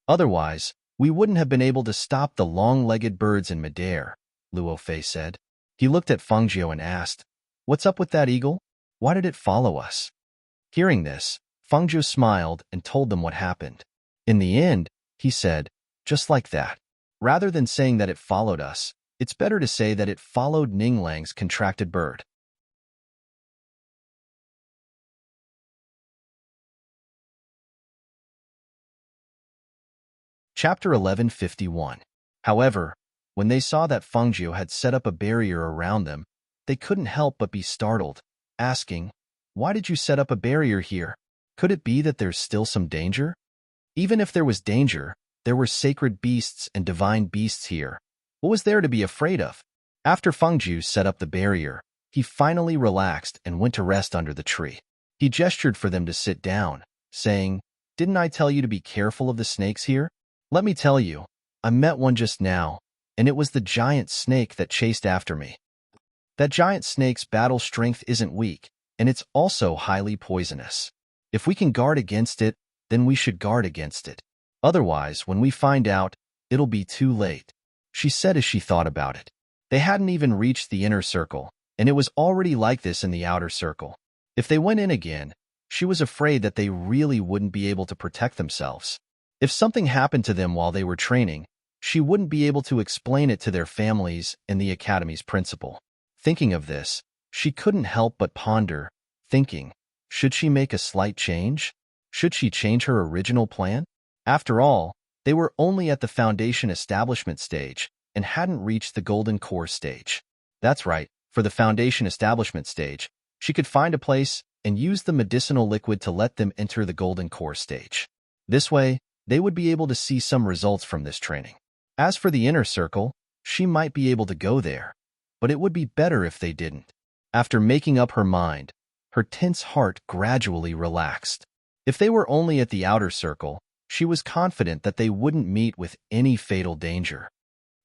Otherwise, we wouldn't have been able to stop the long-legged birds in midair, Luo Fei said. He looked at Feng Jiu and asked, What's up with that eagle? Why did it follow us? Hearing this, Feng Jiu smiled and told them what happened. In the end, he said, just like that. Rather than saying that it followed us, it's better to say that it followed Ning Lang's contracted bird. Chapter 1151. However, when they saw that Feng Jiu had set up a barrier around them, they couldn't help but be startled, asking, Why did you set up a barrier here? Could it be that there's still some danger? Even if there was danger, there were sacred beasts and divine beasts here. What was there to be afraid of? After Feng Jiu set up the barrier, he finally relaxed and went to rest under the tree. He gestured for them to sit down, saying, Didn't I tell you to be careful of the snakes here? Let me tell you, I met one just now, and it was the giant snake that chased after me. That giant snake's battle strength isn't weak, and it's also highly poisonous. If we can guard against it, then we should guard against it. Otherwise, when we find out, it'll be too late, she said as she thought about it. They hadn't even reached the inner circle, and it was already like this in the outer circle. If they went in again, she was afraid that they really wouldn't be able to protect themselves. If something happened to them while they were training, she wouldn't be able to explain it to their families and the academy's principal. Thinking of this, she couldn't help but ponder, thinking, should she make a slight change? Should she change her original plan? After all, they were only at the foundation establishment stage and hadn't reached the golden core stage. That's right, for the foundation establishment stage, she could find a place and use the medicinal liquid to let them enter the golden core stage. This way, they would be able to see some results from this training. As for the inner circle, she might be able to go there, but it would be better if they didn't. After making up her mind, her tense heart gradually relaxed. If they were only at the outer circle, she was confident that they wouldn't meet with any fatal danger.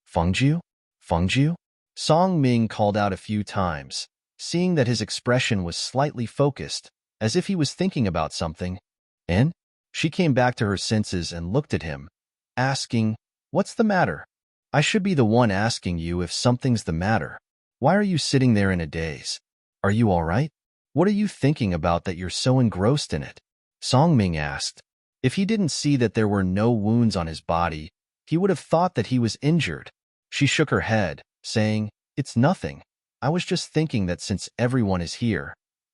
Feng Jiu? Feng Jiu? Song Ming called out a few times, seeing that his expression was slightly focused, as if he was thinking about something. And she came back to her senses and looked at him, asking, What's the matter? I should be the one asking you if something's the matter. Why are you sitting there in a daze? Are you all right? What are you thinking about that you're so engrossed in it? Songming asked. If he didn't see that there were no wounds on his body, he would have thought that he was injured. She shook her head, saying, "It's nothing. I was just thinking that since everyone is here,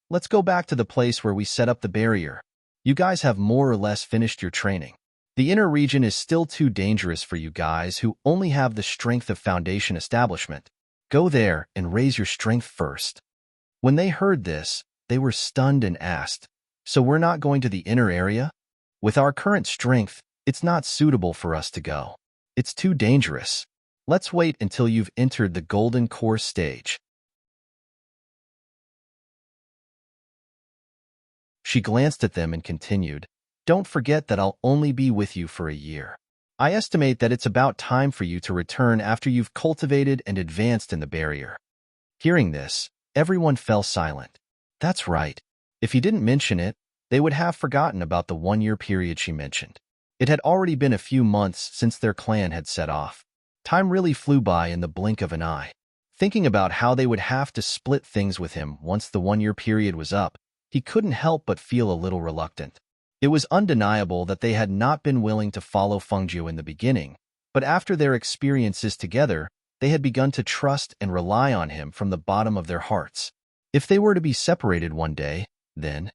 let's go back to the place where we set up the barrier. You guys have more or less finished your training. The inner region is still too dangerous for you guys who only have the strength of foundation establishment. Go there and raise your strength first." When they heard this, they were stunned and asked, "So we're not going to the inner area? With our current strength, it's not suitable for us to go. It's too dangerous. Let's wait until you've entered the golden core stage." She glanced at them and continued, "Don't forget that I'll only be with you for a year. I estimate that it's about time for you to return after you've cultivated and advanced in the barrier." Hearing this, everyone fell silent. That's right. If he didn't mention it, they would have forgotten about the 1-year period she mentioned. It had already been a few months since their clan had set off. Time really flew by in the blink of an eye. Thinking about how they would have to split things with him once the 1-year period was up, he couldn't help but feel a little reluctant. It was undeniable that they had not been willing to follow Fengjiu in the beginning, but after their experiences together, they had begun to trust and rely on him from the bottom of their hearts. If they were to be separated one day, then...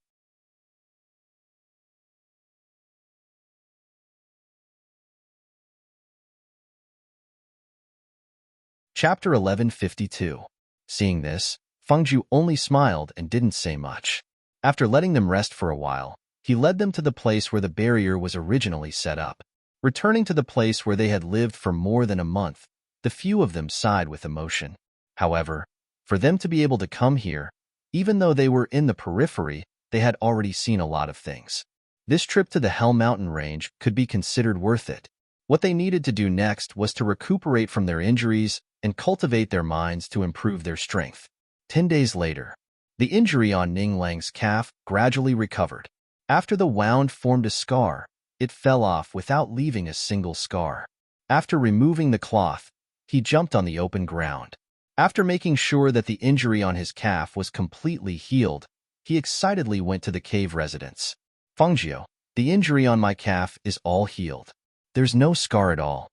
Chapter 1152. Seeing this, Fengjiu only smiled and didn't say much. After letting them rest for a while, he led them to the place where the barrier was originally set up. Returning to the place where they had lived for more than a month, the few of them sighed with emotion. However, for them to be able to come here, even though they were in the periphery, they had already seen a lot of things. This trip to the Hell Mountain range could be considered worth it. What they needed to do next was to recuperate from their injuries and cultivate their minds to improve their strength. 10 days later, the injury on Ning Lang's calf gradually recovered. After the wound formed a scar, it fell off without leaving a single scar. After removing the cloth, he jumped on the open ground. After making sure that the injury on his calf was completely healed, he excitedly went to the cave residence. "Fengjiu, the injury on my calf is all healed. There's no scar at all."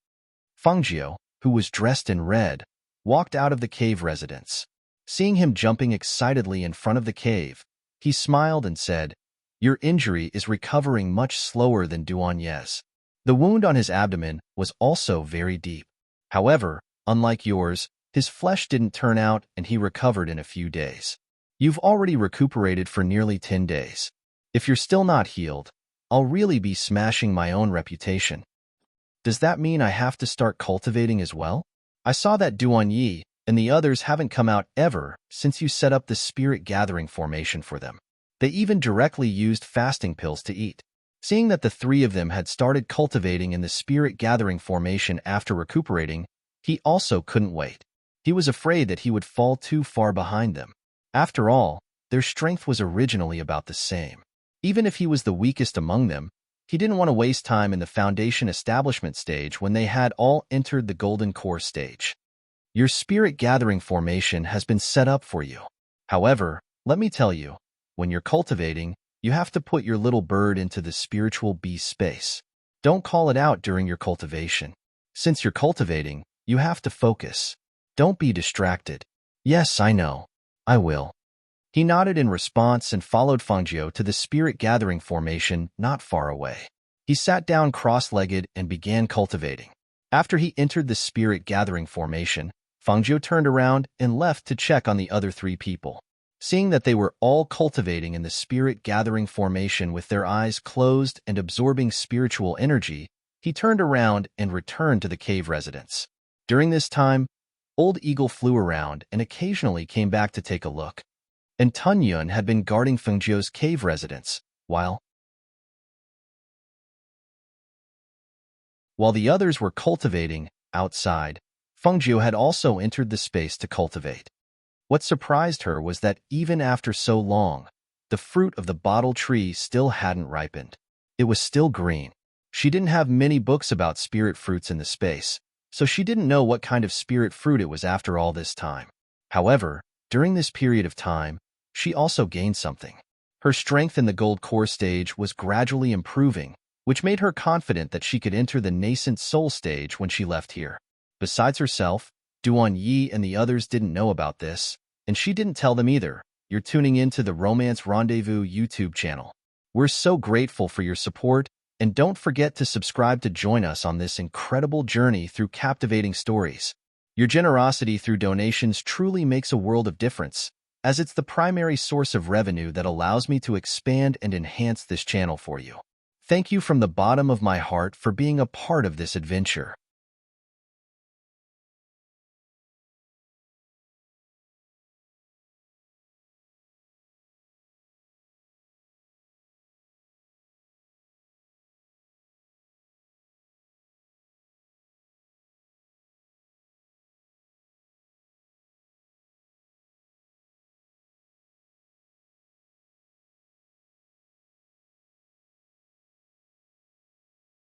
Fengjiu, who was dressed in red, walked out of the cave residence. Seeing him jumping excitedly in front of the cave, he smiled and said, "Your injury is recovering much slower than Duanye's. The wound on his abdomen was also very deep. However, unlike yours, his flesh didn't turn out and he recovered in a few days. You've already recuperated for nearly 10 days. If you're still not healed, I'll really be smashing my own reputation. Does that mean I have to start cultivating as well? I saw that Duanyi and the others haven't come out ever since you set up the spirit gathering formation for them. They even directly used fasting pills to eat." Seeing that the 3 of them had started cultivating in the spirit gathering formation after recuperating, he also couldn't wait. He was afraid that he would fall too far behind them. After all, their strength was originally about the same. Even if he was the weakest among them, he didn't want to waste time in the foundation establishment stage when they had all entered the golden core stage. "Your spirit gathering formation has been set up for you. However, let me tell you, when you're cultivating, you have to put your little bird into the spiritual beast space. Don't call it out during your cultivation. Since you're cultivating, you have to focus. Don't be distracted." "Yes, I know. I will." He nodded in response and followed Fengjiu to the spirit gathering formation not far away. He sat down cross-legged and began cultivating. After he entered the spirit gathering formation, Fengjiu turned around and left to check on the other 3 people. Seeing that they were all cultivating in the spirit gathering formation with their eyes closed and absorbing spiritual energy, he turned around and returned to the cave residence. During this time, Old Eagle flew around and occasionally came back to take a look. And Tunyun had been guarding Fengjiu's cave residence, while the others were cultivating outside, Fengjiu had also entered the space to cultivate. What surprised her was that even after so long, the fruit of the bottle tree still hadn't ripened. It was still green. She didn't have many books about spirit fruits in the space, so she didn't know what kind of spirit fruit it was after all this time. However, during this period of time, she also gained something. Her strength in the gold core stage was gradually improving, which made her confident that she could enter the nascent soul stage when she left here. Besides herself, Duan Yi and the others didn't know about this, and she didn't tell them either. You're tuning into the Romance Rendezvous YouTube channel. We're so grateful for your support, and don't forget to subscribe to join us on this incredible journey through captivating stories. Your generosity through donations truly makes a world of difference, as it's the primary source of revenue that allows me to expand and enhance this channel for you. Thank you from the bottom of my heart for being a part of this adventure.